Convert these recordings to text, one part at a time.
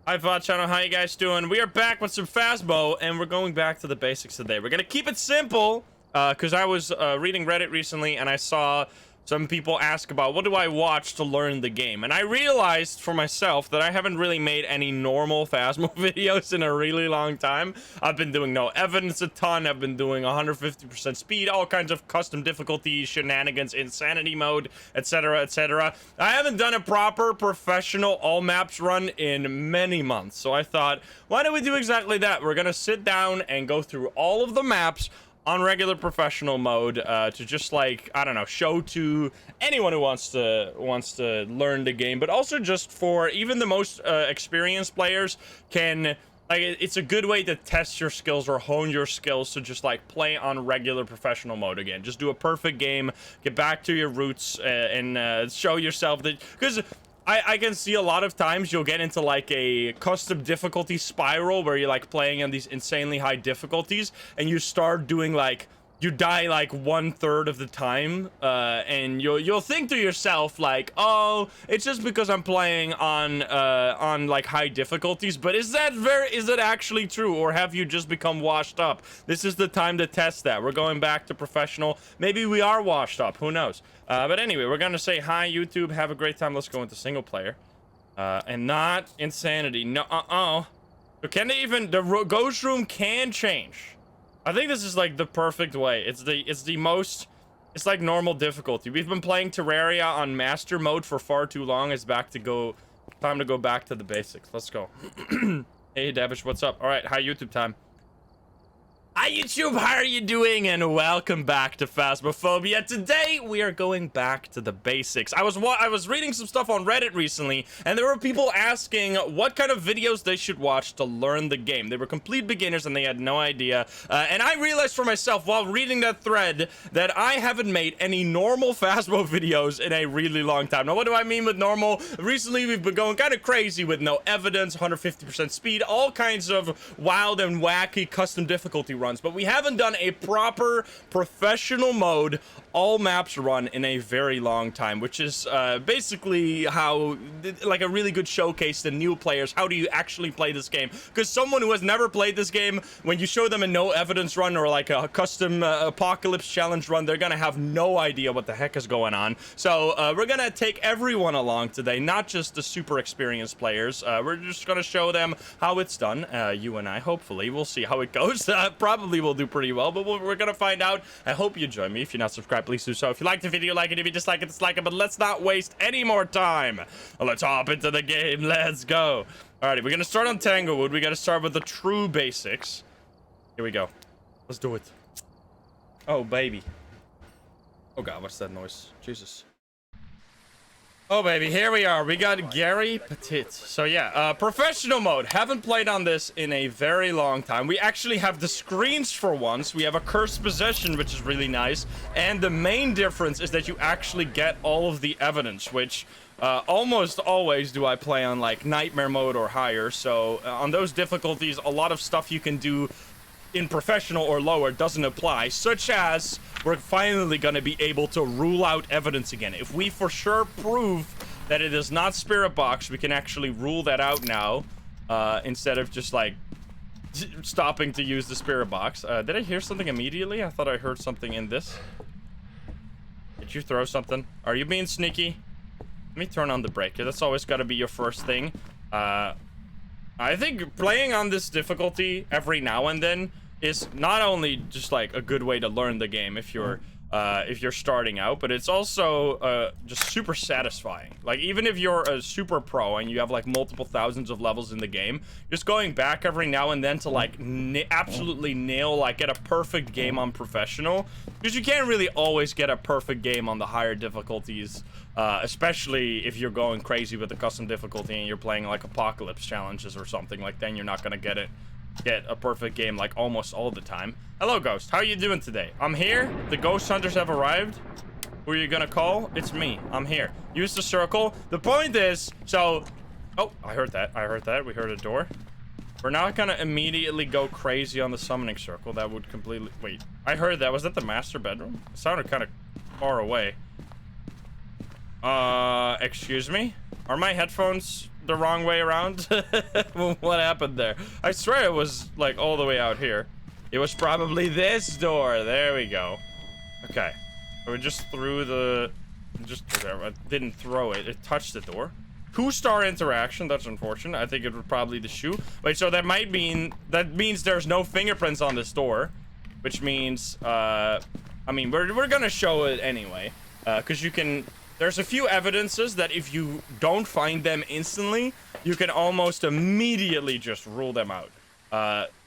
Hi VOD channel, how you guys doing? We are back with some Phasmo, and we're going back to the basics today. We're gonna keep it simple, because I was reading Reddit recently, and I saw some people ask about what do I watch to learn the game, and I realized for myself that I haven't really made any normal Phasmo videos in a really long time. I've been doing no evidence a ton. I've been doing 150% speed, all kinds of custom difficulties, shenanigans, insanity mode, etc, etc. I haven't done a proper professional all maps run in many months, so I thought, why don't we do exactly that? We're gonna sit down and go through all of the maps on regular professional mode, to just, like, I don't know, show to anyone who wants to learn the game, but also just for even the most experienced players can, like, it's a good way to test your skills or hone your skills to just, like, play on regular professional mode again. Just do a perfect game, get back to your roots, and show yourself that, because I can see a lot of times you'll get into like a custom difficulty spiral where you're like playing on these insanely high difficulties and you start doing like, you die like 1/3 of the time, and you'll think to yourself like, oh, it's just because I'm playing on like high difficulties. But is that actually true, or have you just become washed up? This is the time to test that. We're going back to professional. Maybe we are washed up, who knows? But anyway, we're gonna say hi YouTube, have a great time. Let's go into single player, and not insanity. No, so can they even, the ghost room can change. I think this is like the perfect way. It's the most, it's like normal difficulty. We've been playing Terraria on master mode for far too long. It's time to go back to the basics. Let's go. Hey Davish, what's up? All right, hi YouTube time. Hi YouTube, how are you doing? And welcome back to Phasmophobia. Today we are going back to the basics. I was reading some stuff on Reddit recently, and there were people asking what kind of videos they should watch to learn the game. They were complete beginners and they had no idea. And I realized for myself while reading that thread that I haven't made any normal Phasmo videos in a really long time. Now, what do I mean with normal? Recently we've been going kind of crazy with no evidence, 150% speed, all kinds of wild and wacky custom difficulty runs. But we haven't done a proper professional mode all maps run in a very long time, which is basically how, like, a really good showcase to new players. How do you actually play this game? Because someone who has never played this game, when you show them a no evidence run or like a custom apocalypse challenge run, they're gonna have no idea what the heck is going on. So we're gonna take everyone along today, not just the super experienced players. We're just gonna show them how it's done. You and I, hopefully, we'll see how it goes. Probably will do pretty well, but we're gonna find out. I hope you join me. If you're not subscribed, please do so. If you like the video, like it. If you dislike it, dislike it. But let's not waste any more time. Let's hop into the game. Let's go. Alrighty, we're gonna start on Tanglewood. We gotta start with the true basics. Here we go. Let's do it. Oh baby. Oh god, what's that noise? Jesus. Oh baby, here we are. We got Gary Petit. So yeah, professional mode. Haven't played on this in a very long time. We actually have the screens for once. We have a cursed possession, which is really nice. And the main difference is that you actually get all of the evidence, which almost always do I play on like nightmare mode or higher. So on those difficulties, a lot of stuff you can do in professional or lower doesn't apply, such as we're finally going to be able to rule out evidence again. If we for sure prove that it is not spirit box, we can actually rule that out now, instead of just like stopping to use the spirit box. Did I hear something immediately? I thought I heard something in this. Did you throw something? Are you being sneaky? Let me turn on the breaker. That's always got to be your first thing. I think playing on this difficulty every now and then is not only just like a good way to learn the game if you're starting out, but it's also just super satisfying. Like, even if you're a super pro and you have like multiple thousands of levels in the game, just going back every now and then to like absolutely nail, like get a perfect game on professional, because you can't really always get a perfect game on the higher difficulties, especially if you're going crazy with the custom difficulty and you're playing like apocalypse challenges or something. Like, then you're not gonna get a perfect game like almost all the time. Hello Ghost, how are you doing today? I'm here. The ghost hunters have arrived. Who are you gonna call? It's me. I'm here. Use the circle. The point is, so, oh, I heard that. We heard a door. We're not gonna immediately go crazy on the summoning circle. That would completely, wait, I heard that. Was that the master bedroom? It sounded kind of far away. Excuse me? Are my headphones the wrong way around? What happened there? I swear it was like all the way out here. It was probably this door. There we go. Okay. So we just threw the... I didn't throw it. It touched the door. 2-star interaction. That's unfortunate. I think it would probably the shoe. Wait, so that might mean... That means there's no fingerprints on this door. Which means... I mean, we're gonna show it anyway. Because you can... There's a few evidences that if you don't find them instantly, you can almost immediately just rule them out.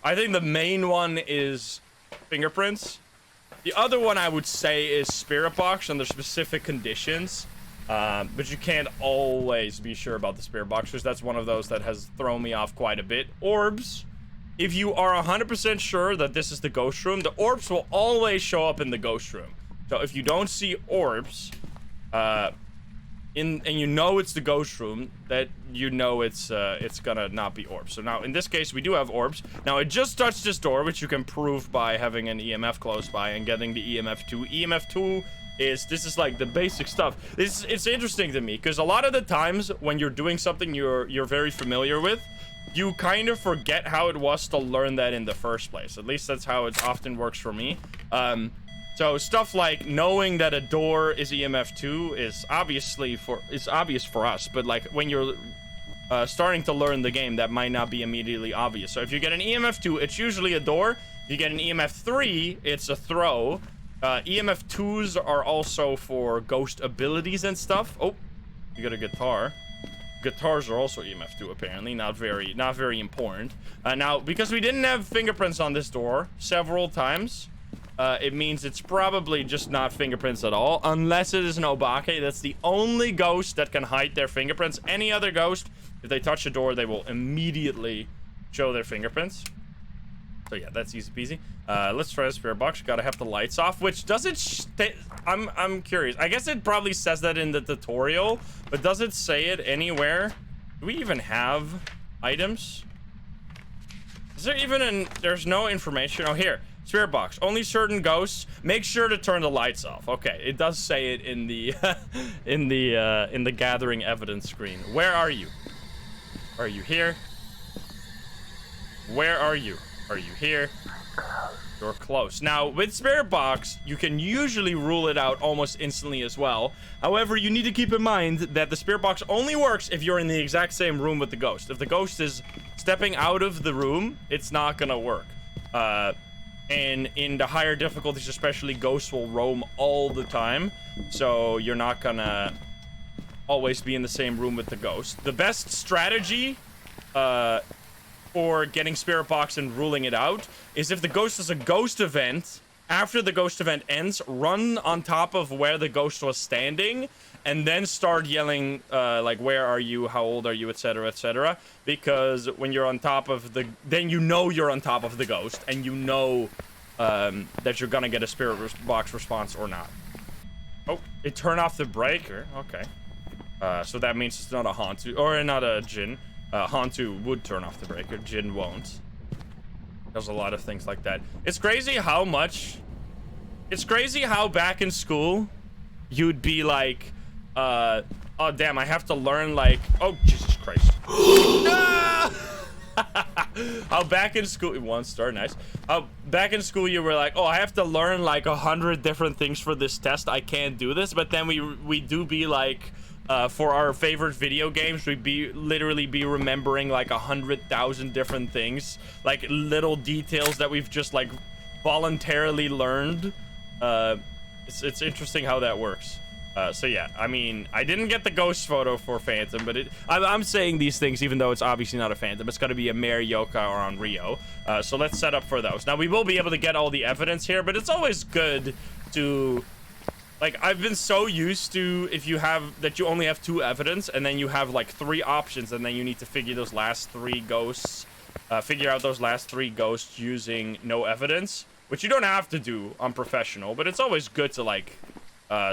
I think the main one is fingerprints. The other one I would say is spirit box under specific conditions. But you can't always be sure about the spirit box because that's one of those that has thrown me off quite a bit. Orbs. If you are 100% sure that this is the ghost room, the orbs will always show up in the ghost room. So if you don't see orbs... and you know it's the ghost room, that you know it's gonna not be orbs. So now in this case we do have orbs. Now it just touched this door, which you can prove by having an EMF close by and getting the EMF2. EMF2 this is like the basic stuff. It's interesting to me because a lot of the times when you're doing something you're very familiar with, you kind of forget how it was to learn that in the first place. At least that's how it often works for me. So stuff like knowing that a door is EMF2 is obvious for us, but like when you're starting to learn the game, that might not be immediately obvious. So if you get an EMF2, it's usually a door. If you get an EMF3, it's a throw. EMF2s are also for ghost abilities and stuff. Oh, you got a guitar. Guitars are also EMF2 apparently, not very important. Now because we didn't have fingerprints on this door several times, it means it's probably just not fingerprints at all, unless it is an Obake. That's the only ghost that can hide their fingerprints. Any other ghost, if they touch a door, they will immediately show their fingerprints. So yeah, that's easy peasy. Let's try the spirit box. Gotta have the lights off, which does it I'm curious. I guess it probably says that in the tutorial, but does it say it anywhere? Do we even have items? Is there even there's no information? Oh, here. Spirit box. Only certain ghosts. Make sure to turn the lights off. Okay, it does say it in the in the gathering evidence screen. Where are you? Are you here? Where are you? Are you here? You're close. Now, with spirit box, you can usually rule it out almost instantly as well. However, you need to keep in mind that the spirit box only works if you're in the exact same room with the ghost. If the ghost is stepping out of the room, it's not gonna work. And in the higher difficulties especially, ghosts will roam all the time, so you're not gonna always be in the same room with the ghost. The best strategy for getting spirit box and ruling it out is if the ghost is a ghost event, after the ghost event ends, run on top of where the ghost was standing and then start yelling like, where are you, how old are you, etc, etc, because when you're on top of then you know you're on top of the ghost and you know that you're gonna get a spirit box response or not. Oh, it turned off the breaker. Okay, so that means it's not a Hantu or not a Jin. Hantu would turn off the breaker, Jin won't. There's a lot of things like that. It's crazy how back in school you'd be like, oh damn, I have to learn like, oh Jesus Christ. How back in school, 1 star, nice. How back in school you were like, oh, I have to learn like 100 different things for this test, I can't do this. But then we do be like, for our favorite video games, we'd literally be remembering like 100,000 different things, like little details that we've just like voluntarily learned. It's interesting how that works. So yeah, I mean, I didn't get the ghost photo for Phantom, but I'm saying these things even though it's obviously not a Phantom. It's gonna be a Mare, Yoka, or on Rio. So let's set up for those. Now we will be able to get all the evidence here, but it's always good to, like, I've been so used to if you only have 2 evidence and then you have like 3 options and then you need to figure those last 3 ghosts, figure out those last 3 ghosts using no evidence, which you don't have to do on professional, but it's always good to like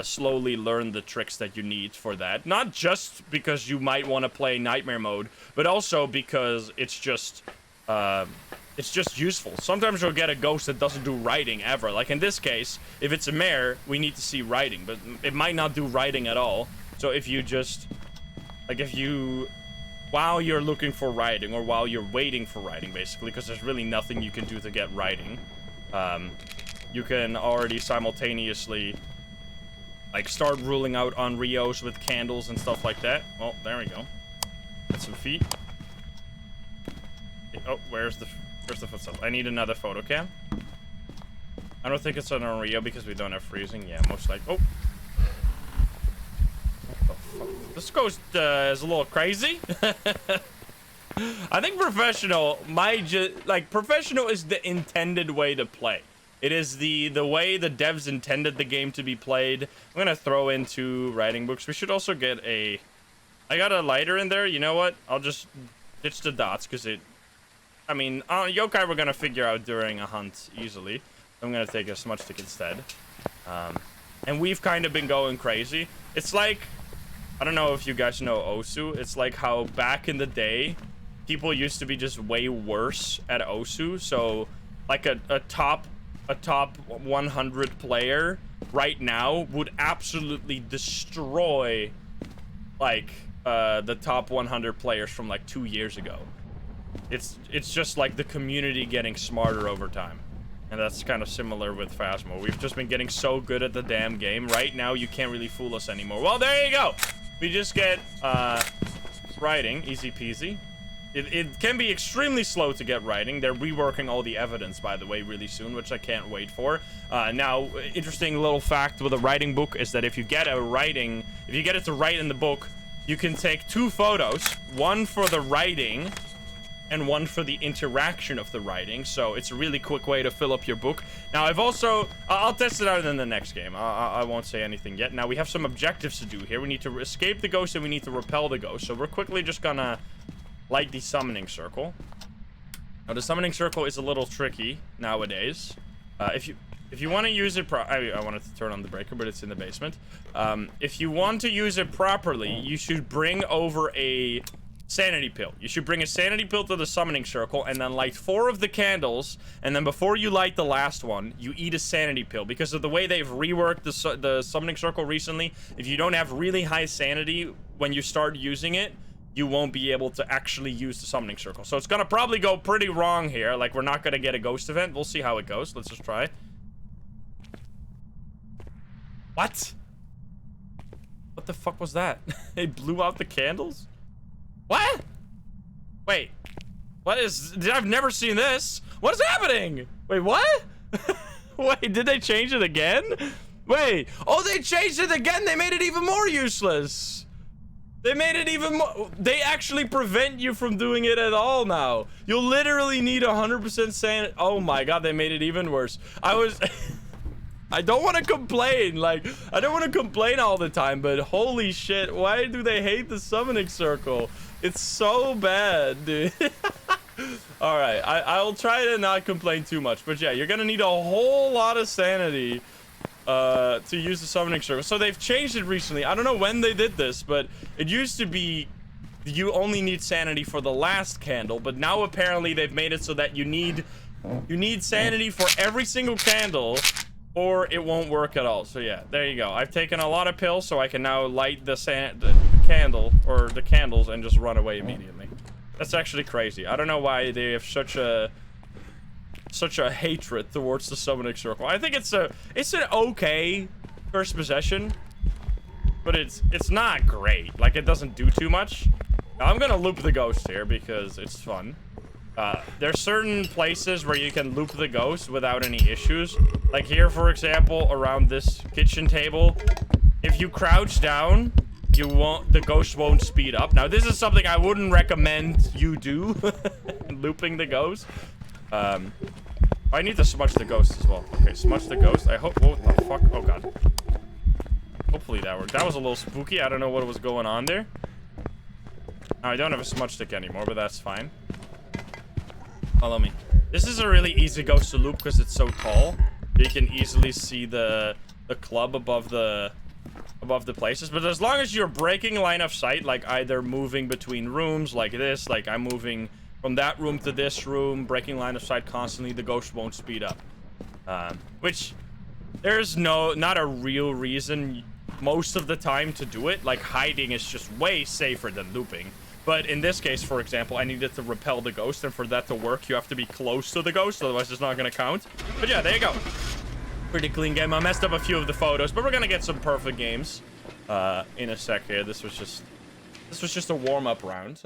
slowly learn the tricks that you need for that. Not just because you might want to play nightmare mode, but also because it's just useful. Sometimes you'll get a ghost that doesn't do writing ever. Like in this case, if it's a mare, we need to see writing, but it might not do writing at all. So if you just, like, if you while you're looking for writing, or while you're waiting for writing, basically, because there's really nothing you can do to get writing. You can already simultaneously, like, start ruling out on Rios with candles and stuff like that. Well, there we go. Got some feet. Oh, where's the footsteps? I need another photo cam. I don't think it's on a Rio because we don't have freezing. Yeah, most likely. Oh. This ghost is a little crazy. I think professional might just, like, professional is the intended way to play. It is the way the devs intended the game to be played. I'm gonna throw in 2 writing books. We should also get a... I got a lighter in there. You know what? I'll just ditch the dots because it... I mean, yokai we're gonna figure out during a hunt easily. I'm gonna take a smudge stick instead. And we've kind of been going crazy. It's like... I don't know if you guys know Osu. It's like how back in the day, people used to be just way worse at Osu. So, like a top 100 player right now would absolutely destroy, like, the top 100 players from like 2 years ago. It's just like the community getting smarter over time. And that's kind of similar with Phasmo. We've just been getting so good at the damn game. Right now, you can't really fool us anymore. Well, there you go. We just get writing, easy peasy. It can be extremely slow to get writing. They're reworking all the evidence, by the way, really soon, which I can't wait for. Now, interesting little fact with a writing book is that if you get it to write in the book, you can take 2 photos, one for the writing and one for the interaction of the writing. So it's a really quick way to fill up your book. Now, I'll test it out in the next game. I won't say anything yet. Now, we have some objectives to do here. We need to escape the ghost and we need to repel the ghost. So we're quickly just gonna light the summoning circle. Now, the summoning circle is a little tricky nowadays. If you want to use it I wanted to turn on the breaker, but it's in the basement. If you want to use it properly, you should bring over a sanity pill. You should bring a sanity pill to the summoning circle and then light 4 of the candles, and then before you light the last one, you eat a sanity pill. Because of the way they've reworked the summoning circle recently, if you don't have really high sanity when you start using it, you won't be able to actually use the summoning circle. So it's gonna probably go pretty wrong here. Like, we're not gonna get a ghost event. We'll see how it goes. Let's just try. What? What the fuck was that? It blew out the candles? What? Wait. I've never seen this. What is happening? Wait, what? Wait, did they change it again? Wait. Oh, they changed it again. They made it even more useless. They made it even more. They actually prevent you from doing it at all now. You'll literally need 100% sanity. Oh my god, they made it even worse. I don't want to complain. Like, I don't want to complain all the time, but holy shit, why do they hate the summoning circle? It's so bad, dude. All right, I'll try to not complain too much, but yeah, you're gonna need a whole lot of sanity to use the summoning circle. So they've changed it recently. I don't know when they did this, but it used to be you only need sanity for the last candle, but now apparently they've made it so that you need sanity for every single candle, or it won't work at all. So yeah, there you go. I've taken a lot of pills, so I can now light the candle, or the candles, and just run away immediately. That's actually crazy. I don't know why they have such a hatred towards the summoning circle. I think it's an okay first possession, but it's not great. Like, it doesn't do too much. Now, I'm gonna loop the ghost here because it's fun. There's certain places where you can loop the ghost without any issues. Like here, for example, around this kitchen table. If you crouch down, the ghost won't speed up. Now, this is something I wouldn't recommend you do, looping the ghost. I need to smudge the ghost as well. Okay, smudge the ghost. I hope, what the fuck? Oh god. Hopefully that worked. That was a little spooky. I don't know what was going on there. Now, I don't have a smudge stick anymore, but that's fine. Follow me. This is a really easy ghost to loop because it's so tall. You can easily see the club above the places. But as long as you're breaking line of sight, like either moving between rooms like this, like I'm moving from that room to this room, breaking line of sight constantly, the ghost won't speed up. Which there's not a real reason most of the time to do it. Like, hiding is just way safer than looping. But in this case, for example, I needed to repel the ghost, and for that to work, you have to be close to the ghost, otherwise it's not going to count. But yeah, there you go. Pretty clean game. I messed up a few of the photos, but we're going to get some perfect games in a sec here. This was just a warm-up round.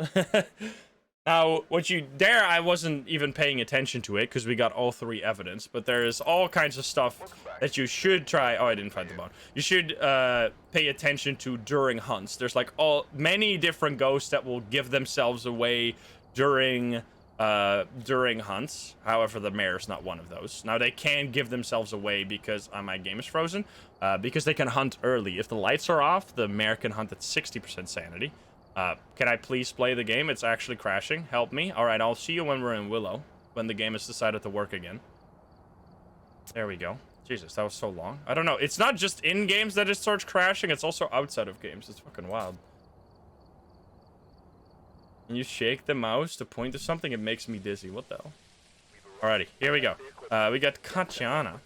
Now, I wasn't even paying attention to it because we got all 3 evidence, but there's all kinds of stuff that you should try. Oh, I didn't find the bone. You should pay attention to during hunts. There's like many different ghosts that will give themselves away during hunts. However, the mare's not one of those. Now, they can give themselves away because my game is frozen, because they can hunt early. If the lights are off, the mare can hunt at 60% sanity. Can I please play the game? It's actually crashing. Help me. All right, I'll see you when we're in Willow, when the game has decided to work again. There we go. Jesus, that was so long. I don't know. It's not just in games that it starts crashing. It's also outside of games. It's fucking wild. When you shake the mouse to point to something, it makes me dizzy. What the hell? Alrighty, here we go. We got Katiana.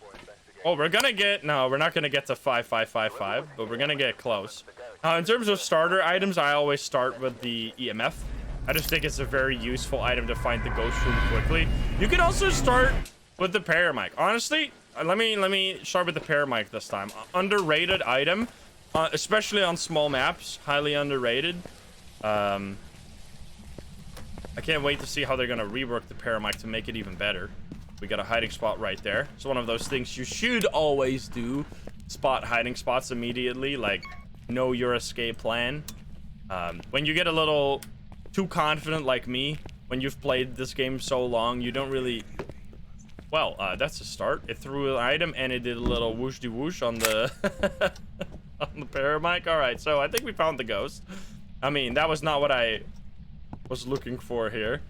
Oh, we're gonna get... No, we're not gonna get to 5555, but we're gonna get close. In terms of starter items, I always start with the EMF. I just think it's a very useful item to find the ghost room quickly. You can also start with the paramic. Honestly, let me start with the paramic this time. Underrated item, especially on small maps. Highly underrated. I can't wait to see how they're gonna rework the paramic to make it even better. We got a hiding spot right there. It's one of those things you should always do. Spot hiding spots immediately, like know your escape plan. When you get a little too confident like me, when you've played this game so long, you don't really... Well, that's a start. It threw an item and it did a little whoosh-de-whoosh on the on the paramic. All right, so I think we found the ghost. I mean, that was not what I was looking for here.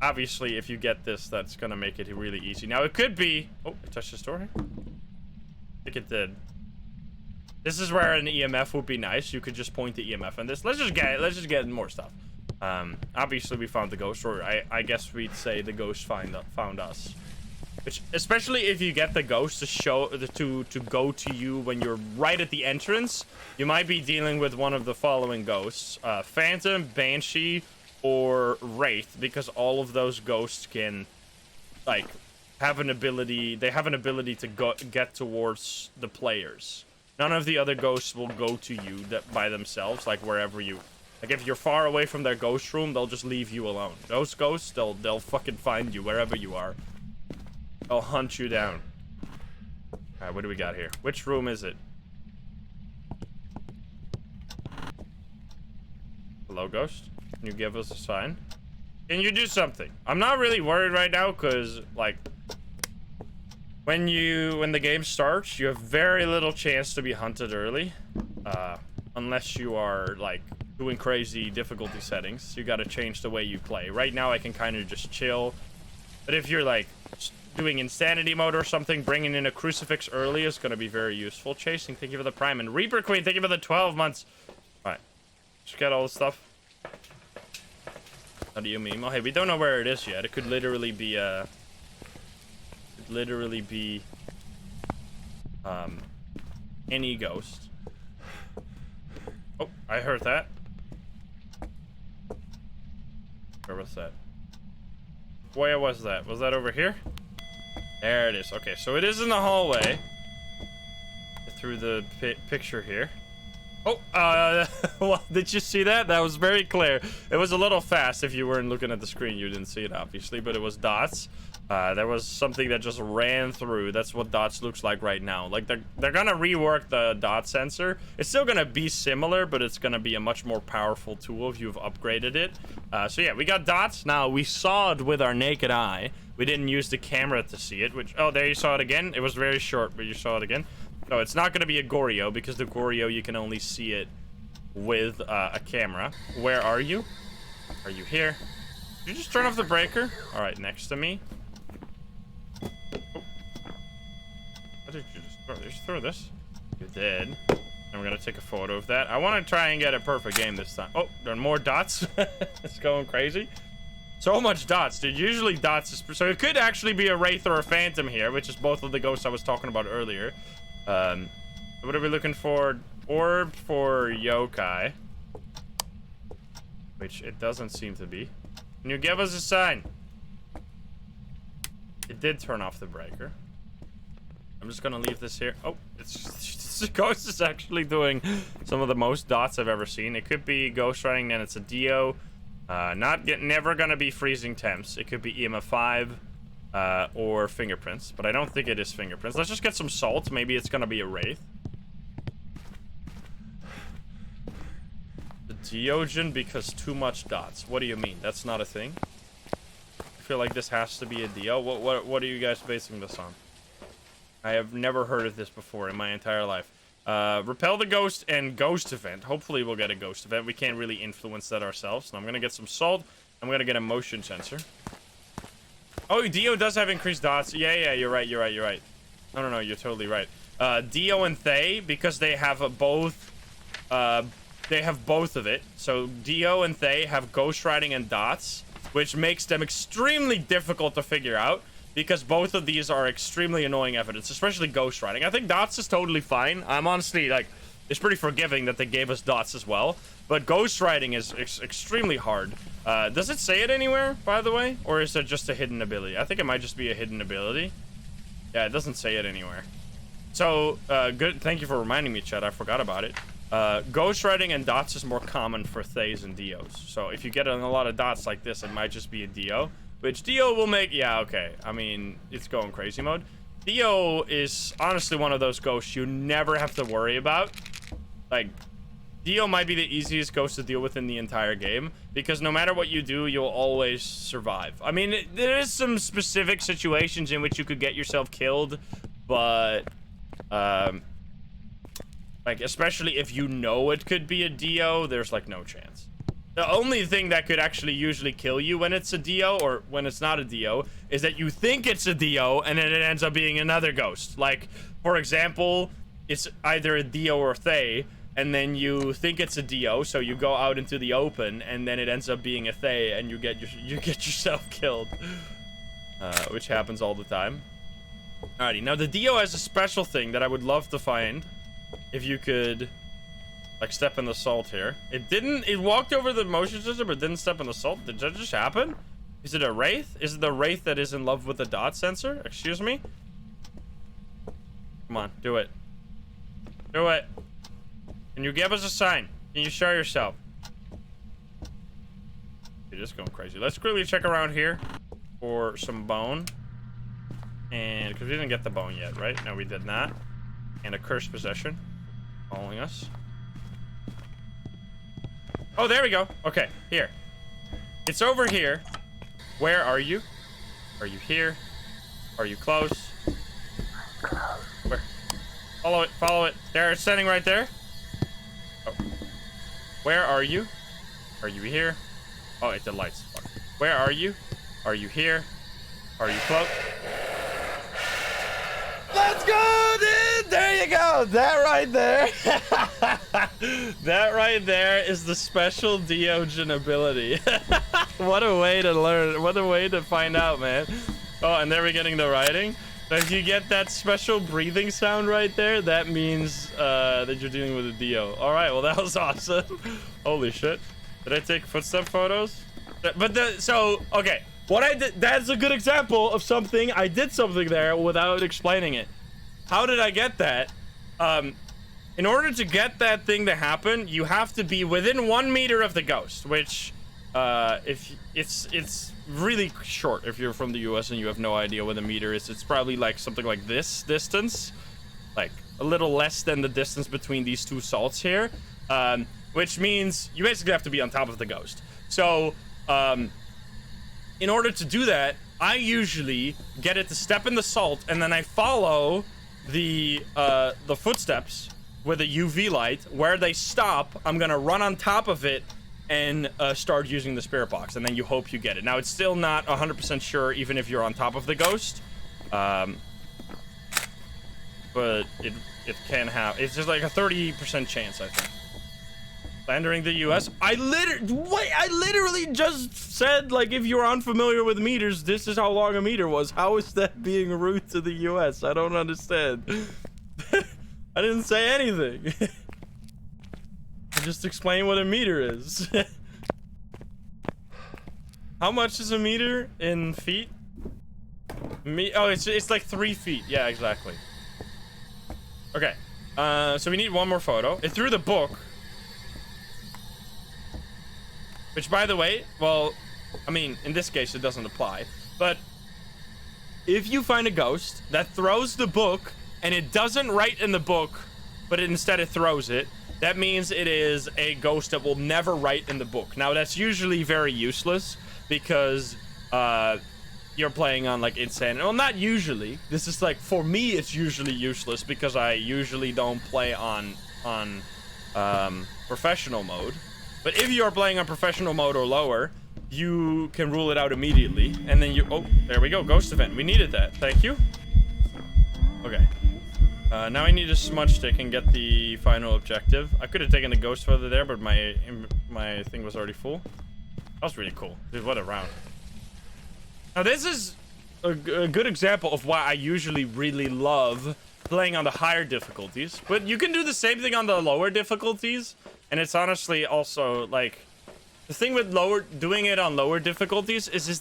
Obviously, if you get this, that's gonna make it really easy. Now, it could be... Oh, I touched the door here? I think it did. This is where an EMF would be nice. You could just point the EMF in this. Let's just get more stuff. Obviously, we found the ghost, or I guess we'd say the ghost found us. Which, especially if you get the ghost to go to you when you're right at the entrance, you might be dealing with one of the following ghosts: Phantom, Banshee, or Wraith, because all of those ghosts can, like, have an ability. They have an ability to get towards the players. None of the other ghosts will go to you by themselves, like wherever you... Like, if you're far away from their ghost room, they'll just leave you alone. Those ghosts, they'll fucking find you wherever you are. They'll hunt you down. Alright, what do we got here? Which room is it? Hello, ghost? Can you give us a sign? Can you do something? I'm not really worried right now, because, like... When the game starts, you have very little chance to be hunted early. Unless you are, like, doing crazy difficulty settings. You gotta change the way you play. Right now, I can kind of just chill. But if you're, like, doing insanity mode or something, bringing in a crucifix early is gonna be very useful. Chasing, thank you for the prime. And Reaper Queen, thank you for the 12 months. Alright. Just get all the stuff. How do you mean? Oh, hey, we don't know where it is yet. It could literally be, any ghost. Oh, I heard that. Where was that? Where was that? Was that over here? There it is. Okay, so it is in the hallway. Through the picture here. Oh, well, did you see that? That was very clear. It was a little fast. If you weren't looking at the screen, you didn't see it, obviously, but it was dots. There was something that just ran through. That's what dots looks like right now. Like, they're gonna rework the dot sensor. It's still gonna be similar, but it's gonna be a much more powerful tool if you've upgraded it. So yeah, we got dots. Now, we saw it with our naked eye. We didn't use the camera to see it, which... Oh, there you saw it again. It was very short, but you saw it again. No, it's not gonna be a Goryo, because the Goryo, you can only see it with a camera. Where are you? Are you here? Did you just turn off the breaker? All right, next to me. Oh. What did you just throw? Did you just throw this? You did. And we're gonna take a photo of that. I want to try and get a perfect game this time. Oh, there are more dots. It's going crazy. So much dots, dude. Usually dots is... So it could actually be a Wraith or a Phantom here, which is both of the ghosts I was talking about earlier. What are we looking for? Orb for yokai. Which it doesn't seem to be. Can you give us a sign? It did turn off the breaker. I'm just gonna leave this here. Oh, this ghost is actually doing some of the most dots I've ever seen. It could be ghost writing, then it's a Dio. Never gonna be freezing temps. It could be EMF 5 or fingerprints, but I don't think it is fingerprints. Let's just get some salt. Maybe it's gonna be a wraith. The Diogen because too much dots. What do you mean? That's not a thing? I feel like this has to be a Dio. What are you guys basing this on? I have never heard of this before in my entire life. Repel the ghost and ghost event. Hopefully we'll get a ghost event. We can't really influence that ourselves. So I'm gonna get some salt. I'm gonna get a motion sensor. Oh, Dio does have increased dots. Yeah, you're right. No, you're totally right. Dio and Thay, because they have both of it. So Dio and Thay have ghost writing and dots, which makes them extremely difficult to figure out. Because both of these are extremely annoying evidence, especially ghost writing. I think dots is totally fine. I'm honestly, like, it's pretty forgiving that they gave us dots as well. But ghost writing is extremely hard. Does it say it anywhere, by the way? Or is it just a hidden ability? I think it might just be a hidden ability. Yeah, it doesn't say it anywhere. So, good. Thank you for reminding me, Chad. I forgot about it. Ghost writing and dots is more common for Thays and Dios. So, if you get a lot of dots like this, it might just be a Dio. Which Dio will make... Yeah, okay. I mean, it's going crazy mode. Dio is honestly one of those ghosts you never have to worry about. Like, Dio might be the easiest ghost to deal with in the entire game. Because no matter what you do, you'll always survive. I mean, there is some specific situations in which you could get yourself killed. But, like, especially if you know it could be a Dio, there's, like, no chance. The only thing that could actually usually kill you when it's a Dio, or when it's not a Dio, is that you think it's a Dio, and then it ends up being another ghost. Like, for example, it's either a Dio or Thay, and then you think it's a Dio, so you go out into the open, and then it ends up being a Thay, and you get yourself killed. Which happens all the time. Alrighty, now the Dio has a special thing that I would love to find. If you could... like, step in the salt here. It walked over the motion sensor, but didn't step in the salt. Did that just happen? Is it a wraith? Is it the wraith that is in love with the dot sensor? Excuse me? Come on, do it. Do it. Can you give us a sign? Can you show yourself? You're just going crazy. Let's quickly check around here for some bone. And, because we didn't get the bone yet, right? No, we did not. And a cursed possession following us. Oh, there we go. Okay, here. It's over here. Where are you? Are you here? Are you close? Where? Follow it, follow it. There, it's standing right there. Oh. Where are you? Are you here? Oh, it lights. Fuck. Where are you? Are you here? Are you close? Let's go, dude! There you go! That right there. That right there is the special Diogen ability. What a way to learn. What a way to find out, man. Oh, and there we're getting the writing. So if you get that special breathing sound right there, that means that you're dealing with a Dio. Alright, well, that was awesome. Holy shit. Did I take footstep photos? But okay. What I did, that's a good example of something. I did something there without explaining it. How did I get that? In order to get that thing to happen, you have to be within 1 meter of the ghost, which, if it's really short. If you're from the US and you have no idea what a meter is, it's probably like something like this distance, like a little less than the distance between these two salts here, which means you basically have to be on top of the ghost. So, in order to do that, I usually get it to step in the salt, and then I follow the footsteps with a UV light. Where they stop, I'm gonna run on top of it and start using the spirit box, and then you hope you get it. Now, it's still not 100% sure, even if you're on top of the ghost, but it can have. It's just like a 30% chance, I think. Entering the US. I literally just said, like, if you're unfamiliar with meters, this is how long a meter was. How is that being rude to the US? I don't understand. I didn't say anything. I just explained what a meter is. How much is a meter in feet? Oh, it's like 3 feet. Yeah, exactly. Okay. So we need one more photo. It threw the book. Which, by the way, well, I mean, in this case, it doesn't apply. But if you find a ghost that throws the book and it doesn't write in the book, but instead it throws it, that means it is a ghost that will never write in the book. Now, that's usually very useless because you're playing on like Insym. Well, not usually. This is like, for me, it's usually useless because I usually don't play on professional mode. But if you are playing on professional mode or lower, you can rule it out immediately. And then oh, there we go. Ghost event. We needed that. Thank you. Okay. Now I need a smudge stick and get the final objective. I could have taken the ghost further there, but my thing was already full. That was really cool. Dude, what a round. Now this is a good example of why I usually really love playing on the higher difficulties. But you can do the same thing on the lower difficulties. And it's honestly also like the thing with doing it on lower difficulties is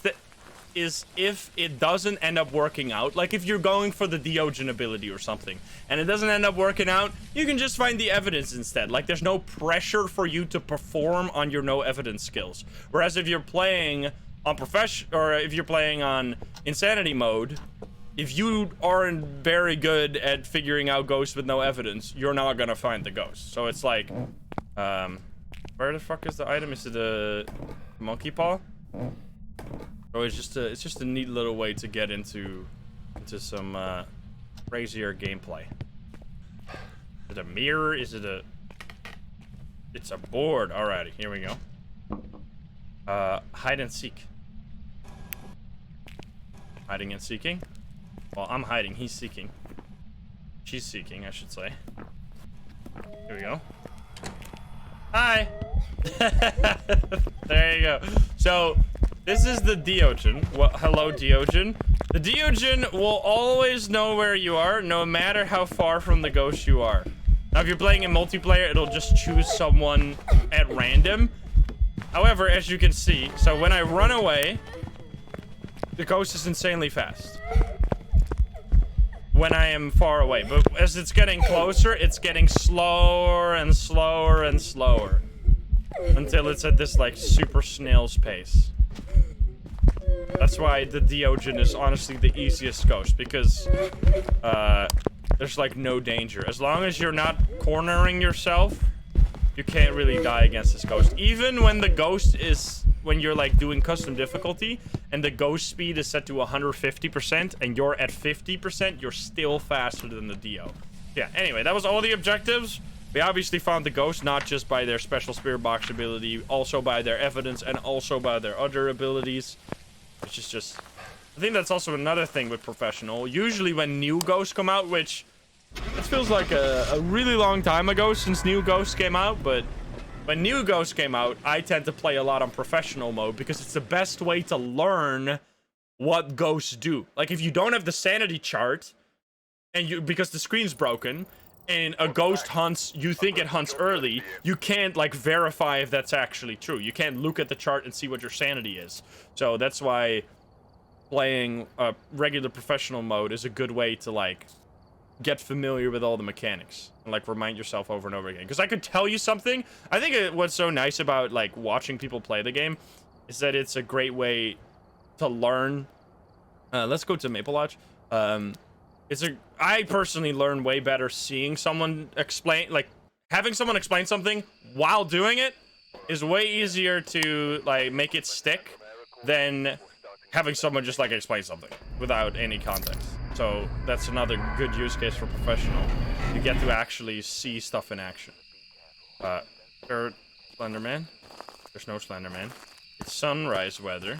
if it doesn't end up working out, like if you're going for the Diogen ability or something and it doesn't end up working out, you can just find the evidence instead. Like there's no pressure for you to perform on your no evidence skills. Whereas if you're playing on if you're playing on insanity mode, if you aren't very good at figuring out ghosts with no evidence, you're not gonna find the ghost. So it's like where the fuck is the item? Is it a monkey paw? Or it's just a neat little way to get into some crazier gameplay. Is it a mirror? Is it a... It's a board. Alrighty, here we go. Hide and seek. Hiding and seeking? Well, I'm hiding. He's seeking. She's seeking, I should say. Here we go. Hi! There you go. So, this is the Diogen. Well, hello, Diogen. The Diogen will always know where you are, no matter how far from the ghost you are. Now, if you're playing in multiplayer, it'll just choose someone at random. However, as you can see, so when I run away, the ghost is insanely fast. When I am far away. But as it's getting closer, it's getting slower and slower and slower. Until it's at this, like, super snail's pace. That's why the Diogen is honestly the easiest ghost, because there's like no danger. As long as you're not cornering yourself, you can't really die against this ghost. Even when the ghost is, when you're like doing custom difficulty and the ghost speed is set to 150% and you're at 50%, you're still faster than the Dio. Yeah, anyway, that was all the objectives. We obviously found the ghost not just by their special spirit box ability, also by their evidence and also by their other abilities. Which is just... I think that's also another thing with professional. Usually when new ghosts come out, which... It feels like a really long time ago since new ghosts came out, but... When new ghosts came out, I tend to play a lot on professional mode because it's the best way to learn what ghosts do. Like, if you don't have the sanity chart, and because the screen's broken, and a ghost hunts, you think it hunts early, you can't, like, verify if that's actually true. You can't look at the chart and see what your sanity is. So that's why playing regular professional mode is a good way to, like, get familiar with all the mechanics and, like, remind yourself over and over again. Because I could tell you something. I think what's so nice about, like, watching people play the game is that it's a great way to learn. Let's go to Maple Lodge. I personally learn way better seeing someone explain, like, having someone explain something while doing it is way easier to, like, make it stick than having someone just, like, explain something without any context. So that's another good use case for professional. You get to actually see stuff in action. Third Slenderman. There's no Slenderman. It's sunrise weather.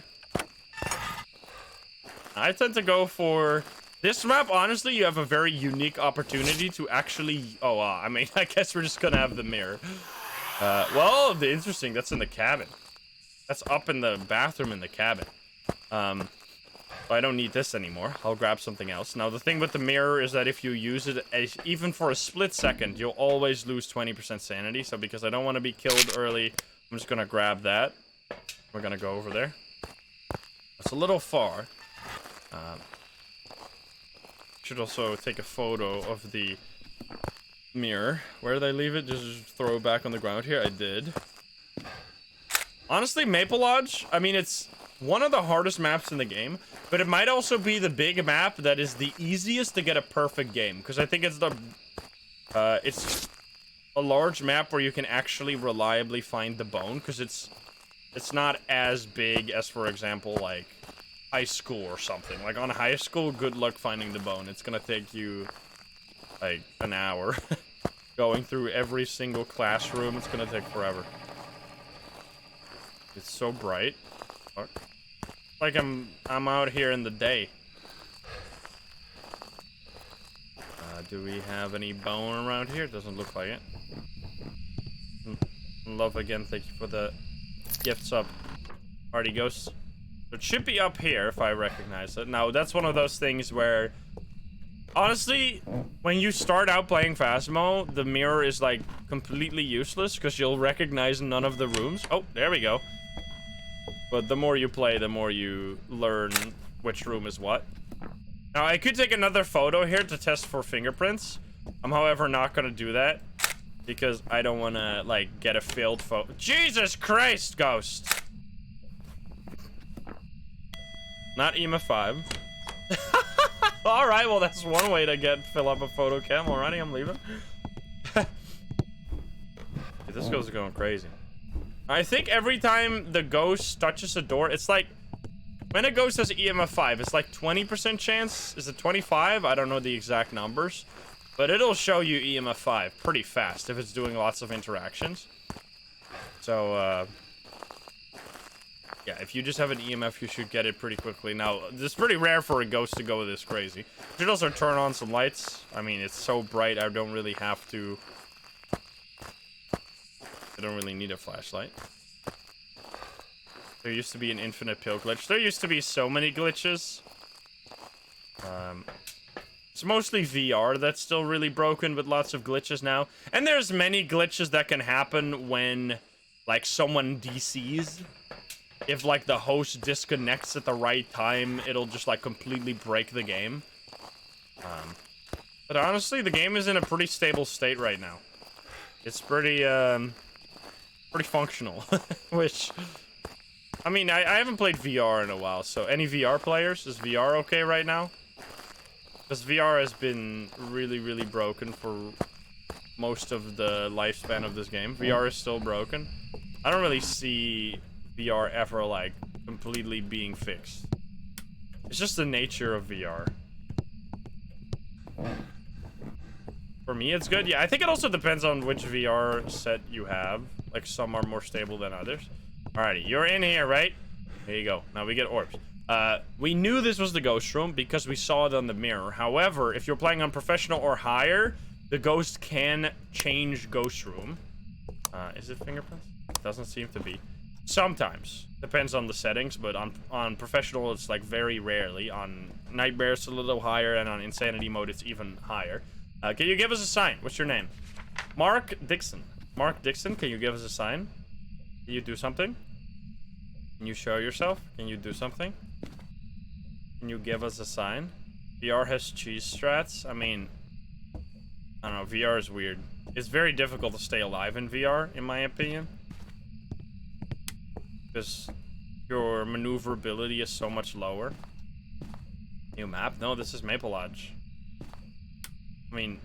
I tend to go for... This map, honestly, you have a very unique opportunity to actually... Oh, I mean, I guess we're just gonna have the mirror. Well, interesting. That's in the cabin. That's up in the bathroom in the cabin. I don't need this anymore. I'll grab something else. Now, the thing with the mirror is that if you use it, even for a split second, you'll always lose 20% sanity. So because I don't want to be killed early, I'm just gonna grab that. We're gonna go over there. It's a little far. Should also take a photo of the mirror. Where did I leave it? Just throw it back on the ground here. I did. Honestly, Maple Lodge, I mean, it's one of the hardest maps in the game, but it might also be the big map that is the easiest to get a perfect game, because I think it's it's a large map where you can actually reliably find the bone, because it's not as big as, for example, like high school or something. Like on high school, good luck finding the bone. It's gonna take you like an hour going through every single classroom. It's gonna take forever. It's so bright. Fuck. Like I'm out here in the day. Do we have any bone around here? Doesn't look like it. Love again, thank you for the gifts up, Party Ghosts. It should be up here if I recognize it. Now, that's one of those things where, honestly, when you start out playing Phasmo, the mirror is like completely useless because you'll recognize none of the rooms. Oh, there we go. But the more you play, the more you learn which room is what. Now, I could take another photo here to test for fingerprints. I'm, however, not going to do that because I don't want to, like, get a failed photo. Jesus Christ, Ghost! Not EMA 5. Alright, well, that's one way to fill up a photo cam. Alrighty, I'm leaving. This ghost is going crazy. I think every time the ghost touches a door, it's like, when a ghost has EMF 5, it's like 20% chance. Is it 25? I don't know the exact numbers. But it'll show you EMF 5 pretty fast if it's doing lots of interactions. So, yeah, if you just have an EMF, you should get it pretty quickly. Now, it's pretty rare for a ghost to go this crazy. You should also turn on some lights. I mean, it's so bright, I don't really have to... I don't really need a flashlight. There used to be an infinite pill glitch. There used to be so many glitches. It's mostly VR that's still really broken with lots of glitches now. And there's many glitches that can happen when, like, someone DCs. If, like, the host disconnects at the right time, it'll just, like, completely break the game. But honestly, the game is in a pretty stable state right now. It's pretty, pretty functional. Which... I mean, I haven't played VR in a while, so any VR players? Is VR okay right now? Because VR has been really, really broken for most of the lifespan of this game. VR is still broken. I don't really see VR ever, like, completely being fixed. It's just the nature of VR. For me, it's good. Yeah, I think it also depends on which VR set you have. Like, some are more stable than others. Alrighty, you're in here, right? There you go. Now we get orbs. We knew this was the ghost room because we saw it on the mirror. However, if you're playing on professional or higher, the ghost can change ghost room. Is it fingerprints? It doesn't seem to be. Sometimes. Depends on the settings, but on professional, it's like very rarely. On nightmare, it's a little higher, and on insanity mode, it's even higher. Can you give us a sign? What's your name? Mark Dixon. Mark Dixon, can you give us a sign? Can you do something? Can you show yourself? Can you do something? Can you give us a sign? VR has cheese strats. I mean, I don't know. VR is weird. It's very difficult to stay alive in VR, in my opinion. Because your maneuverability is so much lower. New map? No, this is Maple Lodge. I mean,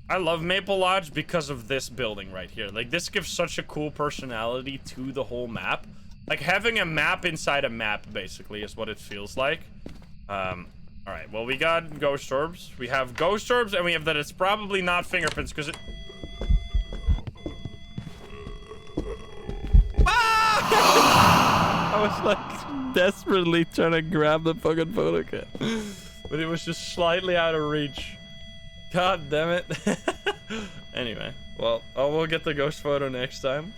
I love Maple Lodge because of this building right here. Like, this gives such a cool personality to the whole map. Like, having a map inside a map, basically, is what it feels like. Alright, well, we got ghost orbs. We have ghost orbs, and we have that it's probably not fingerprints, because it... Ah! I was, like, desperately trying to grab the fucking photo kit. But it was just slightly out of reach. God damn it. Anyway, well, we'll get the ghost photo next time.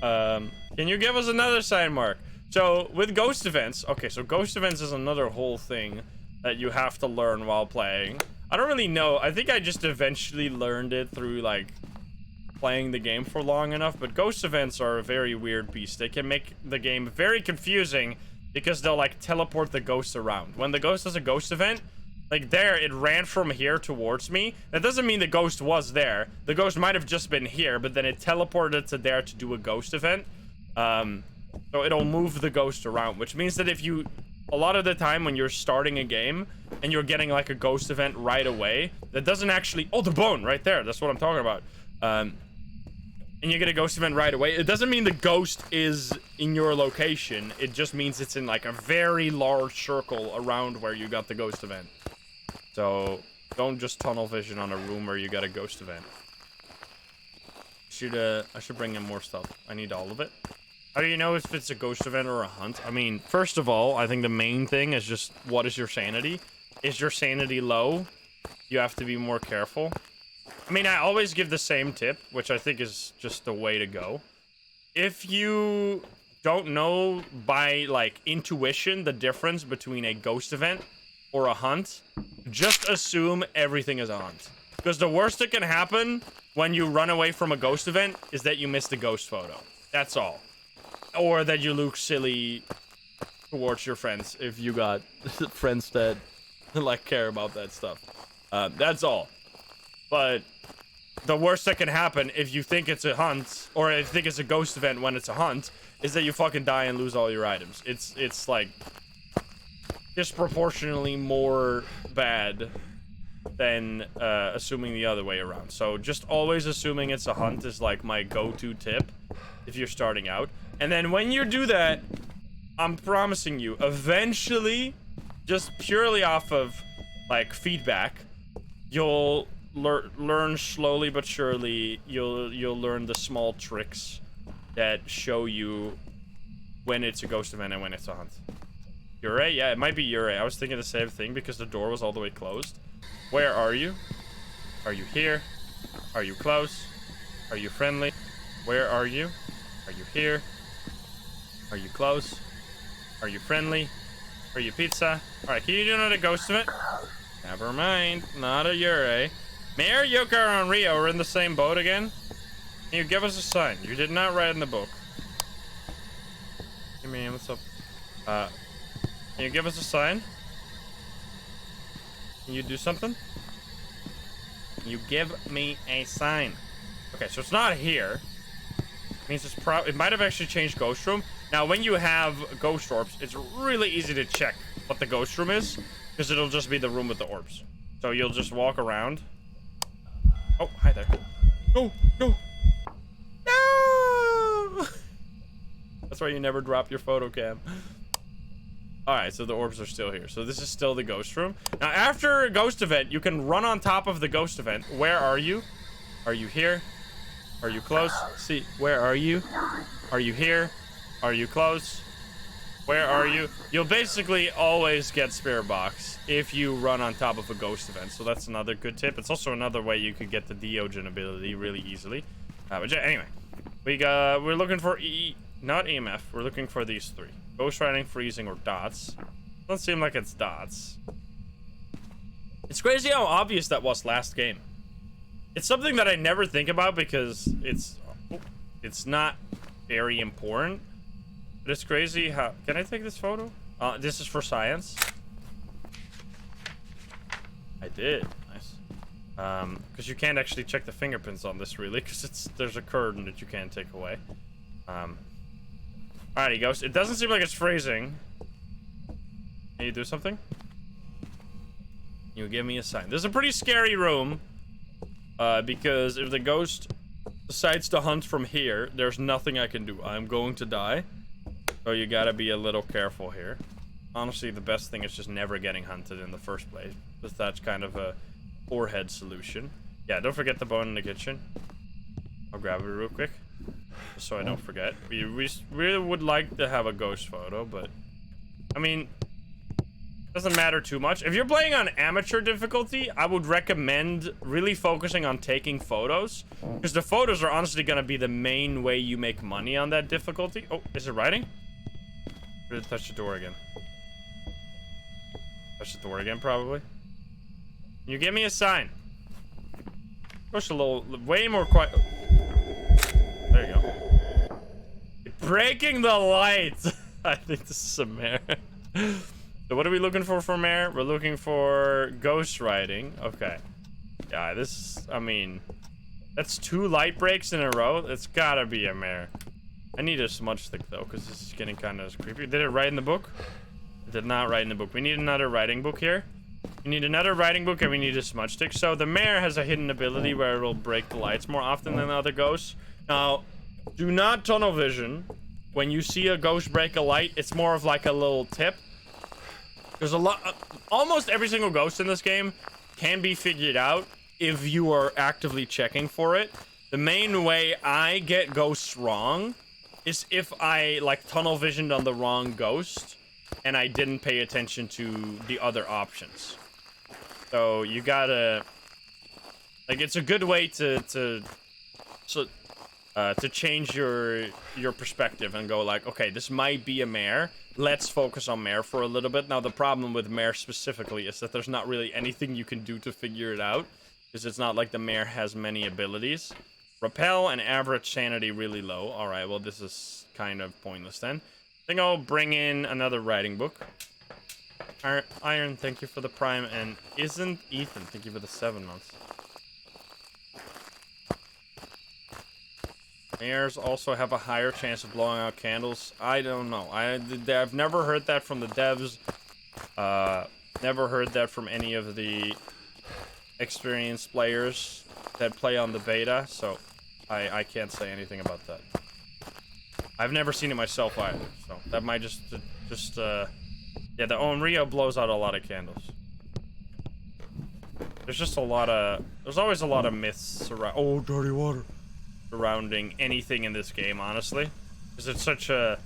Can you give us another sign, Mark? So, with ghost events... Okay, so ghost events is another whole thing that you have to learn while playing. I don't really know. I think I just eventually learned it through, like, playing the game for long enough. But ghost events are a very weird beast. They can make the game very confusing because they'll like teleport the ghosts around. When the ghost has a ghost event, like there, it ran from here towards me. That doesn't mean the ghost was there. The ghost might have just been here, but then it teleported to there to do a ghost event. So it'll move the ghost around, which means that if you, a lot of the time when you're starting a game and you're getting like a ghost event right away, that doesn't actually, oh, the bone right there. That's what I'm talking about. And you get a ghost event right away. It doesn't mean the ghost is in your location. It just means it's in like a very large circle around where you got the ghost event. So don't just tunnel vision on a room where you got a ghost event. I should bring in more stuff. I need all of it. How do you know if it's a ghost event or a hunt? I mean, first of all, I think the main thing is just, what is your sanity? Is your sanity low? You have to be more careful. I mean, I always give the same tip, which I think is just the way to go. If you don't know by, like, intuition the difference between a ghost event or a hunt, just assume everything is a hunt. Because the worst that can happen when you run away from a ghost event is that you miss the ghost photo. That's all. Or that you look silly towards your friends if you got friends that, like, care about that stuff. That's all. But the worst that can happen if you think it's a hunt, or if you think it's a ghost event when it's a hunt, is that you fucking die and lose all your items. It's like disproportionately more bad than assuming the other way around. So just always assuming it's a hunt is like my go-to tip if you're starting out. And then when you do that, I'm promising you, eventually, just purely off of like feedback, you'll learn slowly but surely. You'll learn the small tricks that show you when it's a ghost event and when it's a hunt. Ure? Yeah, it might be Ure. I was thinking the same thing because the door was all the way closed. Where are you? Are you here? Are you close? Are you friendly? Where are you? Are you here? Are you close? Are you friendly? Are you pizza? Alright, can you do another ghost event? Never mind. Not a Ure. Mayor, Yokar, and Rio are in the same boat again? Can you give us a sign? You did not write in the book. Hey man, what's up? Can you give us a sign? Can you do something? Can you give me a sign? Okay, so it's not here. It means it's it might have actually changed ghost room. Now, when you have ghost orbs, it's really easy to check what the ghost room is, because it'll just be the room with the orbs. So you'll just walk around. Oh, hi there. No, no. No! That's why you never drop your photo cam. Alright, so the orbs are still here. So this is still the ghost room. Now, after a ghost event, you can run on top of the ghost event. Where are you? Are you here? Are you close? See, where are you? Are you here? Are you close? Where are you? You'll basically always get spirit box if you run on top of a ghost event. So that's another good tip. It's also another way you could get the Diogen ability really easily. But anyway, we're looking for not EMF. We're looking for these three: ghost riding, freezing, or dots. Doesn't seem like it's dots. It's crazy how obvious that was last game. It's something that I never think about because it's not very important. But it's crazy how... Can I take this photo? This is for science. I did. Nice. Because you can't actually check the fingerprints on this, really, because there's a curtain that you can't take away. Alrighty, Ghost. It doesn't seem like it's freezing. Can you do something? You give me a sign. This is a pretty scary room. Because if the ghost decides to hunt from here, there's nothing I can do. I'm going to die. So you gotta be a little careful here. Honestly, the best thing is just never getting hunted in the first place. Because that's kind of a forehead solution. Yeah, don't forget the bone in the kitchen. I'll grab it real quick. Just so I don't forget. We really would like to have a ghost photo, but... I mean... doesn't matter too much. If you're playing on amateur difficulty, I would recommend really focusing on taking photos. Because the photos are honestly going to be the main way you make money on that difficulty. Oh, is it writing? Or did it touch the door again? Touch the door again, probably. Can you give me a sign? Push a little, way more quiet. There you go. Breaking the lights. I think this is a mare. So what are we looking for mare? We're looking for ghost riding. Okay. Yeah, this, I mean, that's 2 light breaks in a row. It's gotta be a mare. I need a smudge stick though, because this is getting kind of creepy. Did it write in the book? It did not write in the book. We need another writing book here. We need another writing book and we need a smudge stick. So the mare has a hidden ability where it'll break the lights more often than other ghosts. Now, do not tunnel vision. When you see a ghost break a light, it's more of like a little tip. There's a lot, almost every single ghost in this game can be figured out if you are actively checking for it. The main way I get ghosts wrong is if I like tunnel visioned on the wrong ghost and I didn't pay attention to the other options. So you gotta, like, it's a good way to change your perspective and go like, okay, this might be a mare. Let's focus on mare for a little bit. Now, the problem with mare specifically is that there's not really anything you can do to figure it out, because it's not like the mare has many abilities. Repel and average sanity really low. All right, well, this is kind of pointless then. I think I'll bring in another writing book. Iron, thank you for the prime, and isn't Ethan, thank you for the 7 months. Mares also have a higher chance of blowing out candles. I don't know. I've never heard that from the devs. Never heard that from any of the experienced players that play on the beta, so I can't say anything about that. I've never seen it myself either, so that might just yeah, the Onryo blows out a lot of candles. There's just a lot of, there's always a lot of myths around, oh, dirty water, surrounding anything in this game, honestly, because it's such a,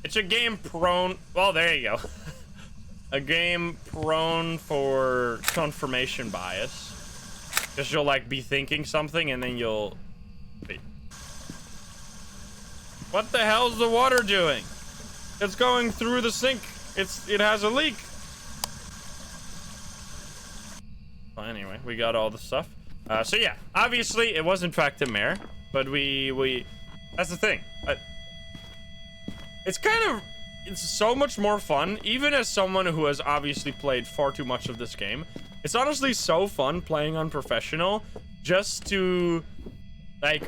it's a game prone, well, there you go. A game prone for confirmation bias, because you'll like be thinking something and then you'll, wait, what the hell's the water doing? It's going through the sink. It has a leak. Well, anyway, we got all the stuff. So yeah, obviously it was in fact a mare, but we that's the thing. It's kind of, it's so much more fun, even as someone who has obviously played far too much of this game. It's honestly so fun playing on professional, just to like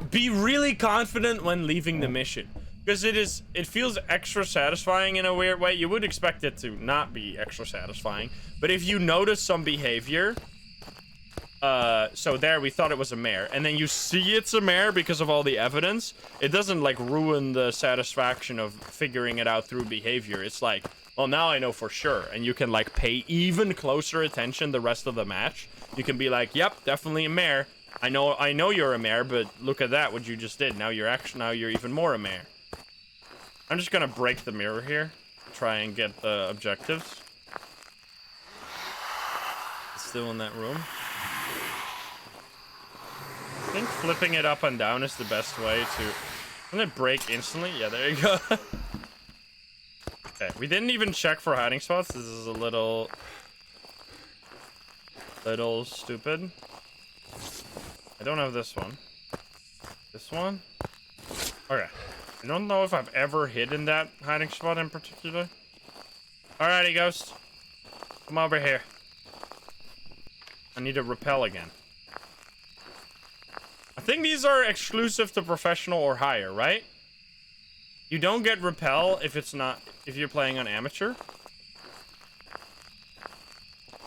be really confident when leaving the mission. Because it feels extra satisfying in a weird way. You would expect it to not be extra satisfying. But if you notice some behavior, so there we thought it was a mare, and then you see it's a mare because of all the evidence, it doesn't like ruin the satisfaction of figuring it out through behavior. It's like, well, now I know for sure, and you can like pay even closer attention the rest of the match. You can be like, yep, definitely a mare. I know you're a mare, but look at that, what you just did. Now you're even more a mare. I'm just gonna break the mirror here, try and get the objectives. It's still in that room. I think flipping it up and down is the best way to... Doesn't it break instantly? Yeah, there you go. Okay, we didn't even check for hiding spots. This is a little stupid. I don't have this one. This one? Okay. I don't know if I've ever hidden that hiding spot in particular. Alrighty, Ghost. Come over here. I need to repel again. I think these are exclusive to professional or higher, right? You don't get repel if you're playing on amateur.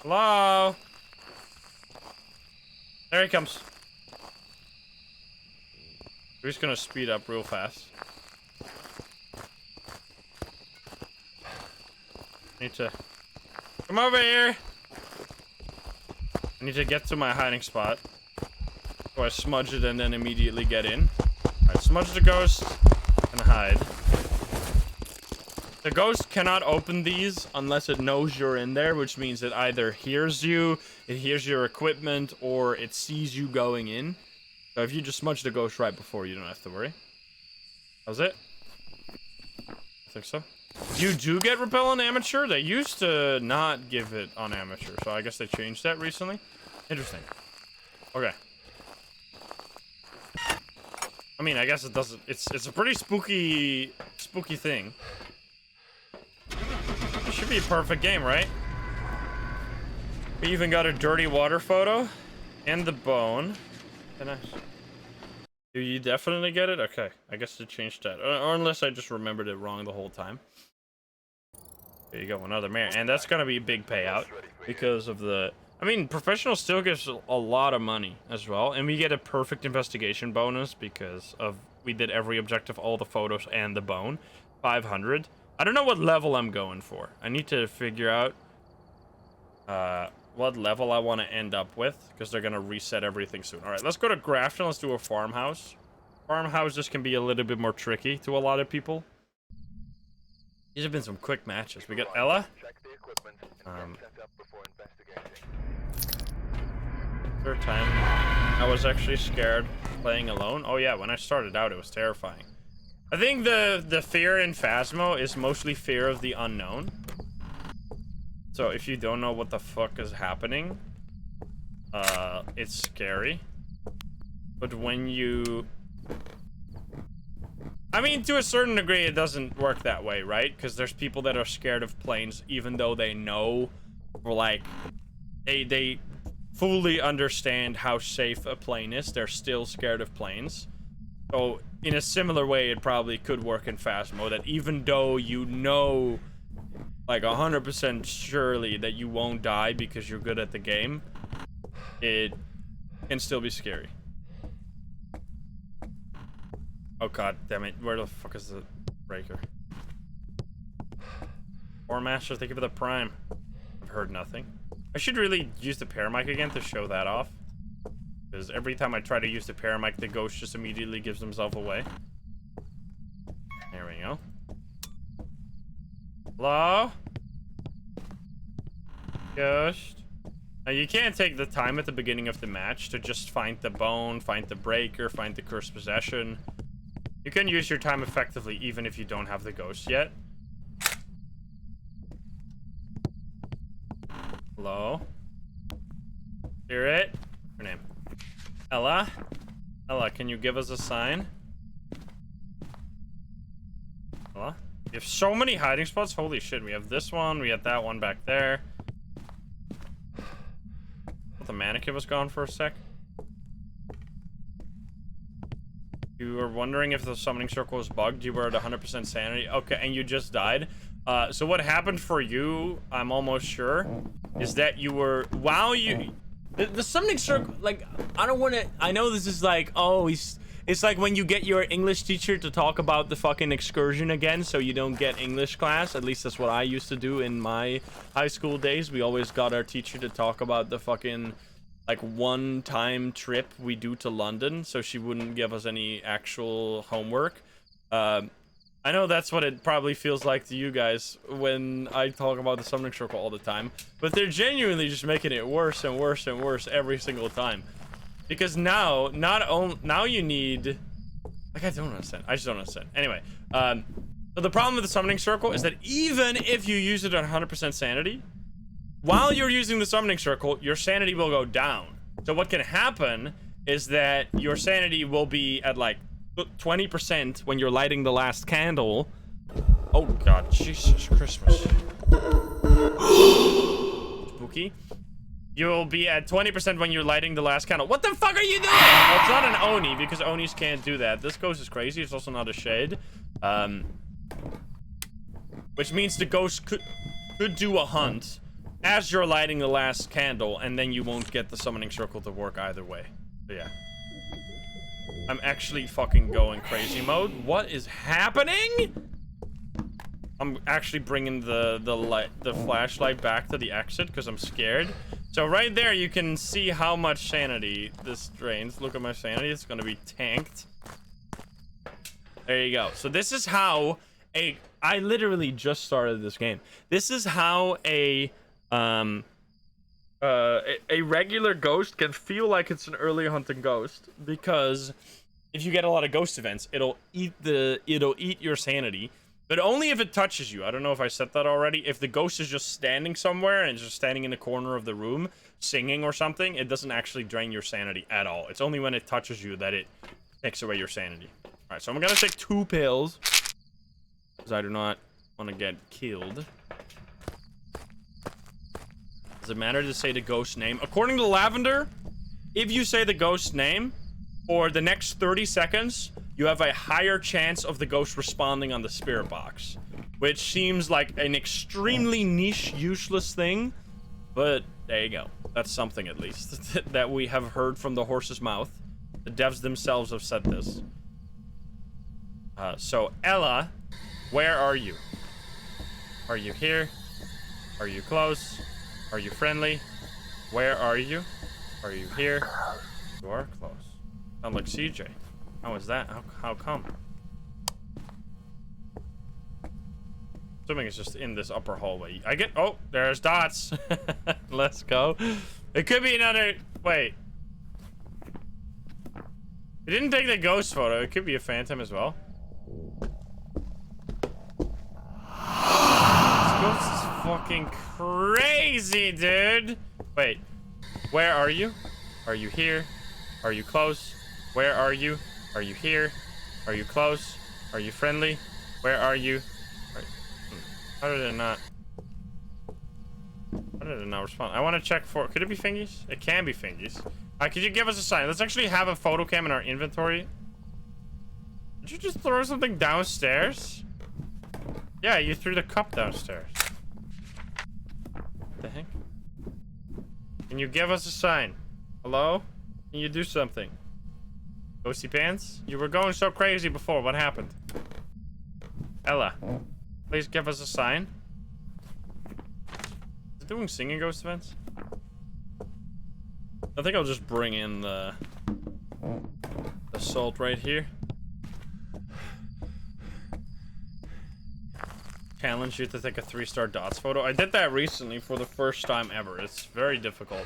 Hello? There he comes. We're just gonna speed up real fast. Need to come over here. I need to get to my hiding spot. So I smudge it and then immediately get in. Alright, smudge the ghost and hide. The ghost cannot open these unless it knows you're in there, which means it either hears you, it hears your equipment, or it sees you going in. So if you just smudge the ghost right before, you don't have to worry. How's it? I think so. You do get repel on amateur? They used to not give it on amateur, so I guess they changed that recently. Interesting. Okay. I mean, I guess it doesn't... It's a pretty spooky thing. should be a perfect game, right? We even got a dirty water photo and the bone. Very nice. Do you definitely get it? Okay, I guess to change that, or unless I just remembered it wrong the whole time. There you go, another mare, and that's gonna be a big payout because of the. I mean, professional still gives a lot of money as well, and we get a perfect investigation bonus because of we did every objective, all the photos, and the bone. 500. I don't know what level I'm going for. I need to figure out what level I want to end up with, because they're gonna reset everything soon. All right, let's go to Grafton. Let's do a farmhouse. Farmhouses can be a little bit more tricky to a lot of people. These have been some quick matches. We got Ella. Third time. I was actually scared playing alone. Oh yeah, when I started out, it was terrifying. I think the fear in Phasmo is mostly fear of the unknown. So if you don't know what the fuck is happening, it's scary. But when you... I mean, to a certain degree, it doesn't work that way, right? Because there's people that are scared of planes, even though they know, or like, they fully understand how safe a plane is. They're still scared of planes. So, in a similar way, it probably could work in Phasmo, that even though you know, like 100% surely that you won't die because you're good at the game, it can still be scary. Oh god damn it, where the fuck is the breaker? War Master, thank you for the prime. I've heard nothing. I should really use the paramic again to show that off. Because every time I try to use the paramic, the ghost just immediately gives himself away. There we go. Hello? Ghost? Now you can't take the time at the beginning of the match to just find the bone, find the breaker, find the cursed possession. You can use your time effectively even if you don't have the ghost yet. Hello? Spirit? What's your name? Ella? Ella, can you give us a sign? Ella? We have so many hiding spots. Holy shit, we have this one, we have that one back there. The mannequin was gone for a sec. You were wondering if the summoning circle was bugged. You were at 100% sanity. Okay, and you just died. So what happened for you, I'm almost sure, is that you were... While you... The summoning circle, like, I don't want to... I know this is like, oh, it's like when you get your English teacher to talk about the fucking excursion again, so you don't get English class. At least that's what I used to do in my high school days. We always got our teacher to talk about the fucking... like one-time trip we do to London, so she wouldn't give us any actual homework. I know that's what it probably feels like to you guys when I talk about the summoning circle all the time, but they're genuinely just making it worse and worse and worse every single time. Because now, now you need... Like, I don't understand. I just don't understand. Anyway, so the problem with the summoning circle is that even if you use it at 100% sanity, while you're using the summoning circle, your sanity will go down. So what can happen is that your sanity will be at like 20% when you're lighting the last candle. Oh god, Jesus Christmas. Spooky. You'll be at 20% when you're lighting the last candle. What the fuck are you doing? Well, it's not an Oni, because Onis can't do that. This ghost is crazy. It's also not a shade. Which means the ghost could do a hunt as you're lighting the last candle, and then you won't get the summoning circle to work either way. So yeah. I'm actually fucking going crazy mode. What is happening? I'm actually bringing the flashlight back to the exit because I'm scared. So right there, you can see how much sanity this drains. Look at my sanity. It's going to be tanked. There you go. So this is how I literally just started this game. This is how a regular ghost can feel like it's an early hunting ghost, because if you get a lot of ghost events, it'll eat your sanity, but only if it touches you. I don't know if I said that already. If the ghost is just standing somewhere and just standing in the corner of the room singing or something, it doesn't actually drain your sanity at all. It's only when it touches you that it takes away your sanity. All right, so I'm gonna take 2 pills because I do not want to get killed. Does it matter to say the ghost name? According to Lavender, if you say the ghost name for the next 30 seconds, you have a higher chance of the ghost responding on the spirit box, which seems like an extremely niche, useless thing, but there you go. That's something, at least, that we have heard from the horse's mouth. The devs themselves have said this. So, Ella, where are you? Are you here? Are you close? Are you friendly? Where are you? Are you here? You are close. Sound like CJ. How is that? How come? Assuming it's just in this upper hallway. I get. Oh, there's dots. Let's go. It could be another. Wait. It didn't take the ghost photo. It could be a phantom as well. This ghost is fucking crazy, dude. Wait. Where are you? Are you here? Are you close? Where are you? Are you here? Are you close? Are you friendly? Where are you? How did it not? How did it not respond? I want to check for. Could it be fingies? It can be fingies. Could you give us a sign? Let's actually have a photo cam in our inventory. Did you just throw something downstairs? Yeah, you threw the cup downstairs. What the heck? Can you give us a sign? Hello? Can you do something? Ghosty pants? You were going so crazy before. What happened? Ella, please give us a sign. Is it doing singing ghost events? I think I'll just bring in the salt right here. Challenge you to take a 3-star dots photo. I did that recently for the first time ever. It's very difficult.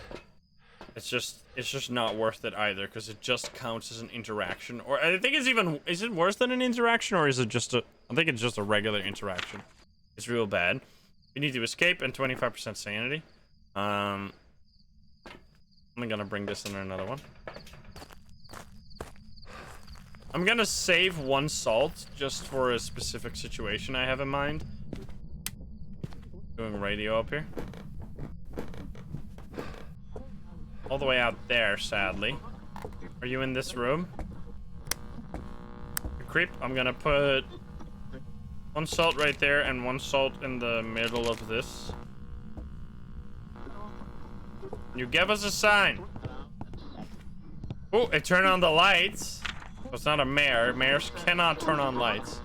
It's just not worth it either, because it just counts as an interaction. Or I think it's even, is it worse than an interaction, or is it just a, I think it's just a regular interaction. It's real bad. You need to escape and 25% sanity. I'm gonna bring this in another one. I'm gonna save 1 salt just for a specific situation I have in mind. Doing radio up here. All the way out there, sadly. Are you in this room? You creep. I'm gonna put 1 salt right there and 1 salt in the middle of this. You give us a sign. Oh, it turned on the lights. It's not a mare. Mares cannot turn on lights.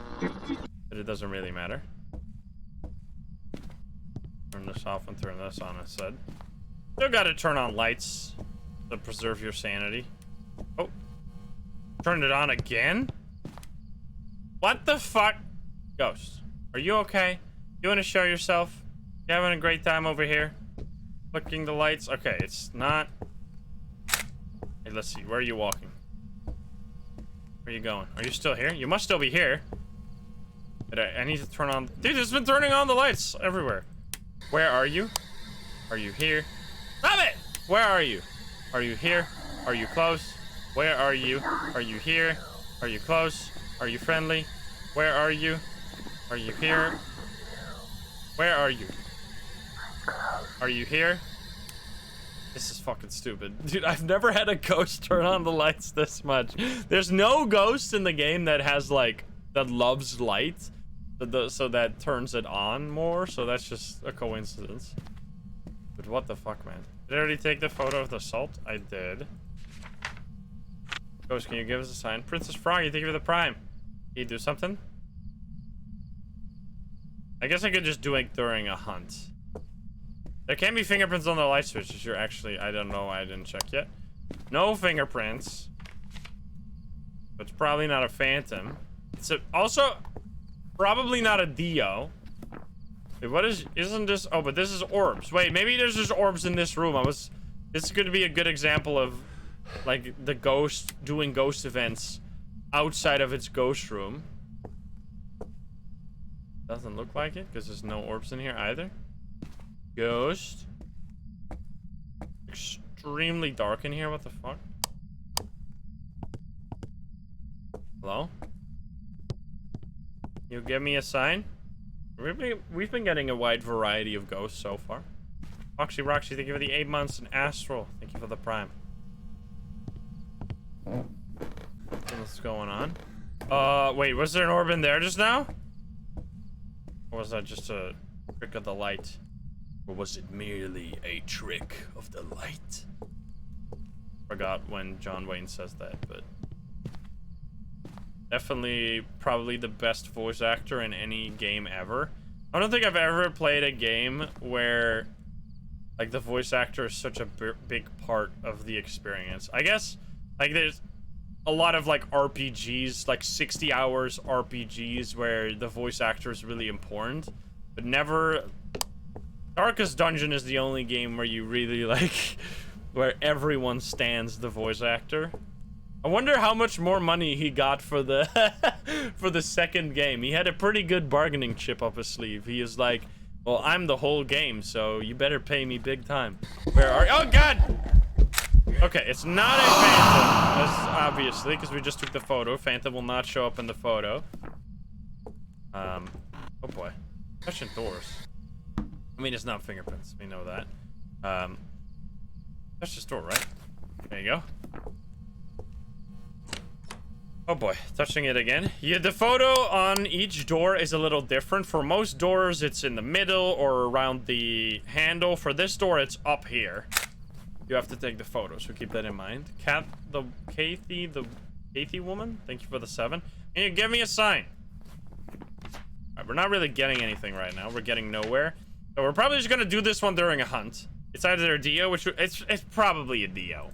But it doesn't really matter. Turn this off and turn this on instead. Still gotta turn on lights to preserve your sanity. Oh. Turned it on again? What the fuck? Ghost, are you okay? You wanna show yourself? You having a great time over here? Flicking the lights? Okay, it's not... Hey, let's see. Where are you walking? Where are you going? Are you still here? You must still be here. But I need to turn on... Dude, it's been turning on the lights everywhere. Where are you? Are you here? Stop it! Where are you? Are you here? Are you close? Where are you? Are you here? Are you close? Are you friendly? Where are you? Are you here? Where are you? Are you here? This is fucking stupid. Dude, I've never had a ghost turn on the lights this much. There's no ghost in the game that has, like, that loves light. So that turns it on more. So that's just a coincidence. But what the fuck, man? Did I already take the photo of the salt? I did. Ghost, can you give us a sign? Princess Froggy, thank you for the prime. Can you do something? I guess I could just do it during a hunt. There can be fingerprints on the light switches. You're actually, I don't know. I didn't check yet. No fingerprints. It's probably not a phantom. It's also probably not a Dio. Wait, what is, isn't this, oh, but this is orbs. Wait, maybe there's just orbs in this room. This is going to be a good example of, like, the ghost doing ghost events outside of its ghost room. Doesn't look like it, because there's no orbs in here either. Ghost. Extremely dark in here, what the fuck? Hello? You give me a sign? We've been getting a wide variety of ghosts so far. Foxy Roxy, thank you for the 8 months. And Astral, thank you for the prime. What's going on? Wait, was there an orb in there just now? Or was that just a trick of the light? Or was it merely a trick of the light? Forgot when John Wayne says that, but definitely probably the best voice actor in any game ever. I don't think I've ever played a game where like the voice actor is such a big part of the experience. I guess like there's a lot of like RPGs, like 60 hours RPGs where the voice actor is really important, but never. Darkest Dungeon is the only game where you really like where everyone stands the voice actor. I wonder how much more money he got for the for the second game. He had a pretty good bargaining chip up his sleeve. He is like, well, I'm the whole game, so you better pay me big time. Where are you? Oh god! Okay, it's not a phantom, obviously, because we just took the photo. Phantom will not show up in the photo. Oh boy. Touching doors. I mean, it's not fingerprints. We know that. That's just door, right? There you go. Oh boy, touching it again. Yeah, the photo on each door is a little different. For most doors, it's in the middle or around the handle. For this door, it's up here. You have to take the photo, so keep that in mind. Kathy woman, thank you for the 7. Can you give me a sign? Alright, we're not really getting anything right now. We're getting nowhere. So we're probably just gonna do this one during a hunt. It's either a Dio, which it's probably a Dio.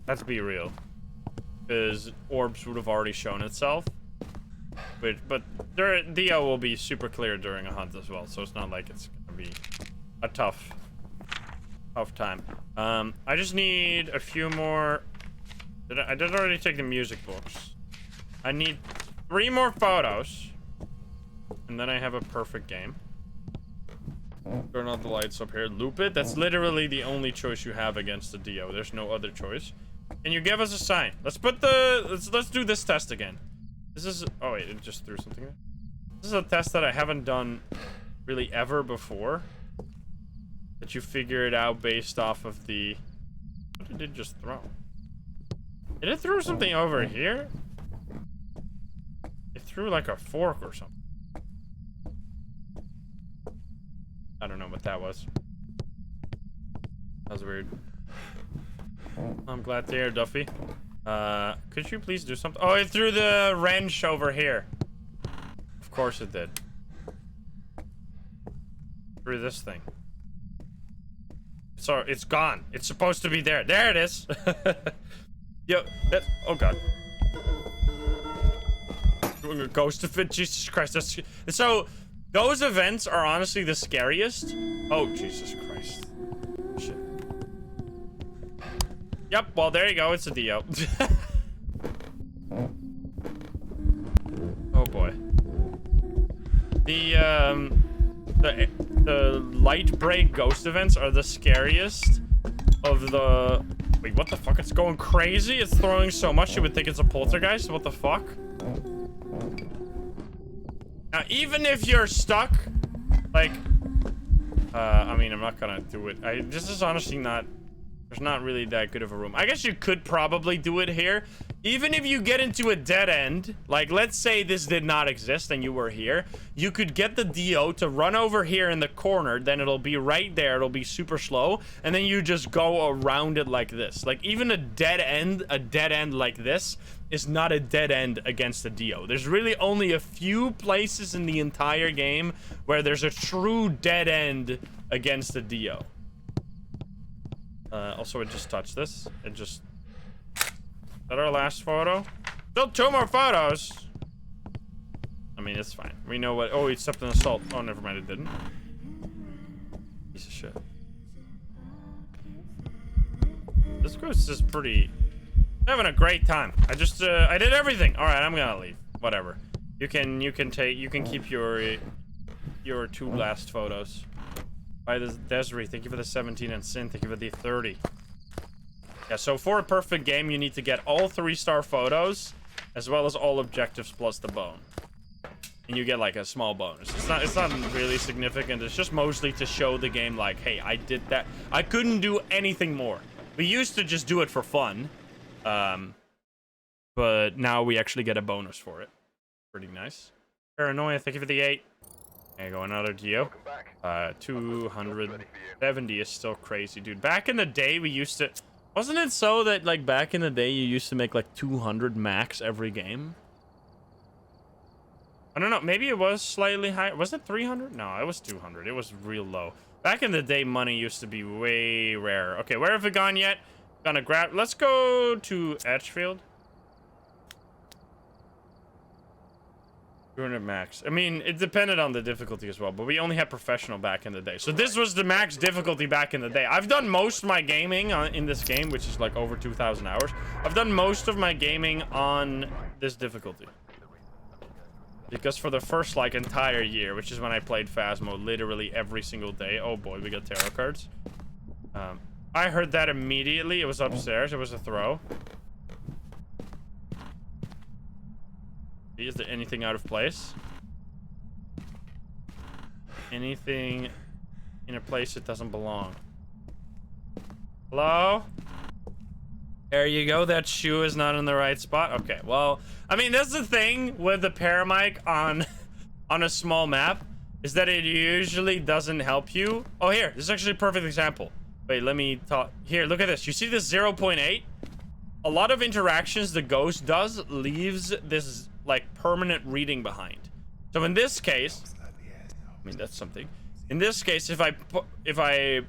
Let's be real. Because orbs would have already shown itself. But Dio will be super clear during a hunt as well, so it's not like it's gonna be a tough time. I just need a few more. I did already take the music books. I need 3 more photos, and then I have a perfect game. Turn on the lights up here. Loop it. That's literally the only choice you have against the Dio. There's no other choice. Can you give us a sign? Let's do this test again. This is. Oh wait, it just threw something. This is a test that I haven't done really ever before. That you figure it out based off of the. What did it just throw? Did it throw something over here? It threw like a fork or something. I don't know what that was. That was weird. I'm glad to hear, Duffy. Could you please do something? Oh, it threw the wrench over here. Of course it did. Through this thing. So it's gone. It's supposed to be there. There it is. Yo, oh god. Ghost of it. Jesus Christ. So those events are honestly the scariest. Oh Jesus Christ. Shit. Yep. Well, there you go. It's a Dio. Oh boy. The light break ghost events are the scariest of the. Wait, what the fuck? It's going crazy. It's throwing so much you would think it's a poltergeist. What the fuck? Now, even if you're stuck, like, I mean, I'm not gonna do it. This is honestly not. There's not really that good of a room. I guess you could probably do it here. Even if you get into a dead end, like let's say this did not exist and you were here, you could get the Dio to run over here in the corner, then it'll be right there, it'll be super slow, and then you just go around it like this. Like even a dead end like this is not a dead end against the Dio. There's really only a few places in the entire game where there's a true dead end against the Dio. Also, it just touched this. It just... Is that our last photo? Still 2 more photos! I mean, it's fine. We know what... Oh, he stepped in the salt. Oh, never mind, it didn't. Piece of shit. This ghost is pretty... Having a great time. I just, I did everything. Alright, I'm gonna leave. Whatever. You can keep your 2 last photos. By the Desiree, thank you for the 17, and Sin, thank you for the 30. Yeah, so for a perfect game, you need to get all 3-star photos, as well as all objectives plus the bone. and you get like a small bonus. It's not really significant. It's just mostly to show the game like, hey, I did that. I couldn't do anything more. We used to just do it for fun, but now we actually get a bonus for it. Pretty nice. Paranoia, thank you for the 8. There you go, another Geo. 270 is still crazy, dude. Back in the day, we used to... Wasn't it so that, like, back in the day, you used to make, like, 200 max every game? I don't know. Maybe it was slightly higher. Was it 300? No, it was 200. It was real low. Back in the day, money used to be way rare. Okay, where have we gone yet? Gonna grab... Let's go to Edgefield. 200 max. I mean, it depended on the difficulty as well, but we only had professional back in the day. So this was the max difficulty back in the day. I've done most of my gaming in this game, which is like over 2,000 hours. I've done most of my gaming on this difficulty. Because for the first, like, entire year, which is when I played Phasmo literally every single day. Oh boy, we got tarot cards. I heard that immediately. It was upstairs. It was a throw. Is there anything out of place? Anything in a place it doesn't belong? Hello? There you go. That shoe is not in the right spot. Okay, well, I mean, that's the thing with the paramic on a small map, is that it usually doesn't help you. Oh, here. This is actually a perfect example. Wait, let me talk. Here, look at this. You see this 0.8? A lot of interactions the ghost does leaves this, like, permanent reading behind. So in this case, I mean, that's something. In this case, if I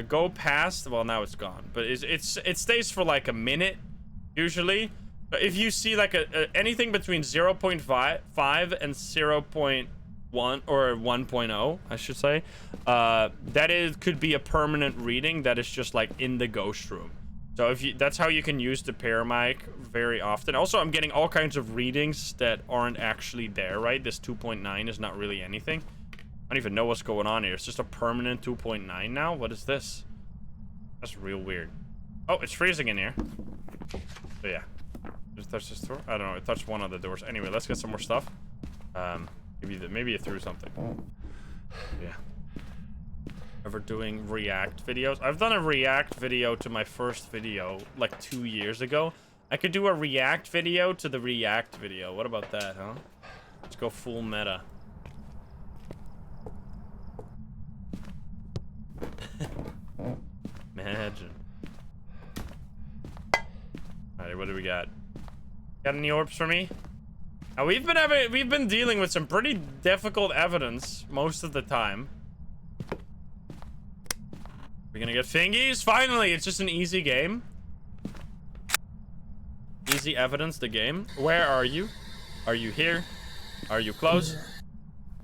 go past, well, now it's gone, but it stays for like a minute usually. But if you see like anything between 0.5 and 0.1 or 1.0, I should say, could be a permanent reading that is just like in the ghost room. So if you, that's how you can use the paramic very often. Also, I'm getting all kinds of readings that aren't actually there, right? This 2.9 is not really anything. I don't even know what's going on here. It's just a permanent 2.9 now. What is this? That's real weird. Oh, it's freezing in here. So yeah. Just touch this door? I don't know. It touched one of the doors. Anyway, let's get some more stuff. Maybe it threw something. Yeah. Ever doing react videos? I've done a react video to my first video like 2 years ago. I could do a react video to the react video. What about that, huh? Let's go full meta. Imagine. Alright, what do we got? Got any orbs for me? Now we've been dealing with some pretty difficult evidence most of the time. We're gonna get fingies. Finally, it's just an easy game. Easy evidence, the game. Where are you? Are you here? Are you close?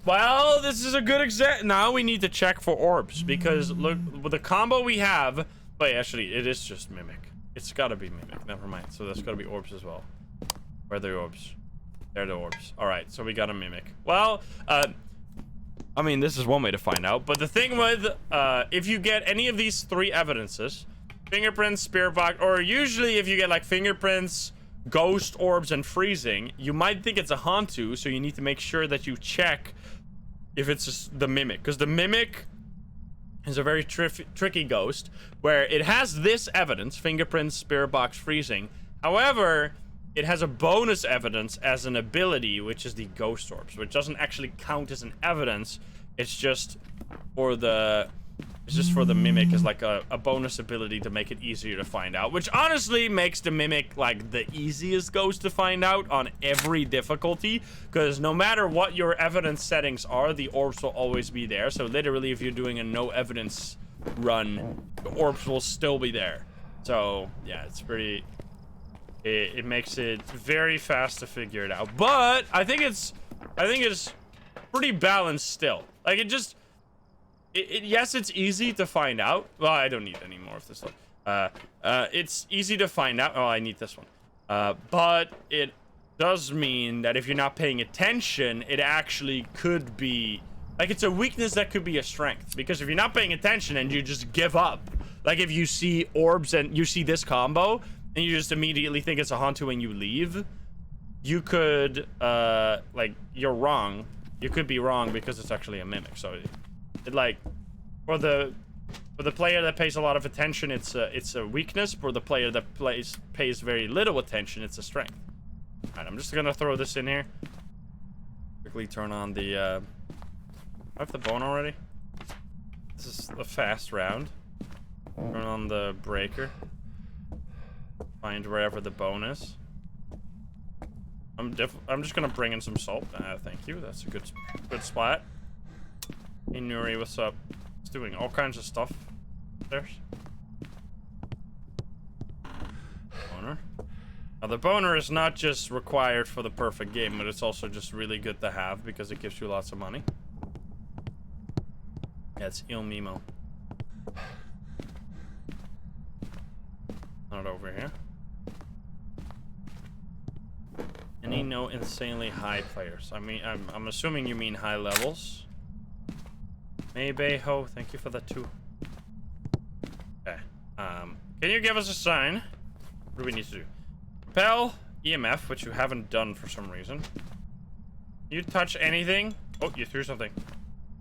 Well, this is a good example. Now we need to check for orbs because look, with the combo we have. Wait, actually, it is just mimic. It's gotta be mimic. Never mind. So there's gotta be orbs as well. Where are the orbs? There are the orbs. All right, so we got a mimic. Well, I mean, this is one way to find out, but the thing with, if you get any of these 3 evidences, fingerprints, spirit box, or usually if you get like fingerprints, ghost orbs, and freezing, you might think it's a Hantu, so you need to make sure that you check if it's just the mimic, because the mimic is a very tricky ghost, where it has this evidence, fingerprints, spirit box, freezing. However, it has a bonus evidence as an ability, which is the ghost orbs, which doesn't actually count as an evidence. It's just for the mimic as like a bonus ability to make it easier to find out, which honestly makes the mimic like the easiest ghost to find out on every difficulty, because no matter what your evidence settings are, the orbs will always be there. So literally, if you're doing a no evidence run, the orbs will still be there. So yeah, it's pretty. It makes it very fast to figure it out, but I think it's pretty balanced still. Like yes, it's easy to find out. Well, I don't need any more of this one. It's easy to find out. Oh, I need this one. But it does mean that if you're not paying attention, it actually could be like it's a weakness that could be a strength, because if you're not paying attention and you just give up, like if you see orbs and you see this combo and you just immediately think it's a Hantu and you leave, you could, like, you're wrong. You could be wrong because it's actually a mimic. So, it like, for the player that pays a lot of attention, it's a weakness. For the player that pays very little attention, it's a strength. All right, I'm just gonna throw this in here. Quickly turn on the. I have the bone already. This is a fast round. Turn on the breaker. Find wherever the bone is. I'm just gonna bring in some salt. Thank you. That's a good spot. Hey Nuri, what's up? It's doing all kinds of stuff. There's boner. Now the boner is not just required for the perfect game, but it's also just really good to have because it gives you lots of money. Yeah, it's Il Mimo. Not over here. Any no insanely high players? I mean, I'm assuming you mean high levels. Maybe thank you for the 2. Okay. Can you give us a sign? What do we need to do? Repel EMF, which you haven't done for some reason. You touch anything? Oh, you threw something.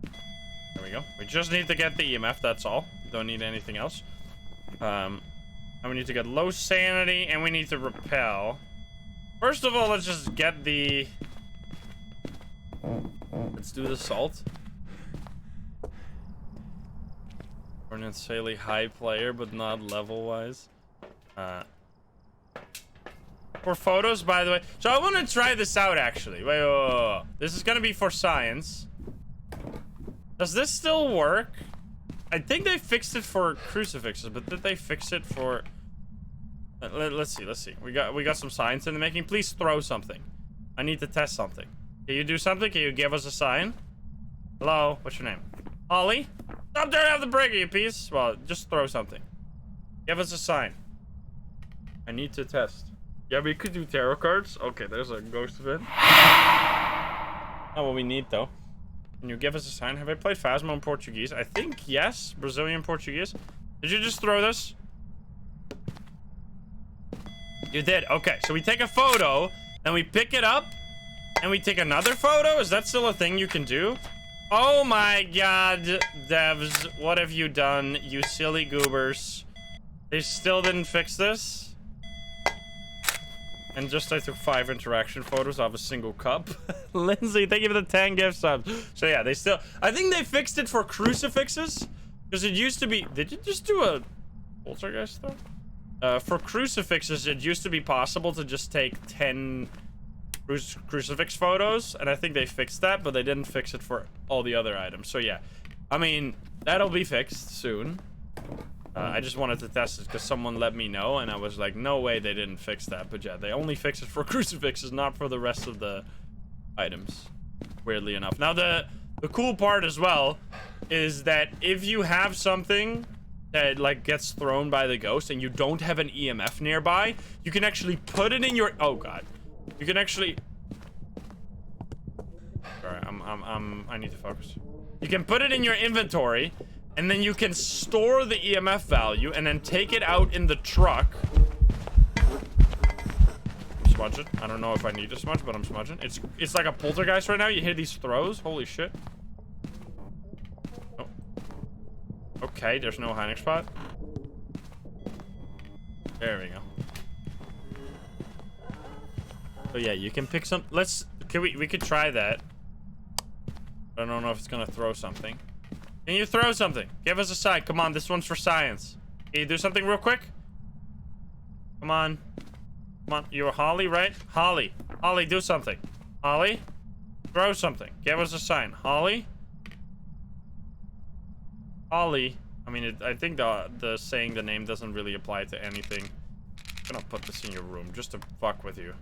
There we go. We just need to get the EMF, that's all. Don't need anything else. And we need to get low sanity, and we need to repel. First of all, let's just get the... Let's do the salt. We're an insanely high player, but not level-wise. For photos, by the way. So I want to try this out, actually. Wait. This is going to be for science. Does this still work? I think they fixed it for crucifixes, but did they fix it for... Let's see. We got some science in the making. Please throw something. I need to test something. Can you do something? Can you give us a sign? Hello? What's your name? Holly? Stop there, have the breaker, you piece. Well, just throw something. Give us a sign. I need to test. Yeah, we could do tarot cards. Okay, there's a ghost of it. Not what we need, though. Can you give us a sign? Have I played Phasmo in Portuguese? I think yes. Brazilian Portuguese. Did you just throw this? You did. Okay, so we take a photo, and we pick it up, and we take another photo? Is that still a thing you can do? Oh my god, devs. What have you done, you silly goobers? They still didn't fix this? And just I took 5 interaction photos of a single cup. Lindsay, thank you for the 10 gift subs. So yeah, they still... I think they fixed it for crucifixes. Because it used to be... Did you just do a poltergeist though? For crucifixes, it used to be possible to just take 10 crucifix photos, and I think they fixed that, but they didn't fix it for all the other items. So yeah, I mean, that'll be fixed soon. I just wanted to test it because someone let me know, and I was like, no way they didn't fix that. But yeah, they only fixed it for crucifixes, not for the rest of the items, weirdly enough. Now, the cool part as well is that if you have something that like gets thrown by the ghost and you don't have an EMF nearby, you can actually put it in your... Oh god. You can actually... Sorry, I need to focus. You can put it in your inventory, and then you can store the EMF value, and then take it out in the truck. I'm smudging. I don't know if I need to smudge, but I'm smudging. It's like a poltergeist right now. You hear these throws? Holy shit. Oh. Okay, there's no hiding spot. There we go. So yeah, you can pick some... we could try that. I don't know if it's gonna throw something. Can you throw something? Give us a sign. Come on, this one's for science. Can you do something real quick? Come on. Come on. You're Holly, right? Holly. Holly, do something. Holly? Throw something. Give us a sign. Holly? Holly. I mean, I think the saying the name doesn't really apply to anything. I'm gonna put this in your room just to fuck with you.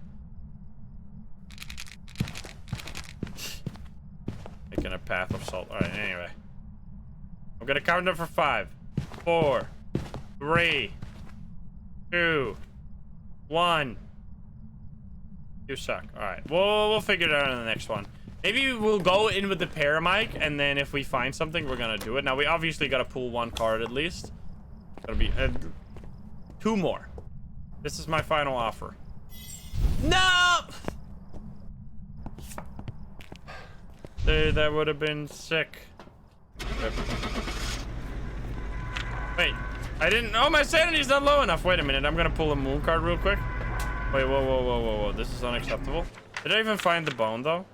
Making a path of salt. Alright, anyway. I'm gonna count them for 5, 4, 3, 2, 1. You suck. Alright. We'll figure it out in the next one. Maybe we'll go in with the paramic, and then if we find something, we're gonna do it. Now, we obviously gotta pull 1 card at least. Gotta be 2 more. This is my final offer. No! Dude, that would have been sick. Wait, I didn't. Oh, my sanity's not low enough. Wait a minute. I'm gonna pull a moon card real quick. Wait, whoa. This is unacceptable. Did I even find the bone though?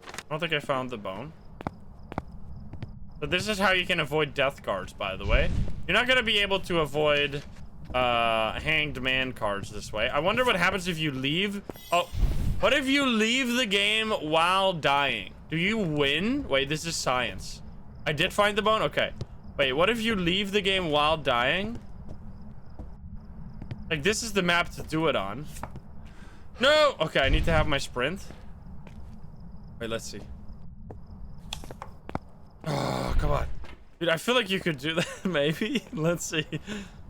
I don't think I found the bone. So this is how you can avoid death cards, by the way. You're not gonna be able to avoid hanged man cards this way. I wonder what happens if you leave. Oh, what if you leave the game while dying? Do you win? Wait, this is science. I did find the bone. Okay. Wait, what if you leave the game while dying? Like, this is the map to do it on. No! Okay, I need to have my sprint. Wait, let's see. Oh, come on. Dude, I feel like you could do that, maybe. Let's see.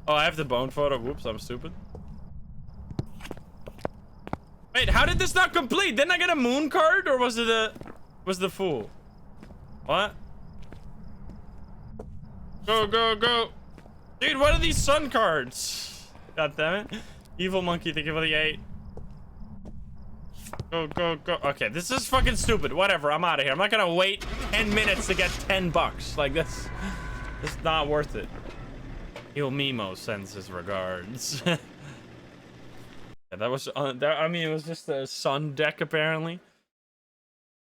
Oh, I have the bone photo. Whoops, I'm stupid. Wait, how did this not complete? Didn't I get a moon card? Or was it a... was the fool? What? Go. Dude, what are these sun cards? God damn it. Evil monkey, thank you for the 8. Go. Okay, this is fucking stupid. Whatever, I'm out of here. I'm not gonna wait 10 minutes to get 10 bucks. Like, this is not worth it. Il Mimo sends his regards. Yeah, that was, I mean, it was just a sun deck, apparently.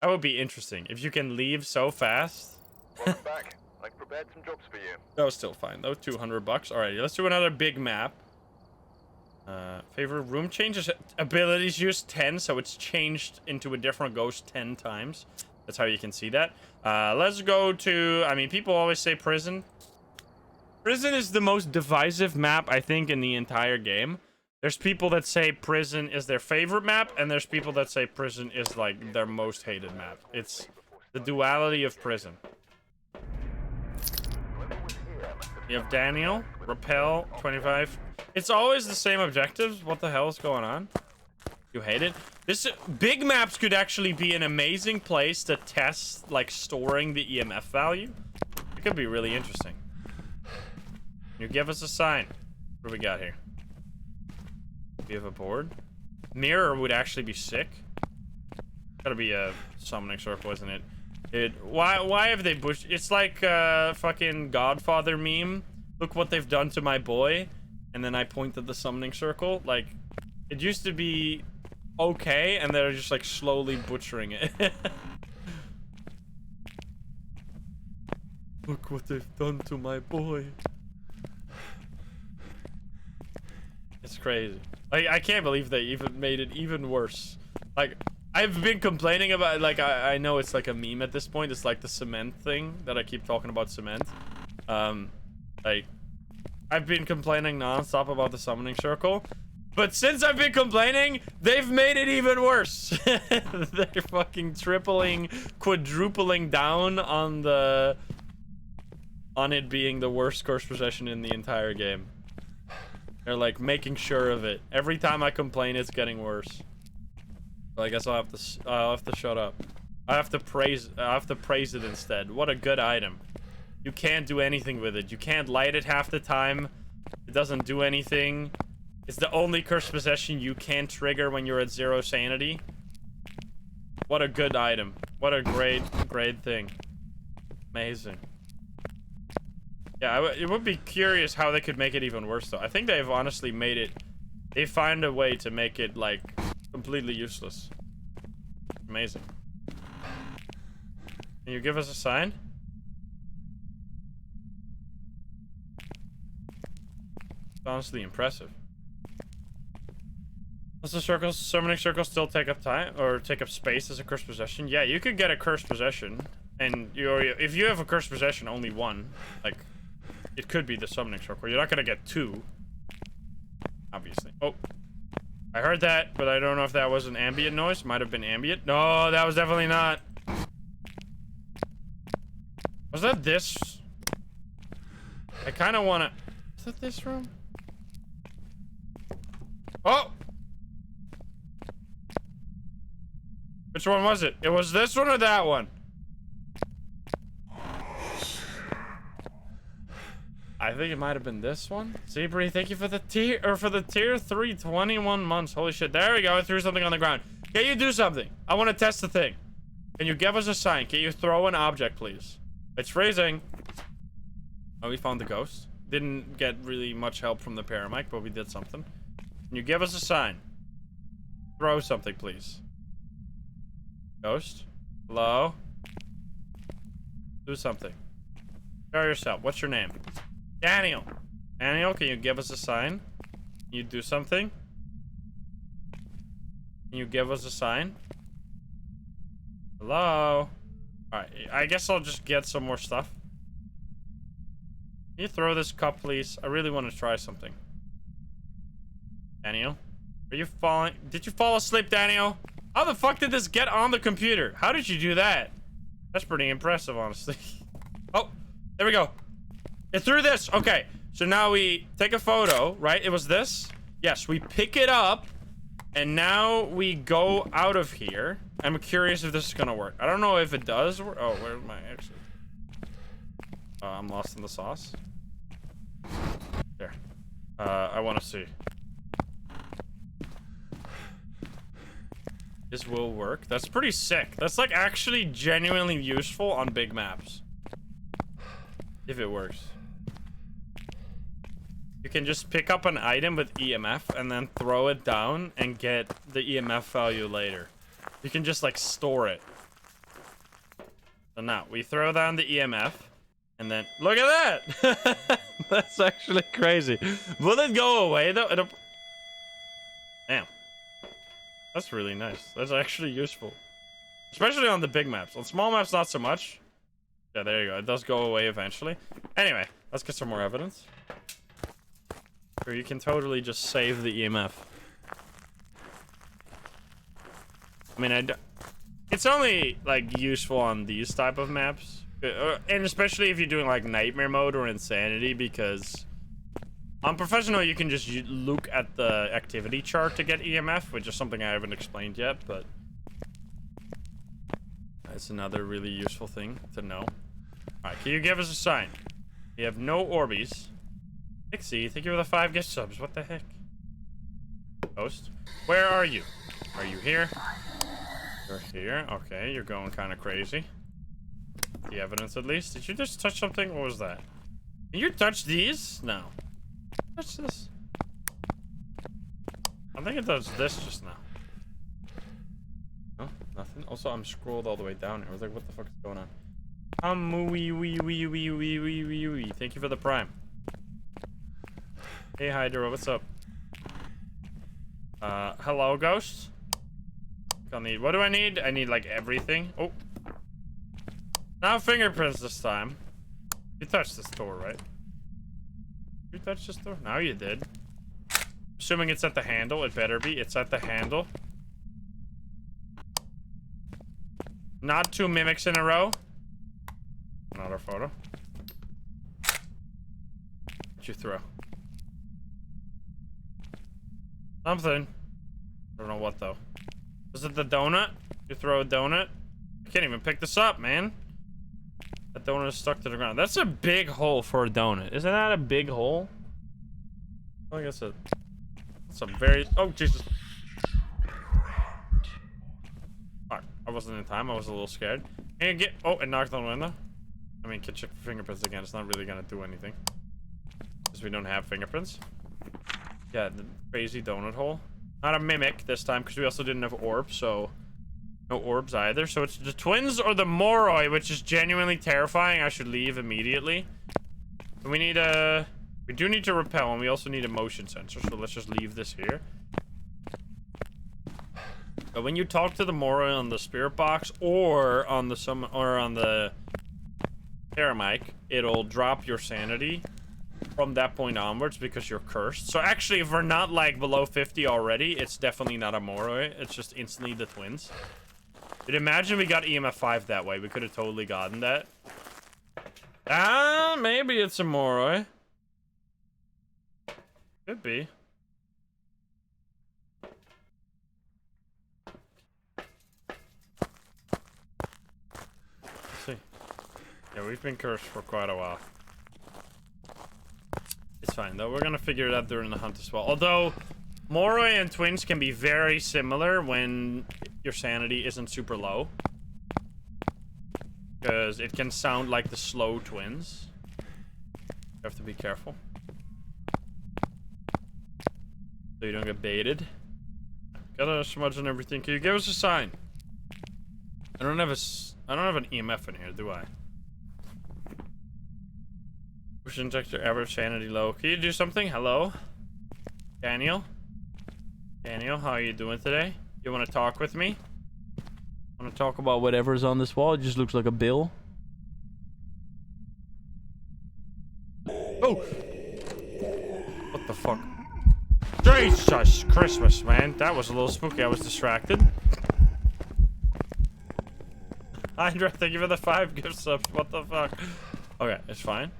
That would be interesting. If you can leave so fast. Welcome back. I prepared some jobs for you. That was still fine, though. 200 bucks. Alrighty, let's do another big map. Favorite room changes. Abilities use 10, so it's changed into a different ghost 10 times. That's how you can see that. Let's go to... I mean, people always say prison. Prison is the most divisive map, I think, in the entire game. There's people that say prison is their favorite map, and there's people that say prison is, like, their most hated map. It's the duality of prison. You have Daniel, Repel, 25. It's always the same objectives. What the hell is going on? You hate it? This big maps could actually be an amazing place to test, like, storing the EMF value. It could be really interesting. You give us a sign. What do we got here? We have a board. Mirror would actually be sick. Gotta be a summoning circle, isn't it? Why have they pushed? It's like a fucking Godfather meme. Look what they've done to my boy. And then I point at the summoning circle. Like, it used to be okay, and they're just like slowly butchering it. Look what they've done to my boy. It's crazy. Like, I can't believe they even made it even worse. Like, I've been complaining about, like, I know it's like a meme at this point. It's like the cement thing that I keep talking about cement. Like, I've been complaining nonstop about the summoning circle. But since I've been complaining, they've made it even worse. They're fucking tripling, quadrupling down on it being the worst curse possession in the entire game. They're like making sure of it. Every time I complain, it's getting worse. So I guess I'll have to shut up. I have to praise it instead. What a good item. You can't do anything with it. You can't light it half the time. It doesn't do anything. It's the only cursed possession you can't trigger when you're at 0 sanity. What a good item. What a great thing. Amazing. Yeah, it would be curious how they could make it even worse, though. I think they've honestly made it... They find a way to make it, like, completely useless. Amazing. Can you give us a sign? It's honestly impressive. Does the circles, summoning circles still take up time or take up space as a cursed possession? Yeah, you could get a cursed possession, and if you have a cursed possession, only one. Like, it could be the summoning circle. You're not gonna get 2, obviously. Oh, I heard that, but I don't know if that was an ambient noise. Might have been ambient. No, that was definitely not. Was that this? I kind of want to. Is that this room? Oh. Which one was it? It was this one or that one? I think it might have been this one. Zebri, thank you for the tier 3 21 months. Holy shit. There we go. I threw something on the ground. Can you do something? I want to test the thing. Can you give us a sign? Can you throw an object, please? It's freezing. Oh, we found the ghost. Didn't get really much help from the paramic, but we did something. Can you give us a sign? Throw something, please. Ghost? Hello? Do something. Show yourself. What's your name? Daniel. Daniel, can you give us a sign? Can you do something? Can you give us a sign? Hello? Alright, I guess I'll just get some more stuff. Can you throw this cup, please? I really want to try something. Daniel? Are you falling? Did you fall asleep, Daniel? How the fuck did this get on the computer? How did you do that? That's pretty impressive, honestly. Oh, there we go. It threw this. Okay, so now we take a photo, right? It was this. Yes, we pick it up, and now we go out of here. I'm curious if this is gonna work. I don't know if it does work. Oh, where's my exit? I'm lost in the sauce. There. I want to see. This will work. That's pretty sick. That's like actually genuinely useful on big maps. If it works. You can just pick up an item with EMF and then throw it down and get the EMF value later. You can just like store it. So now we throw down the EMF and then look at that. That's actually crazy. Will it go away though? Damn. That's really nice. That's actually useful. Especially on the big maps. On small maps, not so much. Yeah, there you go. It does go away eventually. Anyway, let's get some more evidence. Or you can totally just save the EMF. I mean, it's only, like, useful on these type of maps. And especially if you're doing, like, Nightmare Mode or Insanity, because on Professional, you can just look at the activity chart to get EMF, which is something I haven't explained yet, but that's another really useful thing to know. Alright, can you give us a sign? We have no Orbeez. Pixie, thank you for the 5 gift subs. What the heck? Ghost? Where are you? Are you here? You're here. Okay, you're going kind of crazy. The evidence, at least. Did you just touch something? What was that? Can you touch these? No. Touch this. I think it does this just now. No, nothing. Also, I'm scrolled all the way down. I was like, what the fuck is going on? Wee. Thank you for the prime. Hey, Hydra, what's up? Hello, ghost? What do I need? I need, like, everything. Oh. Now fingerprints this time. You touched this door, right? You touched this door? Now you did. Assuming it's at the handle. It better be. It's at the handle. Not 2 mimics in a row. Another photo. What'd you throw? Something. I don't know what, though. Was it the donut? You throw a donut? I can't even pick this up, man. That donut is stuck to the ground. That's a big hole for a donut. Isn't that a big hole? I guess it's a very... Oh, Jesus. Fuck. I wasn't in time. I was a little scared. And get... Oh, it knocked on the window. I mean, can check for fingerprints again. It's not really gonna do anything. Because we don't have fingerprints. Yeah, the crazy donut hole. Not a mimic this time, because we also didn't have orbs, so... No orbs either. So it's the twins or the Moroi, which is genuinely terrifying. I should leave immediately. And we need a... We do need to repel, and we also need a motion sensor, so let's just leave this here. But when you talk to the Moroi on the spirit box, or on the Paramic, it'll drop your sanity from that point onwards because you're cursed. So actually, if we're not like below 50 already, it's definitely not a Moroi. It's just instantly the twins. But imagine we got EMF 5 that way. We could have totally gotten that. Ah, maybe it's a Moroi. Could be. Let's see. Yeah, we've been cursed for quite a while. It's fine, though. We're gonna figure it out during the hunt as well. Although, Moroi and twins can be very similar when your sanity isn't super low. because it can sound like the slow twins. You have to be careful so you don't get baited. Got a smudge and everything. Can you give us a sign? I don't have an EMF in here, do I? Push injector, average sanity low. Can you do something? Hello? Daniel? Daniel, how are you doing today? You want to talk with me? Want to talk about whatever's on this wall? It just looks like a bill. Oh! What the fuck? Jesus Christmas, man. That was a little spooky. I was distracted. Hydra, thank you for the 5 gift subs. What the fuck? Okay, it's fine.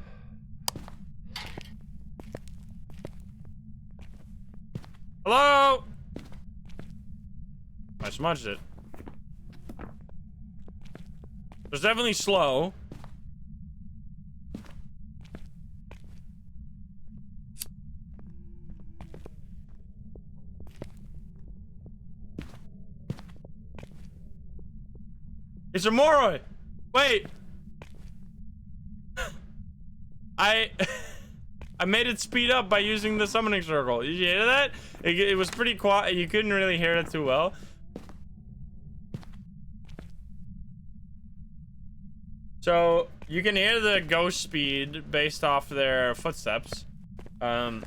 Hello? I smudged it. It's definitely slow. It's a Moroi! Wait! I made it speed up by using the summoning circle. Did you hear that? It was pretty quiet. You couldn't really hear it too well. So, you can hear the ghost speed based off their footsteps. And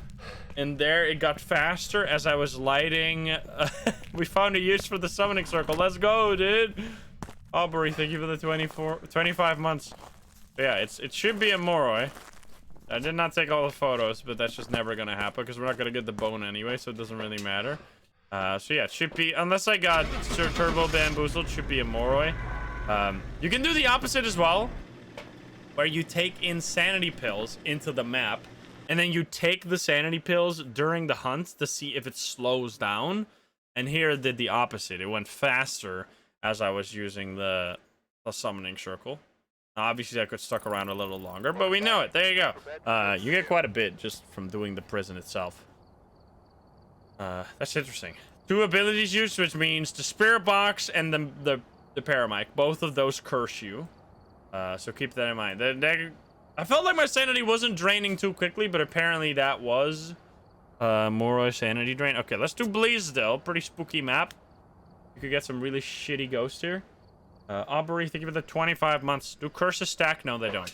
there it got faster as I was lighting. We found a use for the summoning circle. Let's go, dude! Aubrey, thank you for the 25 months. But yeah, it should be a Moroi. I did not take all the photos, but that's just never gonna happen because we're not gonna get the bone anyway, so it doesn't really matter. So yeah, it should be, unless I got turbo bamboozled, should be a Moroi. You can do the opposite as well, where you take insanity pills into the map, and then you take the sanity pills during the hunt to see if it slows down. And here it did the opposite. It went faster as I was using the summoning circle. Obviously, I could stuck around a little longer, but we know it. There you go. You get quite a bit just from doing the prison itself. That's interesting. 2 abilities used, which means the spirit box and the paramic. Both of those curse you. So keep that in mind. I felt like my sanity wasn't draining too quickly, but apparently that was Moroi sanity drain. Okay, let's do Bleasdale. Pretty spooky map. You could get some really shitty ghosts here. Aubrey, thank you for the 25 months. Do curses stack? No, they don't.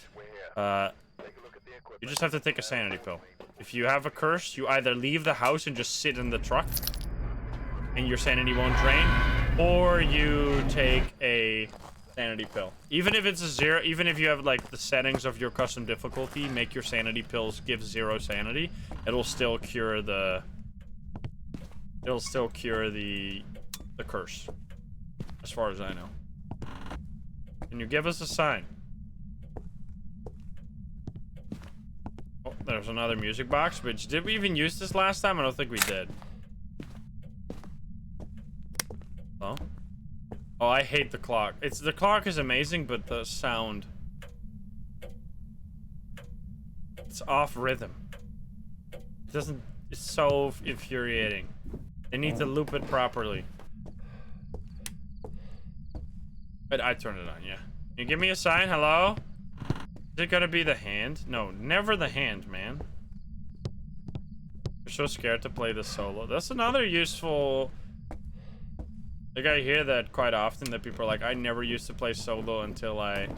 You just have to take a sanity pill. If you have a curse, you either leave the house and just sit in the truck, and your sanity won't drain, or you take a sanity pill. Even if it's a 0, even if you have like the settings of your custom difficulty, make your sanity pills give 0 sanity, it'll still cure the curse, as far as I know. Can you give us a sign? Oh, there's another music box. Which, did we even use this last time? I don't think we did. Oh? Oh, I hate the clock. The clock is amazing, but the sound. It's off rhythm. It doesn't. It's so infuriating. They need to loop it properly. But I turned it on, yeah. Can you give me a sign? Hello? Is it gonna be the hand? No, never the hand, man. You're so scared to play the solo. That's another useful... Like, I hear that quite often, that people are like, I never used to play solo until I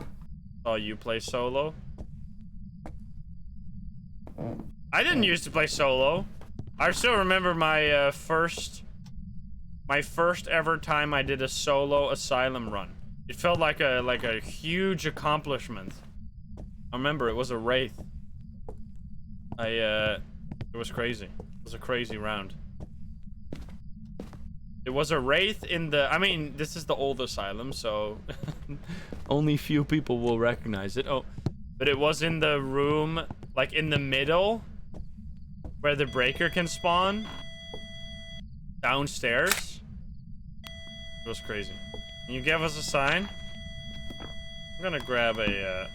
saw you play solo. I didn't used to play solo. I still remember my first ever time I did a solo Asylum run. It felt like a huge accomplishment. I remember it was a wraith. It was crazy. It was a crazy round. It was a wraith in the, I mean, this is the old Asylum, so only few people will recognize it. Oh, but it was in the room, like in the middle, where the breaker can spawn. Downstairs. It was crazy. Can you give us a sign? I'm gonna grab a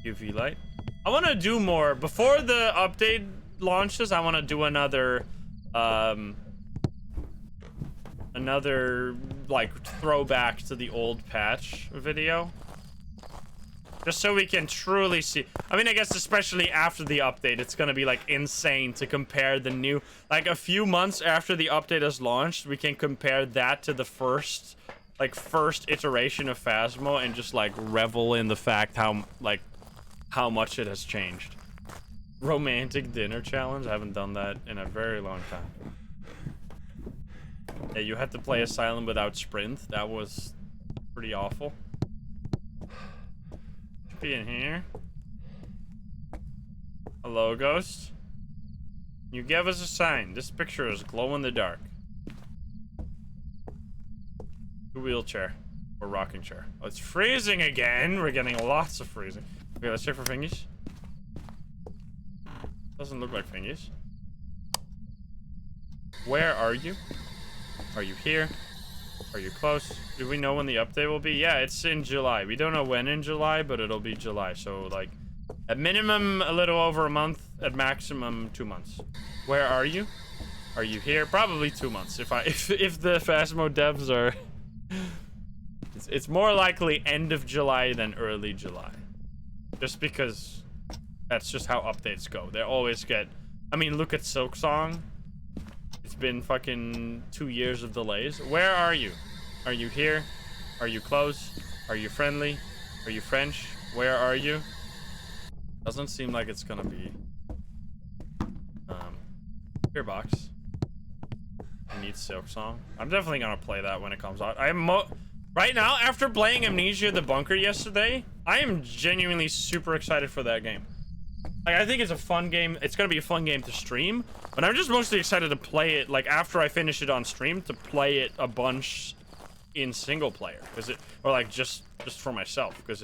UV light. I want to do more before the update launches. I want to do another like throwback to the old patch video. Just so we can truly see. I mean, I guess especially after the update, it's gonna be like insane to compare the new, like a few months after the update has launched, we can compare that to the first iteration of Phasmo and just like revel in the fact how much it has changed. Romantic dinner challenge? I haven't done that in a very long time. Yeah, you had to play Asylum without sprint. That was pretty awful. Be in here. Hello, ghost. You gave us a sign. This picture is glow in the dark. Wheelchair or rocking chair. Oh, it's freezing again. We're getting lots of freezing. Okay, let's check for thingies. Doesn't look like thingies. Where are you? Are you here? Are you close? Do we know when the update will be? Yeah, it's in July. We don't know when in July, but it'll be July. So, like, at minimum, a little over a month. At maximum, 2 months. Where are you? Are you here? Probably 2 months. If the Phasmo devs are... it's more likely end of July than early July. Just because that's just how updates go. They always get... I mean, look at Silksong. It's been fucking 2 years of delays. Where are you? Are you here? Are you close? Are you friendly? Are you French? Where are you? Doesn't seem like it's gonna be. Here box. I need Silksong. I'm definitely gonna play that when it comes out. Right now, after playing Amnesia the Bunker yesterday, I am genuinely super excited for that game. Like, I think it's a fun game. It's gonna be a fun game to stream, but I'm just mostly excited to play it, like, after I finish it on stream, to play it a bunch in single player, or like just for myself, because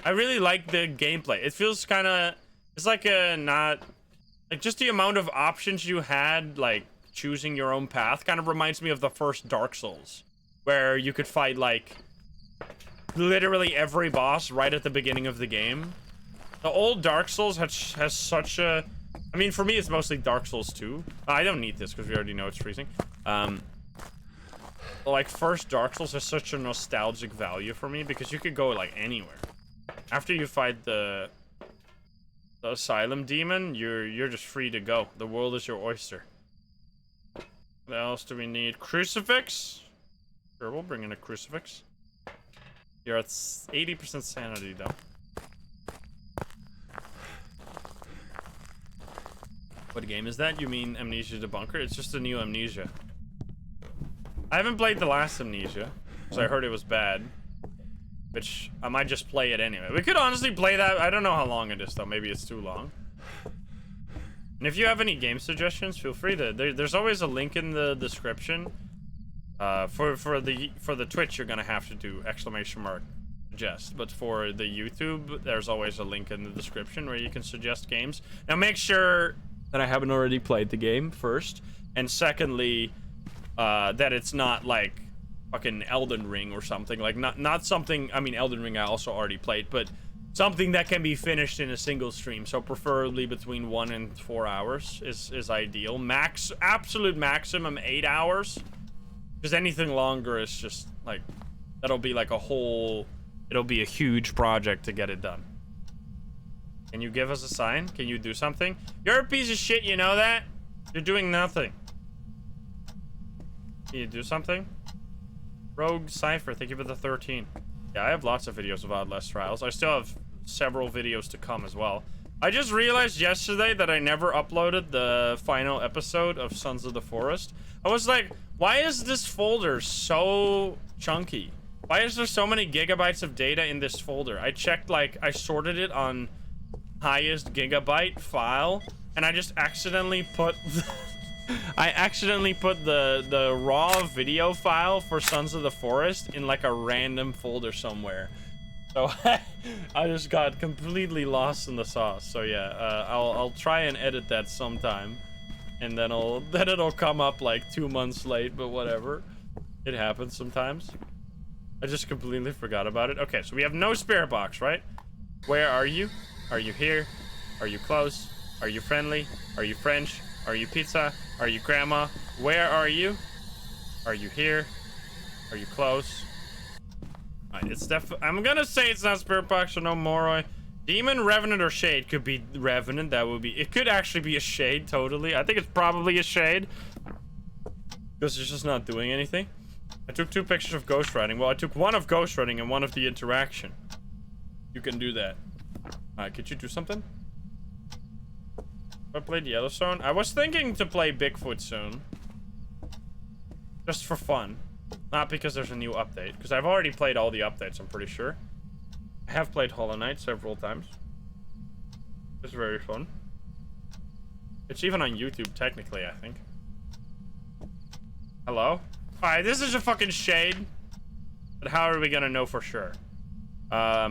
I really like the gameplay. It feels kind of, it's like not, like, just the amount of options you had, like, choosing your own path, kind of reminds me of the first Dark Souls, where you could fight, like, literally every boss right at the beginning of the game. The old Dark Souls has such a... I mean, for me, it's mostly Dark Souls 2. I don't need this, because we already know it's freezing. Like, first Dark Souls has such a nostalgic value for me, because you could go, like, anywhere. After you fight the Asylum Demon, you're just free to go. The world is your oyster. What else do we need? Crucifix? Sure, we'll bring in a crucifix. You're at 80% sanity, though. What game is that? You mean Amnesia the Bunker? It's just a new Amnesia. I haven't played the last Amnesia, so I heard it was bad. Which, I might just play it anyway. We could honestly play that. I don't know how long it is, though. Maybe it's too long. And if you have any game suggestions, feel free to... There's always a link in the description. For the Twitch, you're gonna have to do !suggest. But for the YouTube, there's always a link in the description where you can suggest games. Now, make sure that I haven't already played the game, first. And secondly, that it's not, like, fucking Elden Ring or something. Like, not something... I mean, Elden Ring I also already played, but something that can be finished in a single stream. So preferably between 1 and 4 hours is ideal. Absolute maximum 8 hours. Because anything longer is just, like... That'll be like a whole... It'll be a huge project to get it done. Can you give us a sign? Can you do something? You're a piece of shit, you know that? You're doing nothing. Can you do something? Rogue Cypher, thank you for the 13. Yeah, I have lots of videos of Outlast Trials. I still have several videos to come as well. I just realized yesterday that I never uploaded the final episode of Sons of the Forest. I was like, why is this folder so chunky? Why is there so many gigabytes of data in this folder? I checked, like, I sorted it on highest gigabyte file, and I just accidentally put the raw video file for Sons of the Forest in, like, a random folder somewhere. So I just got completely lost in the sauce. So yeah, I'll try and edit that sometime, and then it'll come up like 2 months late, but whatever. It happens sometimes. I just completely forgot about it. Okay, so we have no spirit box, right? Where are you? Are you here? Are you close? Are you friendly? Are you French? Are you pizza? Are you grandma? Where are you? Are you here? Are you close? Alright, it's I'm gonna say it's not Spirit Box or no Moroi. Demon, Revenant, or Shade. Could be Revenant. That would be... It could actually be a Shade, totally. I think it's probably a Shade. Because it's just not doing anything. I took 2 pictures of ghostwriting. Well, I took 1 of ghostwriting and 1 of the interaction. You can do that. Alright, could you do something? I played Yellowstone. I was thinking to play Bigfoot soon. Just for fun. Not because there's a new update. Because I've already played all the updates, I'm pretty sure. I have played Hollow Knight several times. It's very fun. It's even on YouTube, technically, I think. Hello? Alright, this is a fucking Shade. But how are we gonna know for sure? I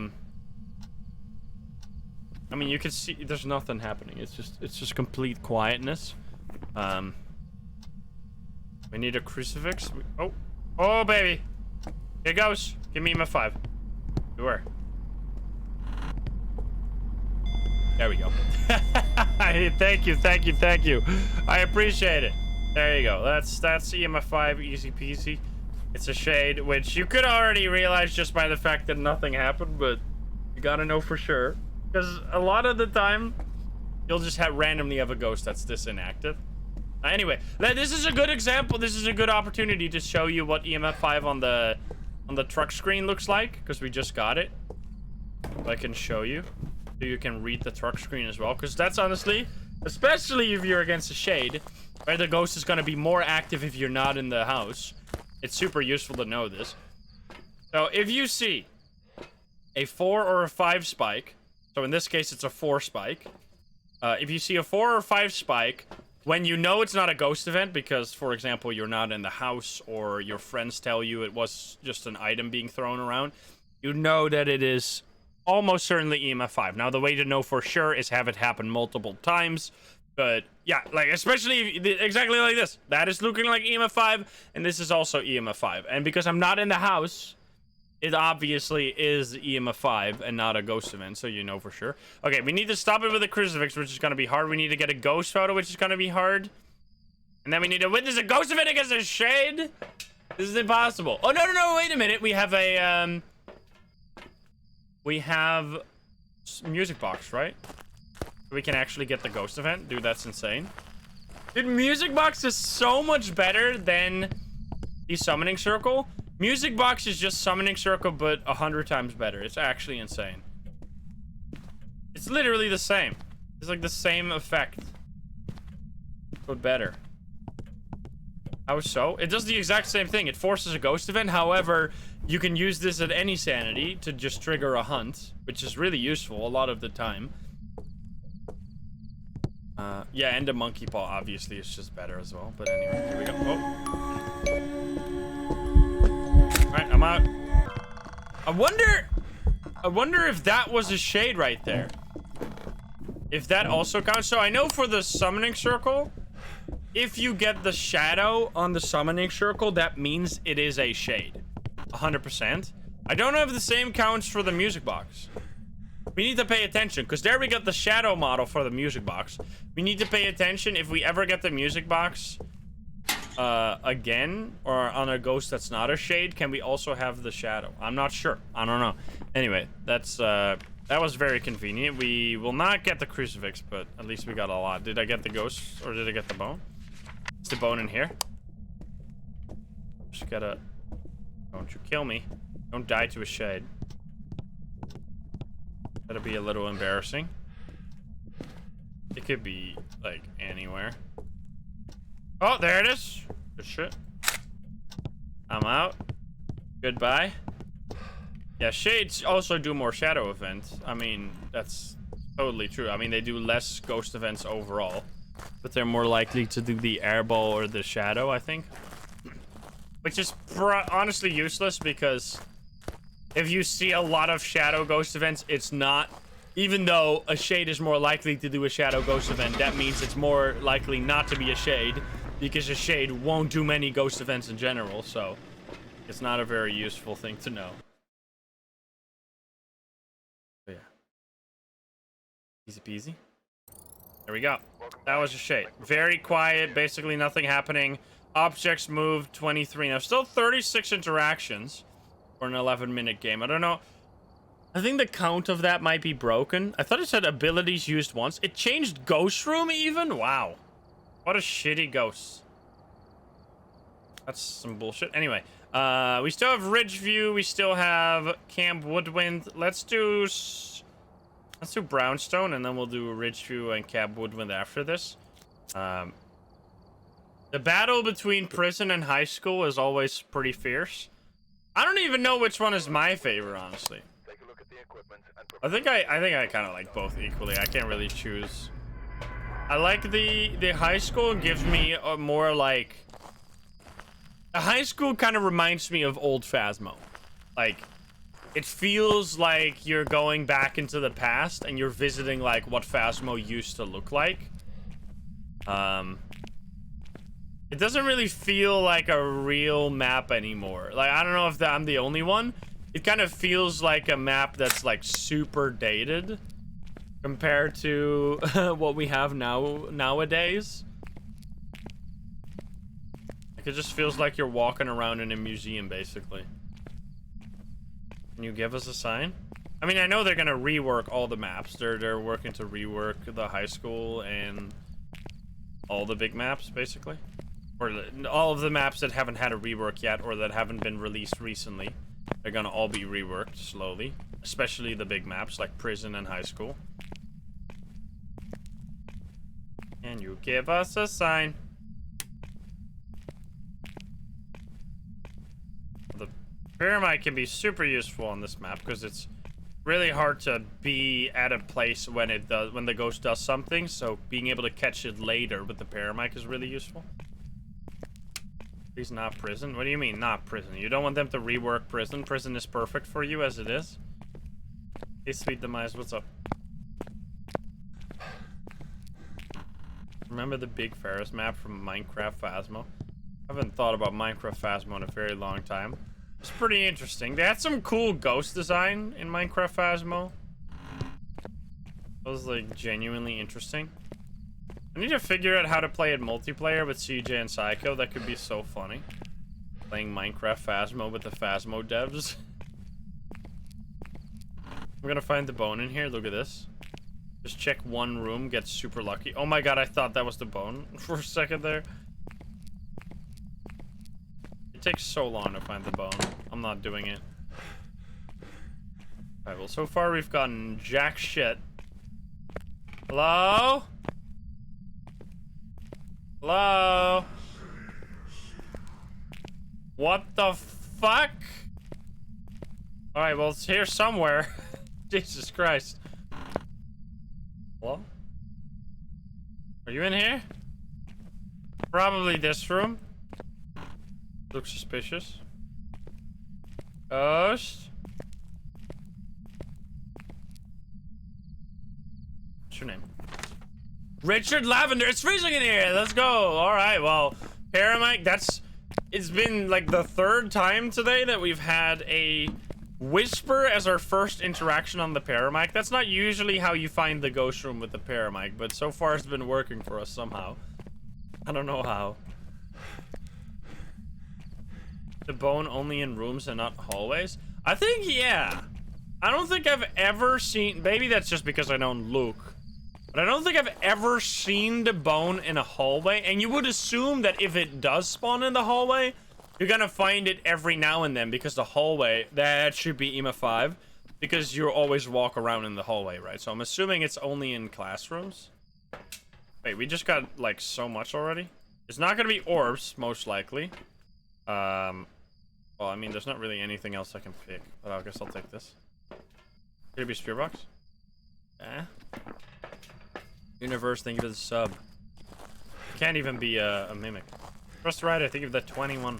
mean, you can see there's nothing happening. It's just complete quietness. We need a crucifix. Oh, baby. Here goes. Give me my 5. Sure. There we go. Thank you. I appreciate it. There you go. That's EMF 5, easy peasy. It's a Shade, which you could already realize just by the fact that nothing happened, but you gotta know for sure. Because a lot of the time, you'll just randomly have a ghost that's this inactive. Anyway, this is a good example. This is a good opportunity to show you what EMF 5 on the truck screen looks like, because we just got it. I can show you. So you can read the truck screen as well, because that's honestly, especially if you're against a Shade, where the ghost is going to be more active if you're not in the house. It's super useful to know this. So if you see a 4 or a 5 spike, so in this case it's a 4 spike. If you see a 4 or 5 spike, when you know it's not a ghost event, because for example you're not in the house or your friends tell you it was just an item being thrown around, you know that it is almost certainly EMF 5. Now, the way to know for sure is have it happen multiple times. But, yeah, like, especially exactly like this. That is looking like EMF 5, and this is also EMF 5. And because I'm not in the house, it obviously is EMF 5 and not a ghost event, so you know for sure. Okay, we need to stop it with a crucifix, which is going to be hard. We need to get a ghost photo, which is going to be hard. And then we need to witness a ghost event against a Shade. This is impossible. Oh, no, wait a minute. We have a, we have music box, right? We can actually get the ghost event. Dude, that's insane. Dude, music box is so much better than the summoning circle. Music box is just summoning circle, but 100 times better. It's actually insane. It's literally the same. It's like the same effect, but better. How so? It does the exact same thing. It forces a ghost event. However, you can use this at any sanity to just trigger a hunt, which is really useful a lot of the time. Yeah, and a monkey paw obviously is just better as well. But anyway, here we go. Oh. Alright, I'm out. I wonder if that was a Shade right there. If that also counts. So I know for the summoning circle, if you get the shadow on the summoning circle, that means it is a Shade. 100%. I don't know if the same counts for the music box. We need to pay attention, because there we got the shadow model for the music box. We need to pay attention if we ever get the music box again, or on a ghost that's not a Shade, can we also have the shadow? I'm not sure. I don't know. Anyway, that's that was very convenient. We will not get the crucifix, but at least we got a lot. Did I get the ghost, or did I get the bone? Is the bone in here? Just gotta... Don't you kill me. Don't die to a Shade. That'll be a little embarrassing. It could be, like, anywhere. Oh, there it is. Good shit. I'm out. Goodbye. Yeah, Shades also do more shadow events. I mean, that's totally true. I mean, they do less ghost events overall. But they're more likely to do the airball or the shadow, I think. Which is honestly useless, because if you see a lot of shadow ghost events, it's not... Even though a Shade is more likely to do a shadow ghost event, that means it's more likely not to be a Shade, because a Shade won't do many ghost events in general, so it's not a very useful thing to know. But yeah. Easy peasy. There we go. That was a Shade. Very quiet, basically nothing happening. Objects moved 23. Now, still 36 interactions. for an 11-minute game. I don't know. I think the count of that might be broken. I thought it said abilities used once. It changed Ghost Room even? Wow. What a shitty ghost. That's some bullshit. Anyway, we still have Ridgeview. We still have Camp Woodwind. Let's do Brownstone, and then we'll do Ridgeview and Camp Woodwind after this. The battle between prison and high school is always pretty fierce. I don't even know which one is my favorite, honestly. Take a look at the equipment and I think I kind of like both equally. I can't really choose. I like the high school. Gives me a more like. The high school kind of reminds me of old Phasmo. Like, it feels like you're going back into the past and you're visiting like what Phasmo used to look like. It doesn't really feel like a real map anymore. Like, I don't know if I'm the only one. It kind of feels like a map that's like super dated compared to what we have nowadays. Like, it just feels like you're walking around in a museum, basically. Can you give us a sign? I mean, I know they're gonna rework all the maps. They're working to rework the high school and all the big maps, basically. Or all of the maps that haven't had a rework yet or that haven't been released recently. They're gonna all be reworked slowly. Especially the big maps like prison and high school. Can you give us a sign? The pyramid can be super useful on this map because it's really hard to be at a place when the ghost does something, so being able to catch it later with the pyramid is really useful. Please, not prison. What do you mean not prison? You don't want them to rework prison? Prison is perfect for you as it is. Hey, Sweet Demise, what's up? Remember the big Ferris map from Minecraft Phasmo? I haven't thought about Minecraft Phasmo in a very long time. It's pretty interesting. They had some cool ghost design in Minecraft Phasmo. It was like genuinely interesting. I need to figure out how to play it multiplayer with CJ and Psycho. That could be so funny. Playing Minecraft Phasmo with the Phasmo devs. I'm gonna find the bone in here. Look at this. Just check one room, get super lucky. Oh my god, I thought that was the bone for a second there. It takes so long to find the bone. I'm not doing it. Alright, well, so far we've gotten jack shit. Hello? Hello? What the fuck? Alright, well, it's here somewhere. Jesus Christ. Hello? Are you in here? Probably this room. Looks suspicious. Ghost? What's your name? Richard Lavender. It's freezing in here. Let's go. All right. Well, Paramike, it's been like the third time today that we've had a whisper as our first interaction on the Paramike. That's not usually how you find the ghost room with the Paramike, but so far it's been working for us somehow. I don't know how. The bone only in rooms and not hallways? I think, yeah. I don't think I've ever seen... Maybe that's just because I know Luke. But I don't think I've ever seen the bone in a hallway. And you would assume that if it does spawn in the hallway, you're gonna find it every now and then. Because the hallway... That should be EMA 5. Because you always walk around in the hallway, right? So I'm assuming it's only in classrooms. Wait, we just got, like, so much already? It's not gonna be orbs, most likely. Well, I mean, there's not really anything else I can pick, but I guess I'll take this. Could it be Spear Box? Eh? Universe, thank you for the sub. Can't even be a mimic. Trust right, I think of the 21.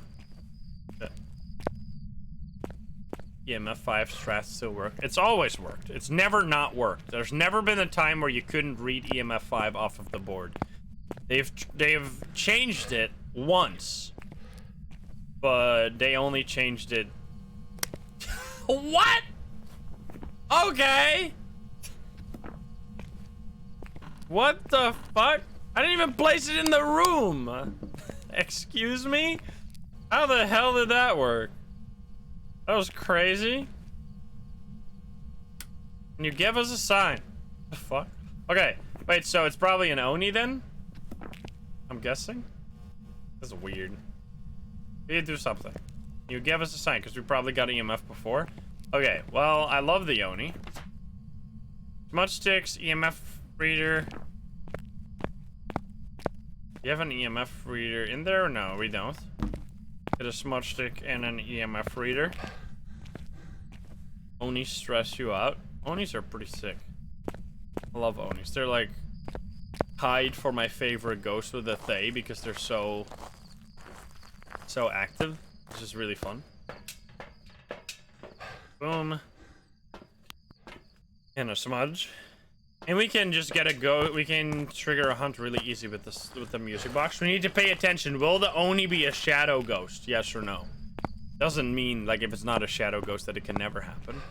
EMF 5 strats still work. It's always worked. It's never not worked. There's never been a time where you couldn't read EMF 5 off of the board. They've changed it once. But they only changed it. What? Okay. What the fuck? I didn't even place it in the room. Excuse me? How the hell did that work? That was crazy. Can you give us a sign? The fuck? Okay, wait, so it's probably an Oni then? I'm guessing? This is weird. We need to do something. Can you give us a sign? Because we probably got EMF before. Okay, well, I love the Oni. Smudge sticks, EMF reader. Do you have an EMF reader in there or no? We don't. Get a smudge stick and an EMF reader. Oni stress you out. Onis are pretty sick. I love Onis. They're like tied for my favorite ghost with the Thay because they're so active. It's just really fun. Boom. And a smudge. And we can just get a go. We can trigger a hunt really easy with this, with the music box. We need to pay attention. Will the Oni be a shadow ghost? Yes or no? Doesn't mean like if it's not a shadow ghost that it can never happen.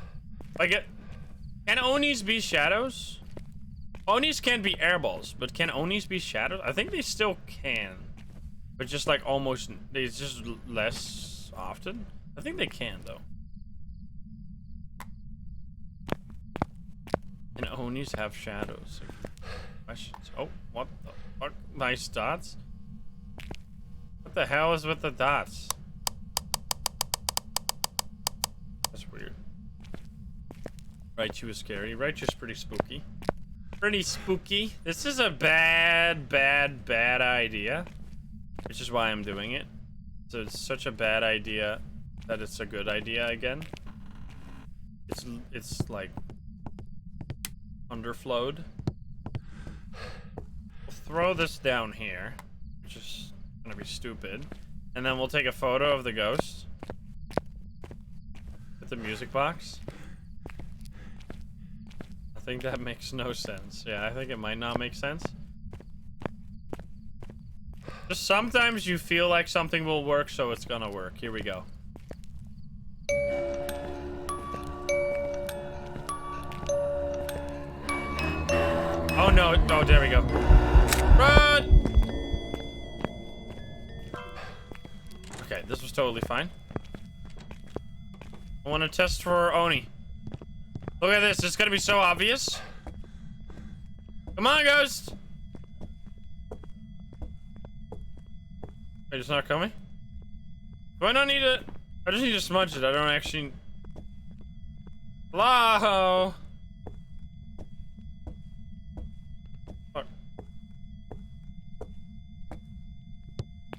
Like can Onis be shadows? Onis can be airballs, but can Onis be shadows? I think they still can. But just like almost, it's just less often. I think they can though. And Onis have shadows. Questions. Oh, what the fuck? Nice dots. What the hell is with the dots? That's weird. Raichu is scary. Raichu's pretty spooky. Pretty spooky. This is a bad idea. Which is why I'm doing it. So it's such a bad idea that it's a good idea again. It's like underflowed. We'll throw this down here, which is gonna be stupid. And then we'll take a photo of the ghost. With the music box. I think that makes no sense. Yeah, I think it might not make sense. Just sometimes you feel like something will work, so it's gonna work. Here we go. Oh no, oh there we go. Run! Okay, this was totally fine. I want to test for Oni. Look at this, it's gonna be so obvious. Come on, ghost! Wait, it's not coming? Do I not need it? I just need to smudge it. I don't actually... Hello? Fuck.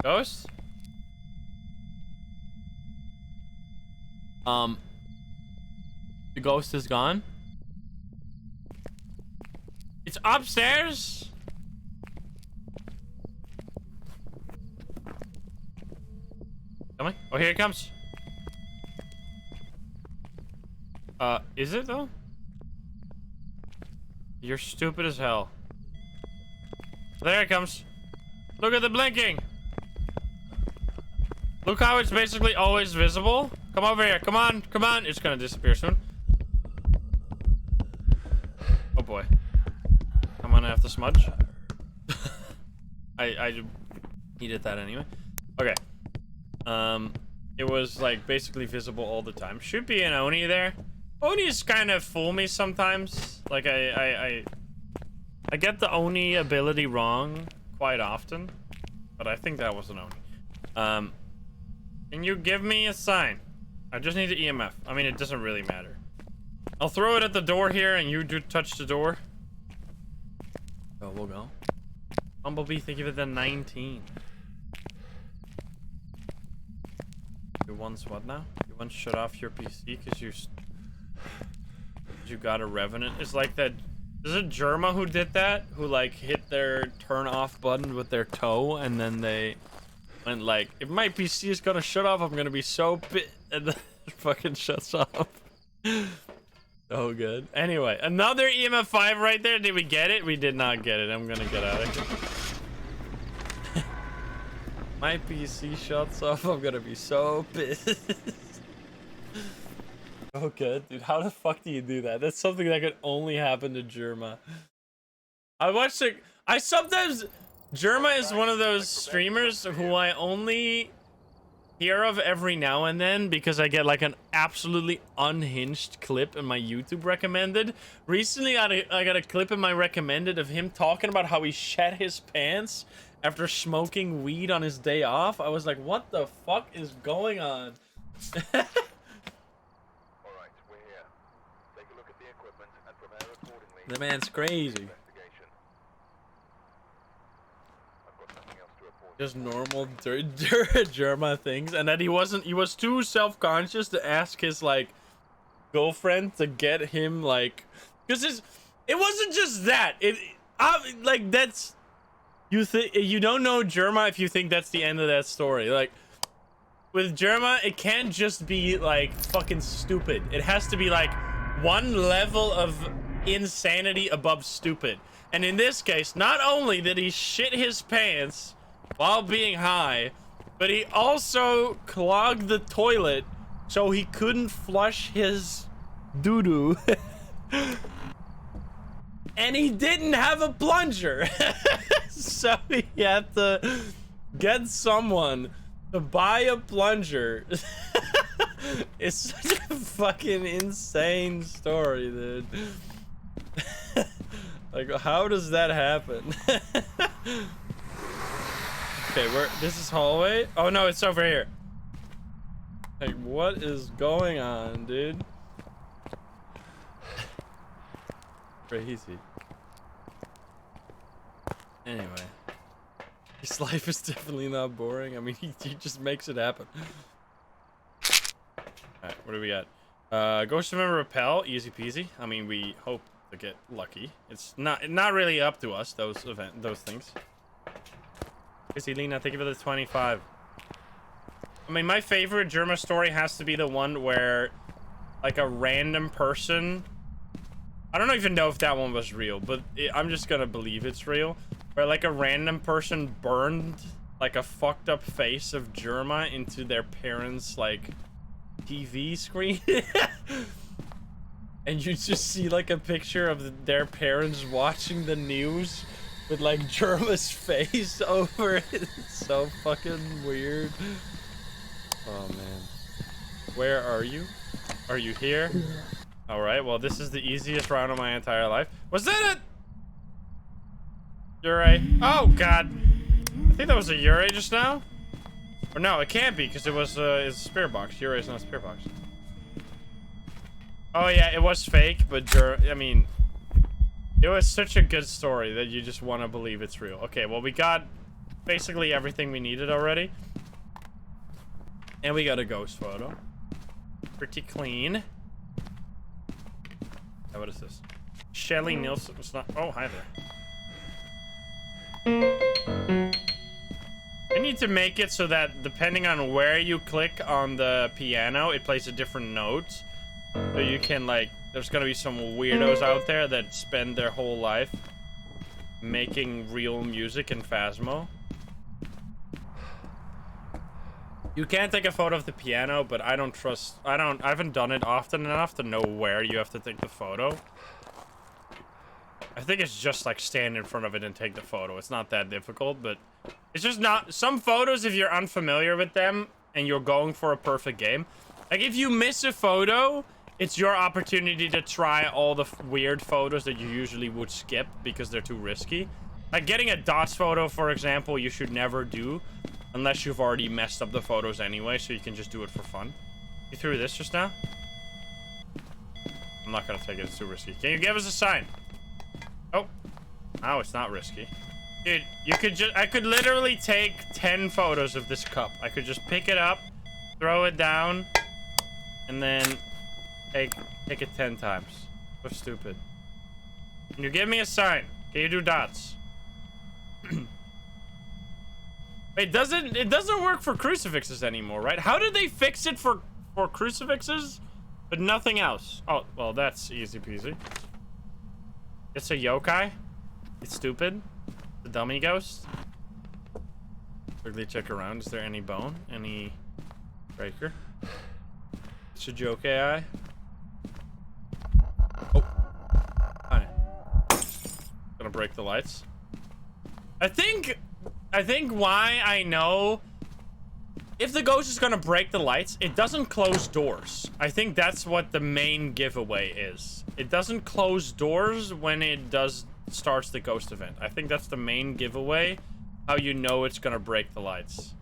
Ghost? The ghost is gone? It's upstairs? Coming? Oh, here it comes. Is it though? You're stupid as hell. There it comes. Look at the blinking. Look how it's basically always visible. Come over here. Come on. Come on. It's gonna disappear soon. Oh boy. I'm gonna have to smudge. I needed that anyway. Okay. It was like basically visible all the time. Should be an Oni there. Onis kind of fool me sometimes. Like I get the Oni ability wrong quite often, but I think that was an Oni. Can you give me a sign? I just need the EMF. I mean, it doesn't really matter. I'll throw it at the door here, and you do touch the door. Oh, we'll go. Bumblebee, thank you for the 19. You once what now? You once shut off your PC because you got a Revenant. It's like that. Is it Germa who did that? Who like hit their turn off button with their toe and then they went like, if my PC is gonna shut off, I'm gonna be so pissed, and then it fucking shuts off. So good. Anyway, another EMF 5 right there. Did we get it? We did not get it. I'm gonna get out of here. My PC shuts off, I'm gonna be so pissed. Oh good, dude. How the fuck do you do that? That's something that could only happen to Germa. I watched it. Germa is one of those streamers who I only hear of every now and then because I get like an absolutely unhinged clip in my YouTube recommended. Recently, I got a clip in my recommended of him talking about how he shat his pants after smoking weed on his day off. I was like, what the fuck is going on? All right, we're here. Take a look at the equipment and prepare accordingly. The man's crazy. Investigation. I've got nothing else to report. Just normal Germa things, and that he was too self-conscious to ask his like girlfriend to get him like, because it wasn't just that like that's you don't know Germa if you think that's the end of that story. Like with Germa, it can't just be like fucking stupid. It has to be like one level of insanity above stupid. And in this case, not only did he shit his pants while being high, but he also clogged the toilet so he couldn't flush his doo-doo. And he didn't have a plunger. So he had to get someone to buy a plunger. It's such a fucking insane story, dude. Like, how does that happen? Okay, this is hallway? Oh no, it's over here. Like, what is going on, dude? Crazy. Anyway. His life is definitely not boring. I mean, he just makes it happen. Alright, what do we got? Ghost Remember Repel, easy peasy. I mean, we hope to get lucky. It's not really up to us, those things. Hey, Lena, thank you for the 25. I mean, my favorite Germa story has to be the one where, like, a random person... I don't even know if that one was real, but I'm just gonna believe it's real. Where, like, a random person burned, like, a fucked up face of Germa into their parents', like, TV screen. And you just see, like, a picture of their parents watching the news with, like, Germa's face over it. It's so fucking weird. Oh, man. Where are you? Are you here? Alright, well, this is the easiest round of my entire life. Was that a... Yurei? Oh, God. I think that was a Yurei just now. Or no, it can't be, because it was it's a spirit box. Yurei's not a spirit box. Oh, yeah, it was fake, but I mean... It was such a good story that you just want to believe it's real. Okay, well, we got basically everything we needed already. And we got a ghost photo. Pretty clean. Now, what is this? Shelly Nielsen was not... Oh, hi there. I need to make it so that depending on where you click on the piano, it plays a different note. So you can, like... There's gonna be some weirdos out there that spend their whole life making real music in Phasmo. You can take a photo of the piano, but I haven't done it often enough to know where you have to take the photo. I think it's just like stand in front of it and take the photo. It's not that difficult, but it's just not... Some photos, if you're unfamiliar with them and you're going for a perfect game, like if you miss a photo, it's your opportunity to try all the weird photos that you usually would skip because they're too risky. Like getting a dots photo, for example, you should never do unless you've already messed up the photos anyway, so you can just do it for fun. You threw this just now? I'm not gonna take it, it's too risky. Can you give us a sign? Oh. Oh, it's not risky. Dude, I could literally take 10 photos of this cup. I could just pick it up, throw it down, and then take it 10 times. So stupid. Can you give me a sign? Can you do dots? It doesn't work for crucifixes anymore, right? How did they fix it for crucifixes, but nothing else? Oh, well, that's easy peasy. It's a yokai. It's stupid. The dummy ghost. Quickly check around. Is there any bone? Any breaker? It's a joke AI. Oh. Hi. Gonna break the lights. I think why I know if the ghost is gonna break the lights, it doesn't close doors. I think that's what the main giveaway is. It doesn't close doors when it starts the ghost event. I think that's the main giveaway, how you know it's gonna break the lights.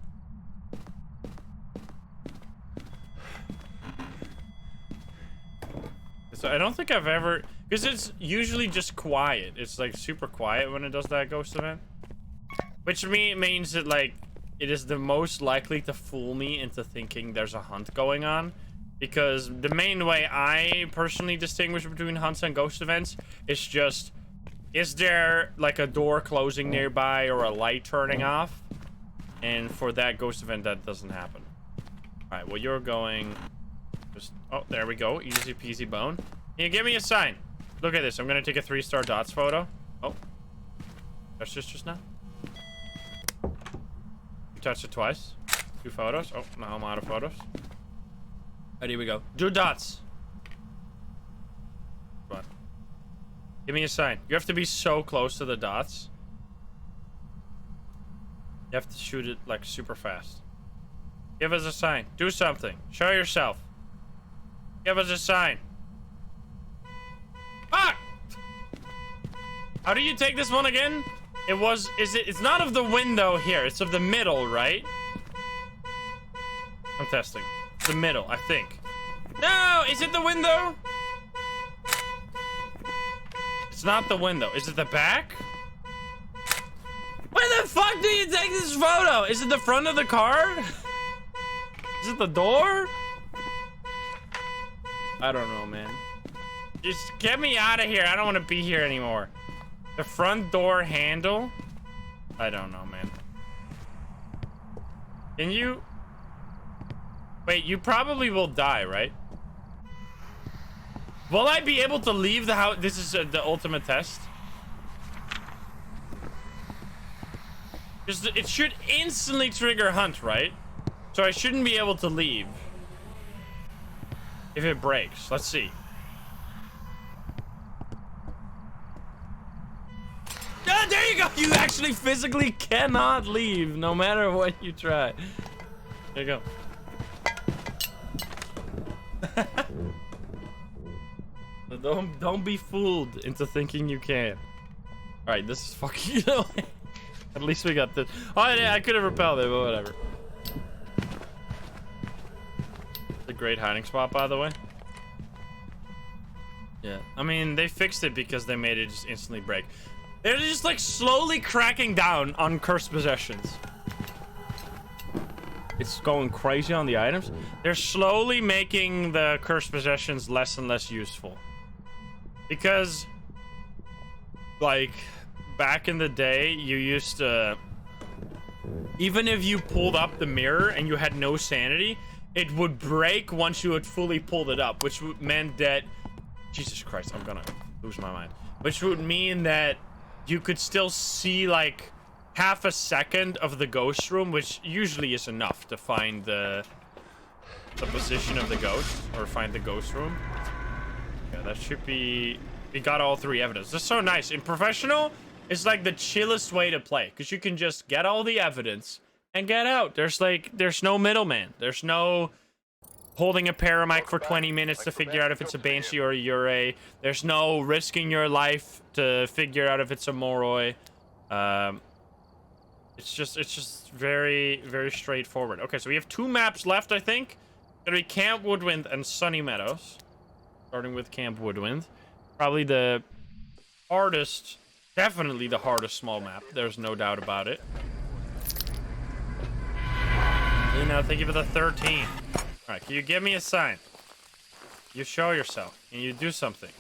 So I don't think I've ever, because it's usually just quiet. It's like super quiet when it does that ghost event, which means that like it is the most likely to fool me into thinking there's a hunt going on, because the main way I personally distinguish between hunts and ghost events is just, is there like a door closing nearby or a light turning off? And for that ghost event, that doesn't happen. All right, well, you're going just, oh, there we go. Easy peasy bone. Can you give me a sign? Look at this. I'm gonna take a 3-star dots photo. Oh, that's just now. Touch it twice. 2 photos. Oh, now I'm out of photos. Right, here we go. Do dots. Come on. Give me a sign. You have to be so close to the dots. You have to shoot it like super fast. Give us a sign. Do something. Show yourself. Give us a sign. Fuck! How do you take this one again? It's not of the window here. It's of the middle, right? I'm testing. The middle, I think. No, is it the window? It's not the window. Is it the back? Where the fuck do you take this photo? Is it the front of the car? Is it the door? I don't know, man. Just get me out of here. I don't want to be here anymore. The front door handle? I don't know, man. Can you... Wait, you probably will die, right? Will I be able to leave the house? This is the ultimate test. Just, it should instantly trigger hunt, right? So I shouldn't be able to leave. If it breaks. Let's see. Ah, there you go. You actually physically cannot leave no matter what you try. There you go. Don't be fooled into thinking you can. All right, this is fucking annoying. At least we got this. Oh yeah, I could have repelled it, but whatever. It's a great hiding spot, by the way. Yeah, I mean, they fixed it because they made it just instantly break. They're just like slowly cracking down on cursed possessions. It's going crazy on the items. They're slowly making the cursed possessions less and less useful. Because, like, back in the day, you used to... Even if you pulled up the mirror and you had no sanity, it would break once you had fully pulled it up, which meant that... Jesus Christ, I'm gonna lose my mind. Which would mean that you could still see, like, half a second of the ghost room, which usually is enough to find the position of the ghost, or find the ghost room. Yeah, that should be... We got all 3 evidence. That's so nice. In professional, it's like the chillest way to play, because you can just get all the evidence and get out. There's no middleman. There's no holding a paramic for 20 minutes to figure out if it's a Banshee or a Yurei. There's no risking your life to figure out if it's a Moroi. It's just very, very straightforward. Okay, so we have 2 maps left, I think. Gonna be Camp Woodwind and Sunny Meadows. Starting with Camp Woodwind. Probably the hardest, definitely the hardest small map. There's no doubt about it. You know, thank you for the 13. Alright, can you give me a sign? You show yourself. Can you do something?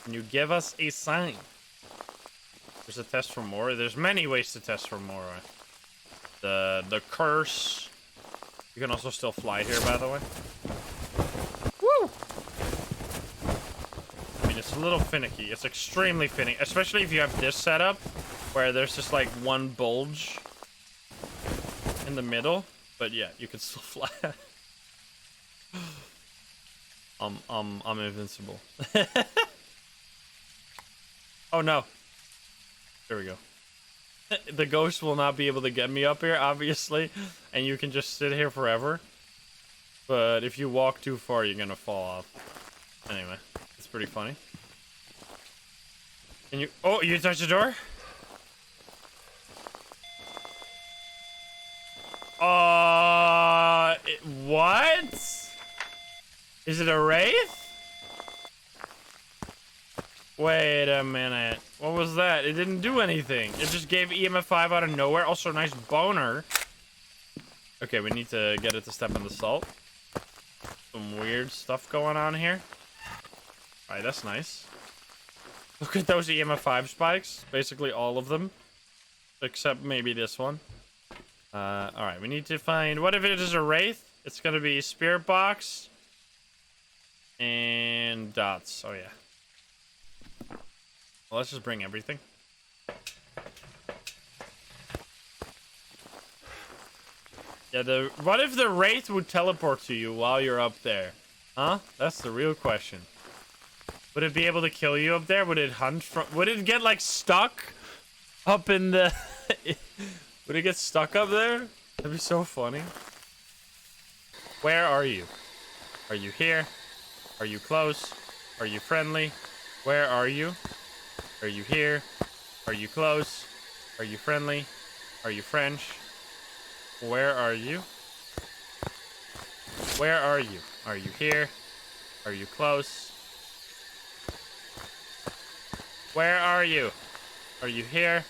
Can you give us a sign? There's a test for more. There's many ways to test for more. The curse. You can also still fly here, by the way. Woo! I mean, it's a little finicky. It's extremely finicky, especially if you have this setup where there's just like one bulge in the middle. But yeah, you can still fly. I'm invincible. Oh no. There we go. The ghost will not be able to get me up here, obviously. and you can just sit here forever. But if you walk too far, you're gonna fall off. Anyway, it's pretty funny. And you... Oh, you touched the door? What? Is it a wraith? Wait a minute. What was that? It didn't do anything. It just gave EMF 5 out of nowhere. Also, nice boner. Okay, we need to get it to step in the salt. Some weird stuff going on here. Alright, that's nice. Look at those EMF 5 spikes. Basically all of them. Except maybe this one. Alright, we need to find... What if it is a wraith? It's gonna be spirit box. And dots. Oh, yeah. Well, let's just bring everything. Yeah, what if the wraith would teleport to you while you're up there? Huh? That's the real question. Would it be able to kill you up there? Would it hunt from... Would it get, like, stuck up in the... Would it get stuck up there? That'd be so funny. Where are you? Are you here? Are you close? Are you friendly? Where are you? Are you here? Are you close? Are you friendly? Are you French? Where are you? Where are you? Are you here? Are you close? Where are you? Are you here?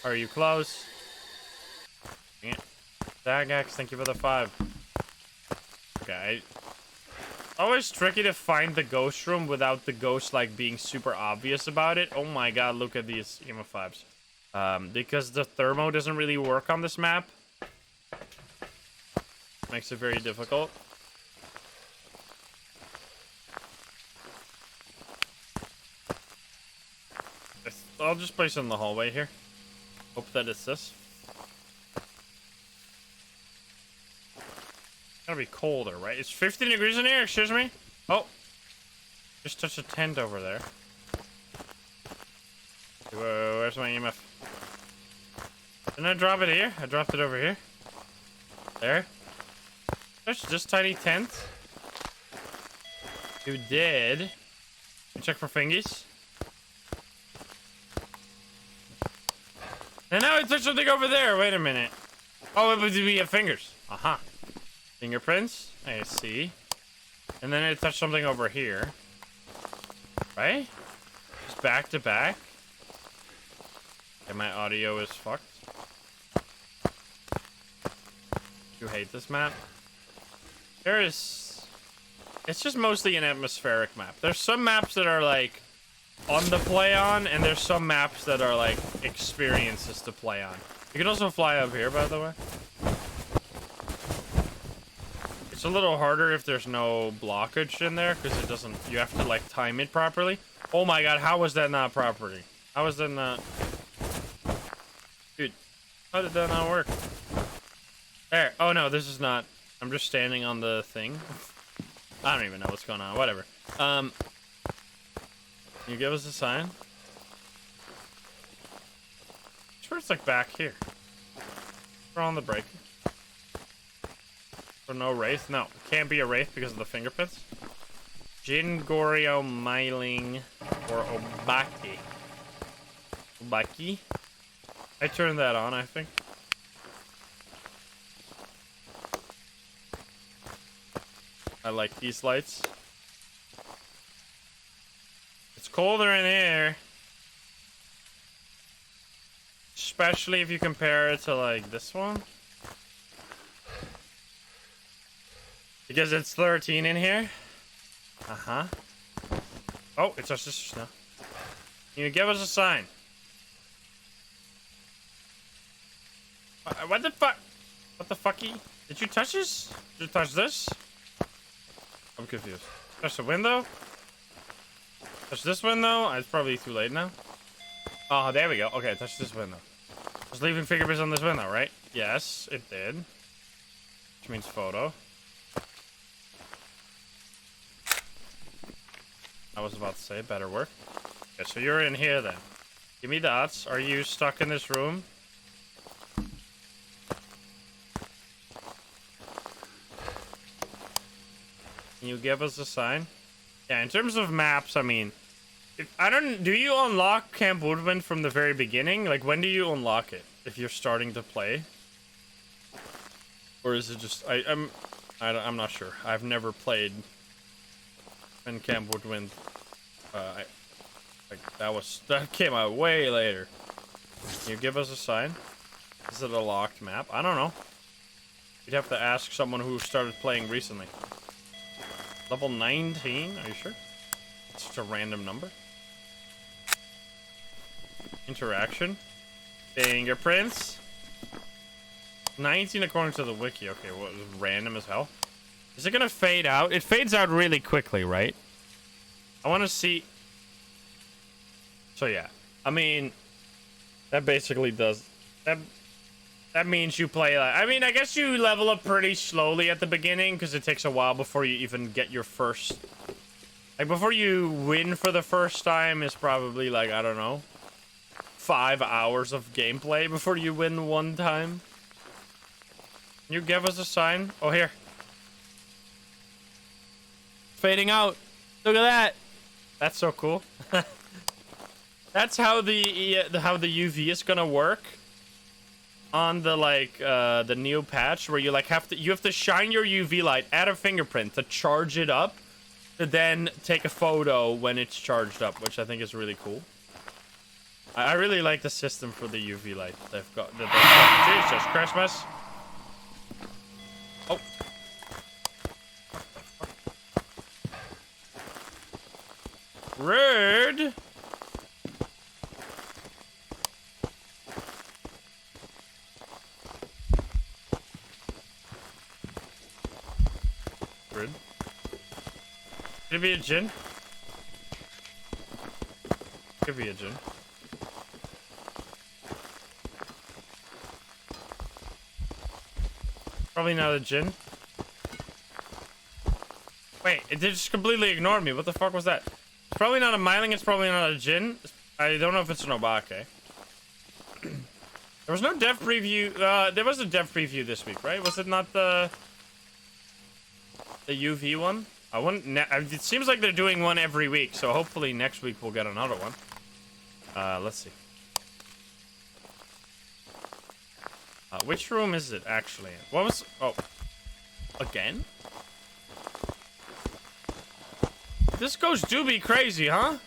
Are you close? Yeah. Dagax, thank you for the 5. Okay. Always tricky to find the ghost room without the ghost like being super obvious about it. Oh my god, look at these EMF 5s. Because the thermo doesn't really work on this map. Makes it very difficult. I'll just place it in the hallway here. Hope that it's this. It's gonna be colder, right? It's 15 degrees in here, excuse me? Oh. Just touched a tent over there. Whoa, where's my EMF? Didn't I drop it here? I dropped it over here. There. There's this tiny tent. You did. Check for fingies. And now I touched something over there. Wait a minute. Oh, but we have fingers. Aha. Fingerprints. I see. And then I touched something over here. Right? Just back to back. And my audio is fucked. You hate this map? There is... It's just mostly an atmospheric map. There's some maps that are like on the play on, and there's some maps that are like experiences to play on. You can also fly up here, by the way. It's a little harder if there's no blockage in there, because it doesn't... You have to like time it properly. Oh my god, how was that not properly? How was that not... Dude, how did that not work? There. Oh no, this is not... I'm just standing on the thing. I don't even know what's going on. Whatever. Can you give us a sign? Sure, it's like back here. We're on the break. For no wraith? No, it can't be a wraith because of the fingerprints. Jingorio Myling or Obaki. Obaki? I turned that on, I think. I like these lights. It's colder in here. Especially if you compare it to like this one. Because it's 13 in here. Uh-huh. Oh, it's just snow. Can you give us a sign? What the fuck? What the fucky? Did you touch this? Did you touch this? I'm confused. Touch the window? Touch this window? It's probably too late now. Oh, there we go. Okay, touch this window. Just leaving fingerprints on this window, right? Yes, it did. Which means photo. I was about to say, better work. Okay, so you're in here then. Give me dots. Are you stuck in this room? Can you give us a sign? Yeah, in terms of maps, I mean, do you unlock Camp Woodwind from the very beginning? Like, when do you unlock it? If you're starting to play? Or is it just, I'm not sure. I've never played in Camp Woodwind. That came out way later. Can you give us a sign? Is it a locked map? I don't know. You'd have to ask someone who started playing recently. Level 19? Are you sure? It's just a random number. Interaction. Fingerprints. 19 according to the wiki. Okay, what is random as hell? Is it gonna fade out? It fades out really quickly, right? I want to see. So yeah, I mean, that basically does that. That means you play. I mean, I guess you level up pretty slowly at the beginning because it takes a while before you even get your first. Like before you win for the first time is probably like, I don't know, 5 hours of gameplay before you win one time. Can you give us a sign? Oh, here. Fading out. Look at that. That's so cool. That's how the UV is gonna work on the the new patch, where you have to shine your UV light at a fingerprint to charge it up, to then take a photo when it's charged up, which I think is really cool. I really like the system for the UV light they've got. Jesus Christmas. Oh. Rude. Rude. Could it be a djinn? Could be a djinn. Probably not a djinn. Wait, it did just completely ignore me. What the fuck was that? It's probably not a myling, it's probably not a djinn. I don't know if it's an obake. There was no dev preview. There was a dev preview this week, right? Was it not the UV one? I wouldn't. It seems like they're doing one every week, so hopefully next week we'll get another one. Let's see. Which room is it actually in? What was? Oh, again? This ghost do be crazy, huh?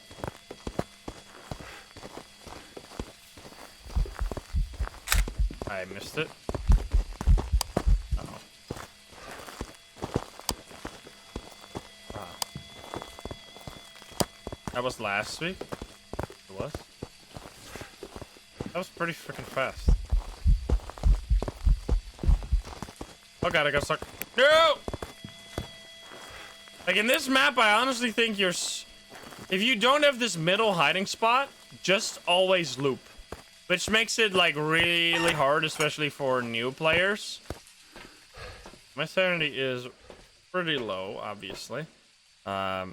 I missed it. Uh-oh. That was last week? It was? That was pretty freaking fast. Oh god, I got stuck. No! Like in this map, I honestly think if you don't have this middle hiding spot, just always loop. Which makes it like really hard, especially for new players. My sanity is pretty low, obviously. I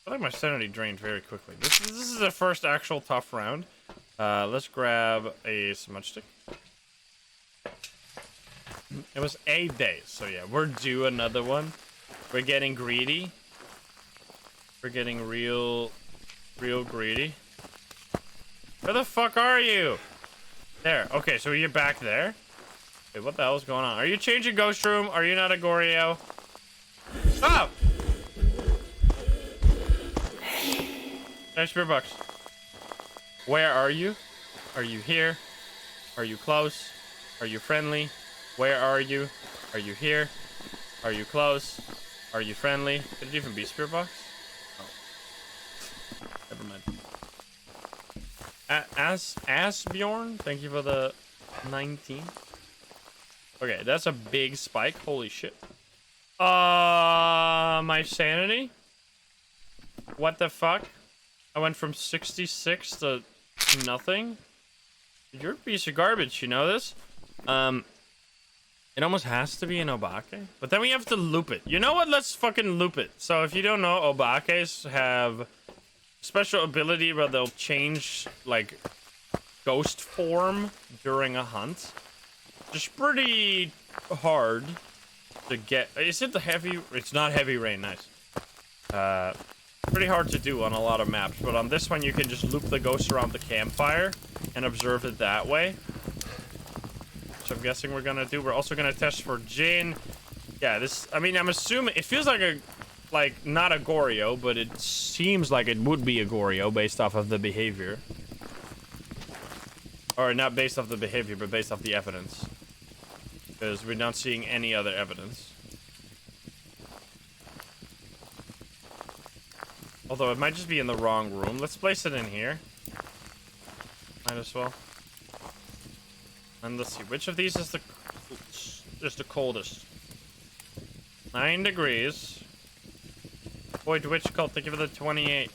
feel like my sanity drained very quickly. This is the first actual tough round. Let's grab a smudge stick. It was 8 days, so yeah, we're due another one. We're getting greedy. We're getting real greedy. Where the fuck are you? There. Okay, so you're back there. Wait, what the hell is going on? Are you changing ghost room? Are you not a Goryo? Oh! Nice spirit box. Where are you? Are you here? Are you close? Are you friendly? Where are you? Are you here? Are you close? Are you friendly? Could it even be spirit box? Oh. Never mind. Asbjorn, thank you for the 19. Okay, that's a big spike. Holy shit. My sanity? What the fuck? I went from 66 to nothing? You're a piece of garbage, you know this? It almost has to be an obake, but then we have to loop it. You know what? Let's fucking loop it. So if you don't know, obakes have special ability where they'll change like ghost form during a hunt. Just pretty hard. to get... Is it the heavy... It's not heavy rain. Nice. Pretty hard to do on a lot of maps, but on this one you can just loop the ghost around the campfire and observe it that way. So I'm guessing we're gonna do. We're also gonna test for Jin. Yeah, this... I mean, I'm assuming... It feels like a... Like, not a Goryo, but it seems like it would be a Goryo based off of the behavior. Or not based off the behavior, but based off the evidence. Because we're not seeing any other evidence. Although it might just be in the wrong room. Let's place it in here. Might as well. And let's see, which of these is the coldest? 9 degrees. Avoid witch cult. Thank you for the 28.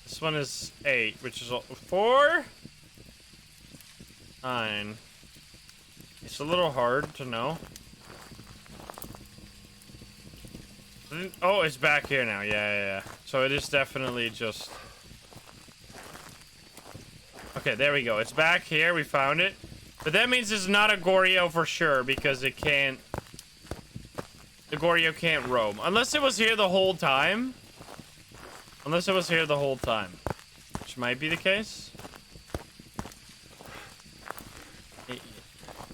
This one is 8, which is 4. 9. It's a little hard to know. Oh, it's back here now. Yeah. So it is definitely just... Okay, there we go. It's back here. We found it. But that means it's not a Goryo for sure, because it can't... The Goryo can't roam. Unless it was here the whole time. Which might be the case.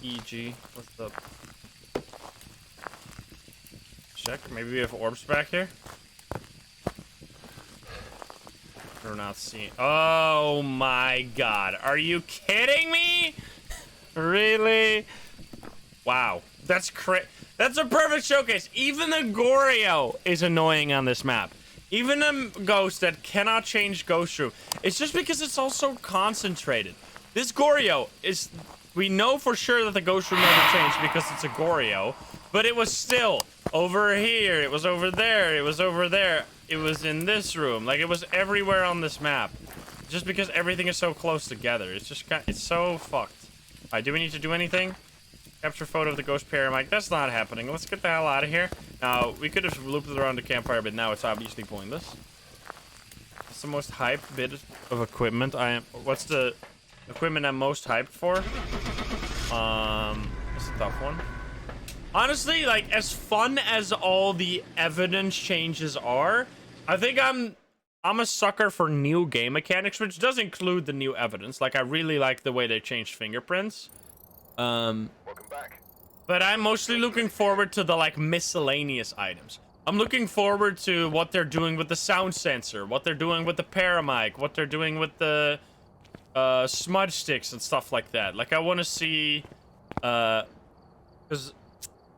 E.g. What's up? Check. Maybe we have orbs back here. We're not seeing. Oh my god. Are you kidding me? Really? Wow. That's That's a perfect showcase. Even the Goryo is annoying on this map. Even a ghost that cannot change ghost room. It's just because it's also concentrated. This Goryo is... We know for sure that the ghost room never changed because it's a Goryo. But it was still over here. It was over there. It was over there. It was in this room. Like, it was everywhere on this map. Just because everything is so close together. It's just kind of... It's so fucked. Alright, do we need to do anything? Capture photo of the ghost pair. I'm like, that's not happening. Let's get the hell out of here. Now, we could have looped it around the campfire, but now it's obviously pointless. What's the most hyped bit of equipment what's the equipment I'm most hyped for? It's a tough one. Honestly, like, as fun as all the evidence changes are, I think I'm a sucker for new game mechanics, which does include the new evidence. Like, I really like the way they changed fingerprints. Welcome back. But I'm mostly looking forward to the, like, miscellaneous items. I'm looking forward to what they're doing with the sound sensor, what they're doing with the paramic, what they're doing with the smudge sticks and stuff like that. Like, I want to see, because,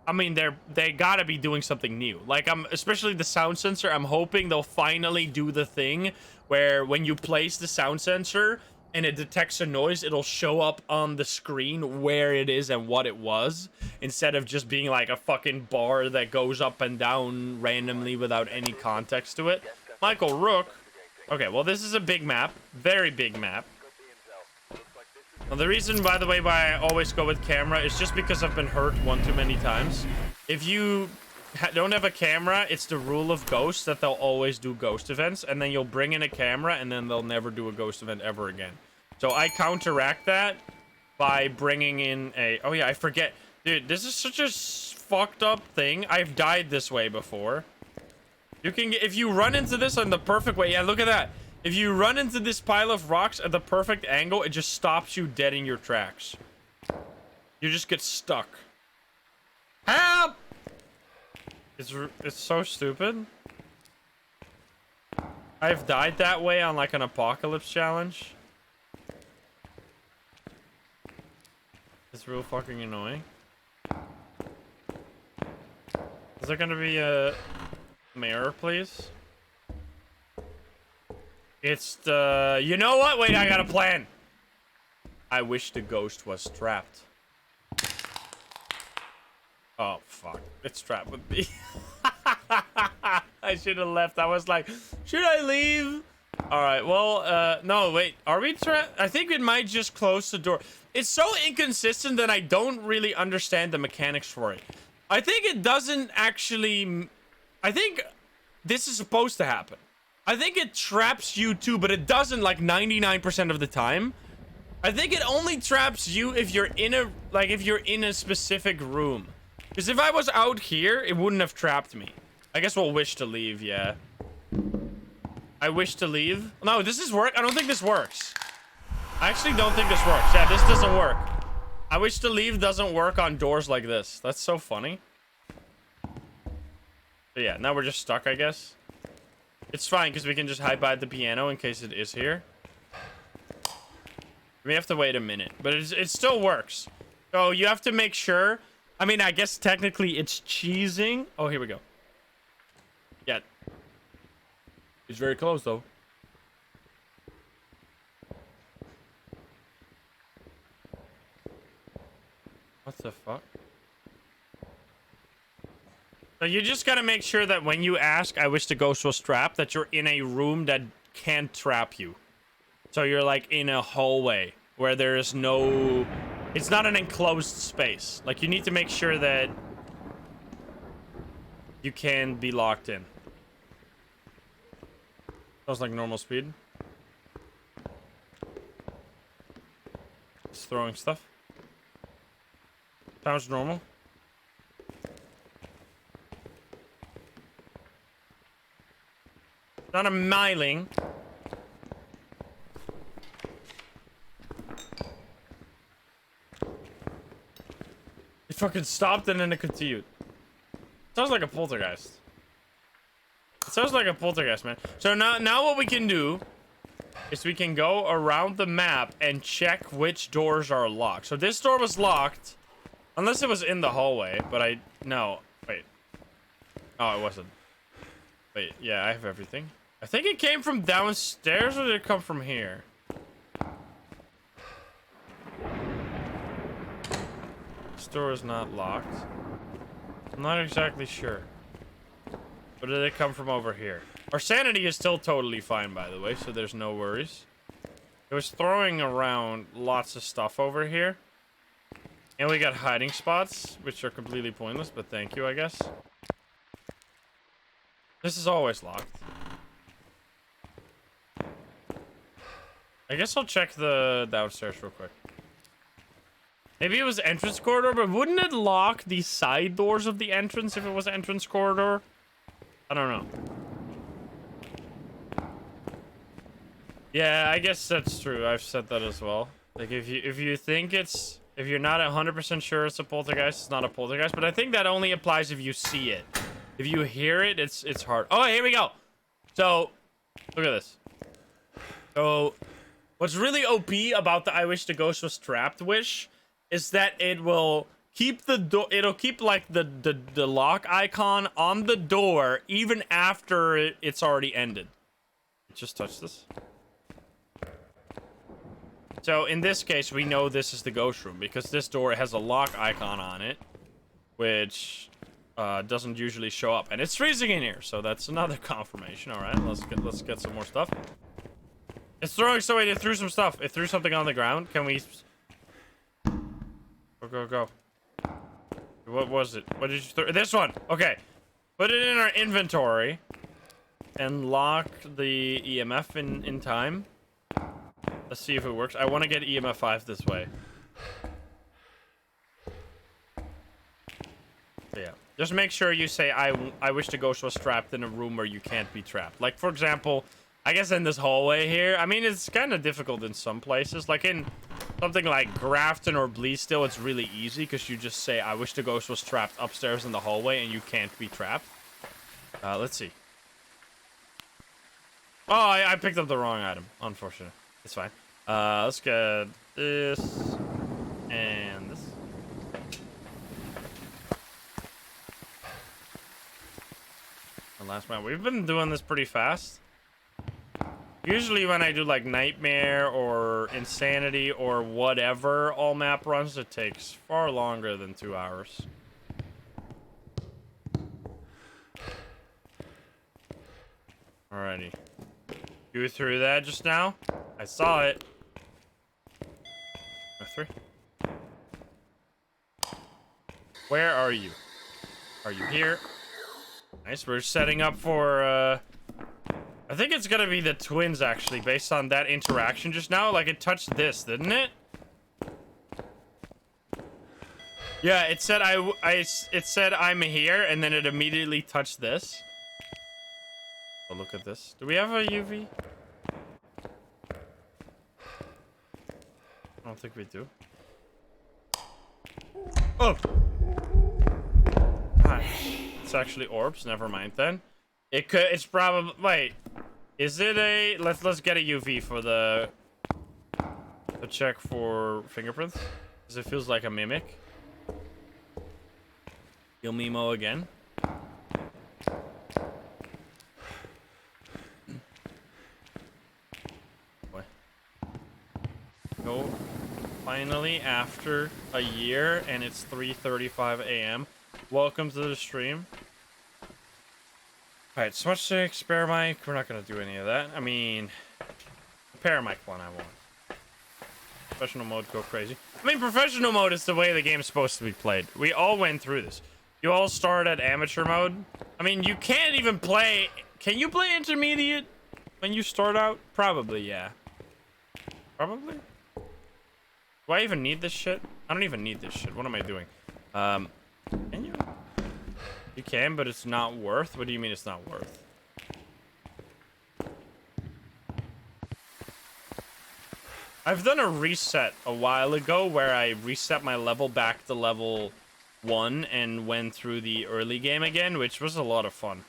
I mean, they gotta be doing something new. Like, especially the sound sensor, I'm hoping they'll finally do the thing where when you place the sound sensor and it detects a noise, it'll show up on the screen where it is and what it was, instead of just being like a fucking bar that goes up and down randomly without any context to it. Michael Rook. Okay, well, this is a big map. Very big map. Well, the reason, by the way, why I always go with camera is just because I've been hurt one too many times. If you don't have a camera, it's the rule of ghosts that they'll always do ghost events, and then you'll bring in a camera, and then they'll never do a ghost event ever again. So I counteract that by bringing in a... Oh yeah, I forget. Dude, this is such a fucked up thing. I've died this way before. You can get... If you run into this in the perfect way... Yeah, look at that. If you run into this pile of rocks at the perfect angle, it just stops you dead in your tracks. You just get stuck. Help! It's so stupid. I've died that way on like an apocalypse challenge. It's real fucking annoying. Is there gonna be a mirror, please? It's the... You know what? Wait, I got a plan. I wish the ghost was trapped. Oh, fuck. It's trapped with me. I should have left. I was like, should I leave? Alright, well, no, wait. Are we trapped? I think it might just close the door. It's so inconsistent that I don't really understand the mechanics for it. I think it doesn't actually... I think this is supposed to happen. I think it traps you too, but it doesn't like 99% of the time. I think it only traps you if you're in a, like, if you're in a specific room. Because if I was out here, it wouldn't have trapped me. I guess we'll wish to leave, yeah. I wish to leave. No, this is work. I don't think this works. I actually don't think this works. Yeah, this doesn't work. I wish to leave doesn't work on doors like this. That's so funny. But yeah, now we're just stuck, I guess. It's fine because we can just hide behind the piano in case it is here. We have to wait a minute, but it still works. So you have to make sure. I mean, I guess technically it's cheesing. Oh, here we go. Yeah. It's very close though. What the fuck? So you just gotta make sure that when you ask, I wish the ghost was trapped, that you're in a room that can't trap you. So you're like in a hallway where there is no... It's not an enclosed space. Like you need to make sure that you can be locked in. Sounds like normal speed. Just throwing stuff. Sounds normal. Not a miling. It fucking stopped and then it continued. Sounds like a poltergeist. It sounds like a poltergeist, man. So now what we can do is we can go around the map and check which doors are locked. So this door was locked. Unless it was in the hallway, but no. Wait. Oh, it wasn't. Wait, yeah, I have everything. I think it came from downstairs, or did it come from here? This door is not locked. I'm not exactly sure. But did it come from over here? Our sanity is still totally fine, by the way, so there's no worries. It was throwing around lots of stuff over here. And we got hiding spots, which are completely pointless, but thank you, I guess. This is always locked. I guess I'll check the downstairs real quick. Maybe it was entrance corridor, but wouldn't it lock the side doors of the entrance if it was entrance corridor? I don't know. Yeah, I guess that's true. I've said that as well. Like if you think it's... If you're not 100% sure it's a poltergeist, it's not a poltergeist. But I think that only applies if you see it. If you hear it, it's hard. Oh, here we go. So, look at this. So, what's really OP about the I wish the ghost was trapped wish is that it will keep the door. It'll keep like the lock icon on the door even after it's already ended. Just touch this. So in this case, we know this is the ghost room because this door has a lock icon on it, which doesn't usually show up, and it's freezing in here. So that's another confirmation. All right, let's get some more stuff. It's throwing. So wait, it threw some stuff. It threw something on the ground. Can we? Go. What was it? What did you throw? This one. Okay, put it in our inventory and lock the EMF in time. Let's see if it works. I want to get EMF 5 this way. So yeah. Just make sure you say, I wish the ghost was trapped in a room where you can't be trapped. Like, for example, I guess in this hallway here. I mean, it's kind of difficult in some places. Like in something like Grafton or Bleastill, it's really easy because you just say, I wish the ghost was trapped upstairs in the hallway and you can't be trapped. Let's see. Oh, I picked up the wrong item. Unfortunate. It's fine. Let's get this and this. And last map. We've been doing this pretty fast. Usually when I do like Nightmare or Insanity or whatever all map runs, it takes far longer than 2 hours. Alrighty. You threw that just now? I saw it. 3. Where are you? Are you here? Nice, we're setting up for I think it's gonna be the twins, actually, based on that interaction just now. Like, it touched this, didn't it? Yeah, it said it said I'm here, and then it immediately touched this. Oh, look at this. Do we have a UV? I don't think we do. Oh! Ah, it's actually orbs. Never mind then. It could. It's probably. Wait. Is it a? Let's get a UV for the. To check for fingerprints. Because it feels like a mimic. Kill Mimo again. What? Go. Finally, after a year, and it's 3:35 a.m. Welcome to the stream. All right, switch to spare mic. We're not gonna do any of that. I mean, pair mic one I want. Professional mode, go crazy. I mean, professional mode is the way the game's supposed to be played. We all went through this. You all start at amateur mode. I mean, you can't even play. Can you play intermediate when you start out? Probably, yeah. Probably. Do I even need this shit? I don't even need this shit. What am I doing? Can you? You can, but it's not worth. What do you mean it's not worth? I've done a reset a while ago where I reset my level back to level 1 and went through the early game again, which was a lot of fun.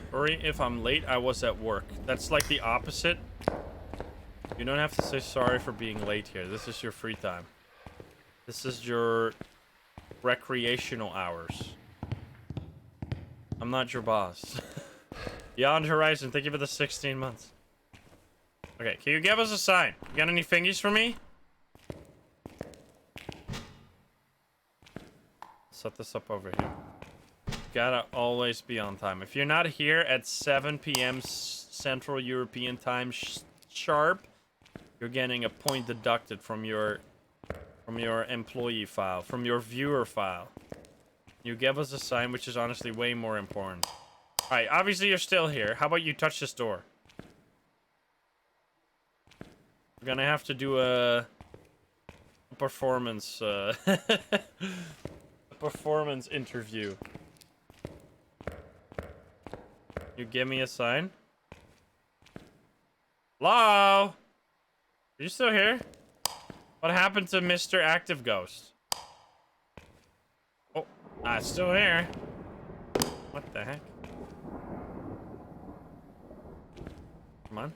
Sorry if I'm late, I was at work. That's like the opposite. You don't have to say sorry for being late here. This is your free time. This is your recreational hours. I'm not your boss. Beyond Horizon, thank you for the 16 months. Okay, can you give us a sign? You got any fingies for me? Set this up over here. Gotta always be on time. If you're not here at 7 p.m. Central European time sharp, you're getting a point deducted from your employee file, from your viewer file. You give us a sign, which is honestly way more important. Alright, obviously you're still here. How about you touch this door? We're gonna have to do a performance, a performance interview. You give me a sign? Hello? Are you still here? What happened to Mr. Active Ghost? Oh, it's still here. What the heck? Come on.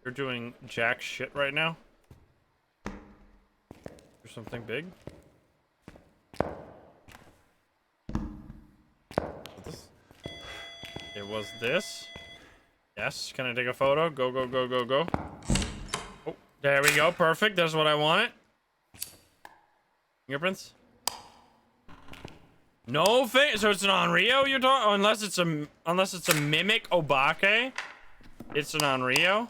You're doing jack shit right now? Or something big? This? It was this. Yes, can I take a photo? Go, go, go, go, go. Oh, there we go. Perfect. That's what I wanted. Fingerprints? No thing. So it's an Onryo you're talking? Oh, unless it's a mimic Obake. It's an Onryo.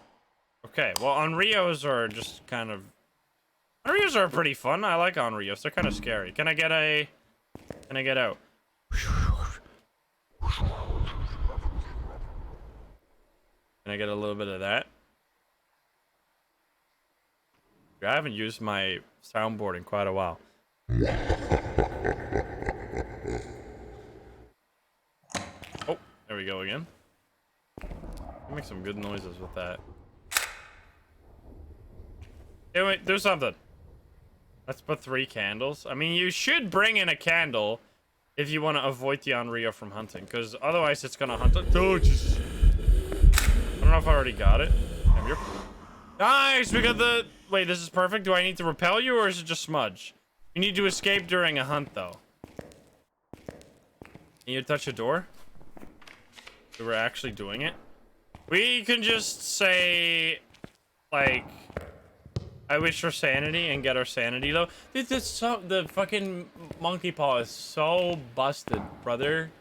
Okay, well, Onryos are just kind of... Onryos are pretty fun. I like Onryos. They're kind of scary. Can I get a... Can I get out? Can I get a little bit of that? I haven't used my soundboard in quite a while. Oh, there we go again. Make some good noises with that. Hey, wait, do something. Let's put 3 candles. I mean, you should bring in a candle if you want to avoid the Onryo from hunting, because otherwise it's gonna hunt. Oh, Jesus. I don't know if I already got it. Damn, you're... Nice, we got the... Wait, this is perfect. Do I need to repel you, or is it just smudge? You need to escape during a hunt, though. Can you touch a door? So we're actually doing it. We can just say, like, I wish for sanity and get our sanity low. Dude, this so the fucking monkey paw is so busted, brother.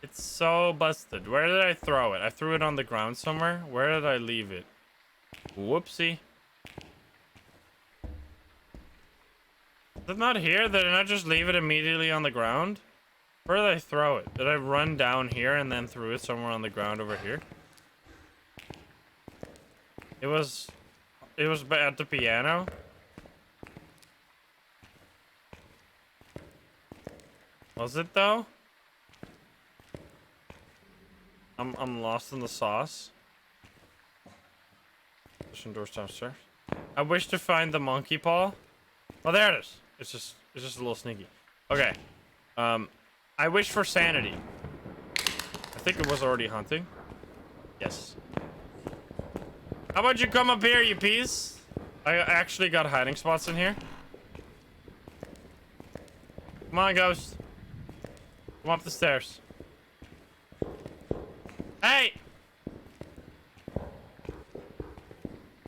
It's so busted. Where did I throw it? I threw it on the ground somewhere. Where did I leave it? Whoopsie. it not here? Did I not just leave it immediately on the ground? Where did I throw it? Did I run down here and then threw it somewhere on the ground over here? It was at the piano. Was it though? I'm lost in the sauce. Push doors downstairs. I wish to find the monkey paw. Oh, there it is. It's just a little sneaky. Okay. I wish for sanity. I think it was already hunting. Yes. How about you come up here, you piece? I actually got hiding spots in here. Come on, ghost. Come up the stairs. Hey!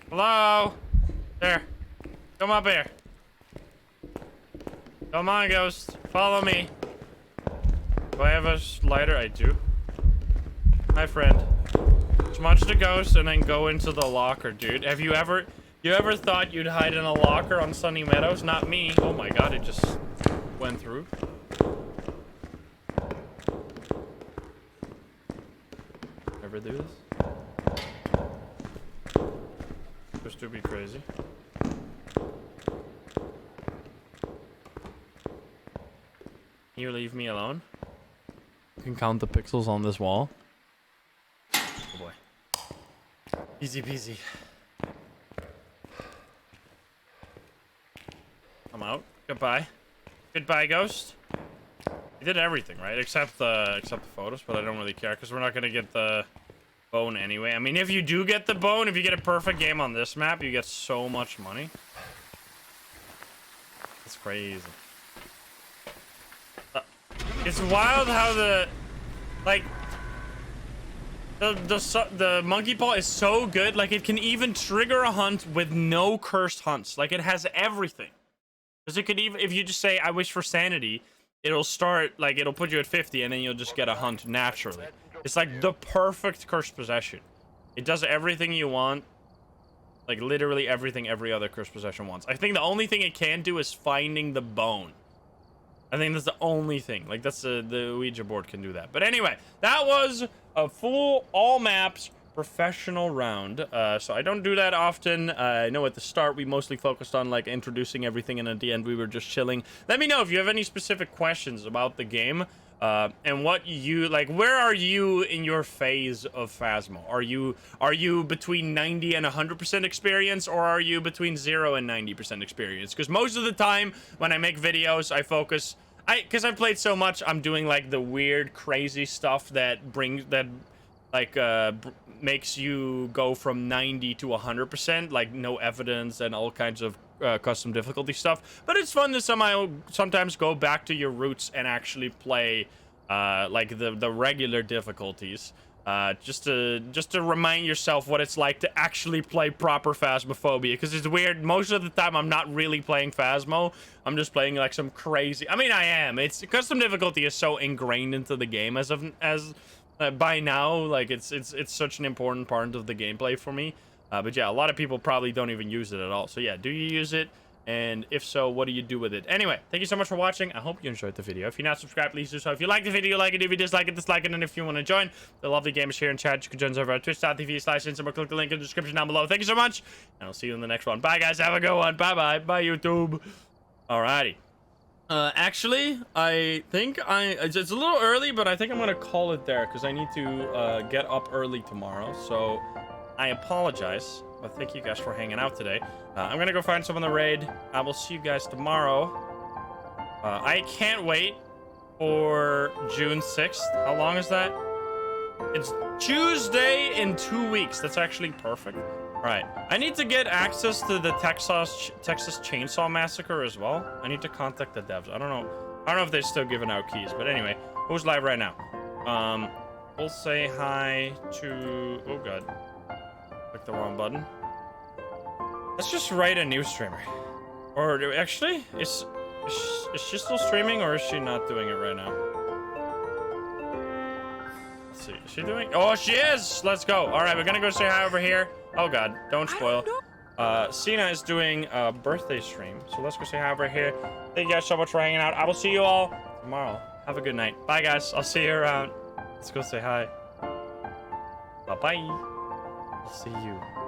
Hello? There. Come up here. Come on, ghost. Follow me. Do I have a lighter? I do. My friend. Smudge the ghost and then go into the locker, dude. Have you ever thought you'd hide in a locker on Sunny Meadows? Not me. Oh my god, it just went through. Ever do this? Supposed to be crazy. Can you leave me alone? You can count the pixels on this wall. Oh boy. Easy peasy. I'm out. Goodbye. Goodbye, ghost. You did everything, right? Except the photos, but I don't really care because we're not gonna get the bone anyway. I mean, if you do get the bone, if you get a perfect game on this map, you get so much money. It's crazy. It's wild how the monkey paw is so good. Like, it can even trigger a hunt with no cursed hunts. Like, it has everything. Because it could even, if you just say, I wish for sanity, it'll start, like, it'll put you at 50 and then you'll just get a hunt naturally. It's like the perfect cursed possession. It does everything you want. Like, literally everything every other cursed possession wants. I think the only thing it can do is finding the bone. I think that's the only thing. Like, that's the Ouija board can do that. But anyway, that was a full all maps professional round. So I don't do that often. I know at the start we mostly focused on like introducing everything, and at the end we were just chilling. Let me know if you have any specific questions about the game. And what you like, where are you in your phase of Phasmo? Are you between 90 and 100% experience, or are you between 0 and 90% experience? Because most of the time when I make videos, I focus, because I've played so much, I'm doing like the weird, crazy stuff that makes you go from 90 to 100%, like no evidence and all kinds of custom difficulty stuff. But it's fun to sometimes go back to your roots and actually play like the regular difficulties, just to remind yourself what it's like to actually play proper Phasmophobia. Because it's weird, most of the time I'm not really playing Phasmo, I'm just playing like some crazy, I mean I am, it's custom difficulty is so ingrained into the game as by now, like it's such an important part of the gameplay for me. But yeah, a lot of people probably don't even use it at all. So yeah, do you use it? And if so, what do you do with it? Anyway, thank you so much for watching. I hope you enjoyed the video. If you're not subscribed, please do so. If you like the video, like it. If you dislike it, dislike it. And if you want to join the lovely gamers here in chat, you can join us over at twitch.tv/Insym, or click the link in the description down below. Thank you so much, and I'll see you in the next one. Bye, guys. Have a good one. Bye-bye. Bye, YouTube. Alrighty. Actually, I think it's a little early, but I think I'm gonna call it there because I need to get up early tomorrow. So I apologize, but thank you guys for hanging out today. I'm gonna go find some on the raid. I will see you guys tomorrow. I can't wait for June 6th. How long is that? It's Tuesday in 2 weeks. That's actually perfect. Right. I need to get access to the Texas Chainsaw Massacre as well. I need to contact the devs. I don't know if they're still giving out keys, but anyway, who's live right now? We'll say hi to, oh god, click the wrong button. Let's just write a new streamer. Or actually, is she still streaming, or is she not doing it right now? Let's see. Is she doing? Oh, she is. Let's go. All right, we're gonna go say hi over here. Oh god, don't spoil. Cena is doing a birthday stream, so let's go say hi over here. Thank you guys so much for hanging out. I will see you all tomorrow. Have a good night. Bye, guys. I'll see you around. Let's go say hi. Bye-bye. I'll see you.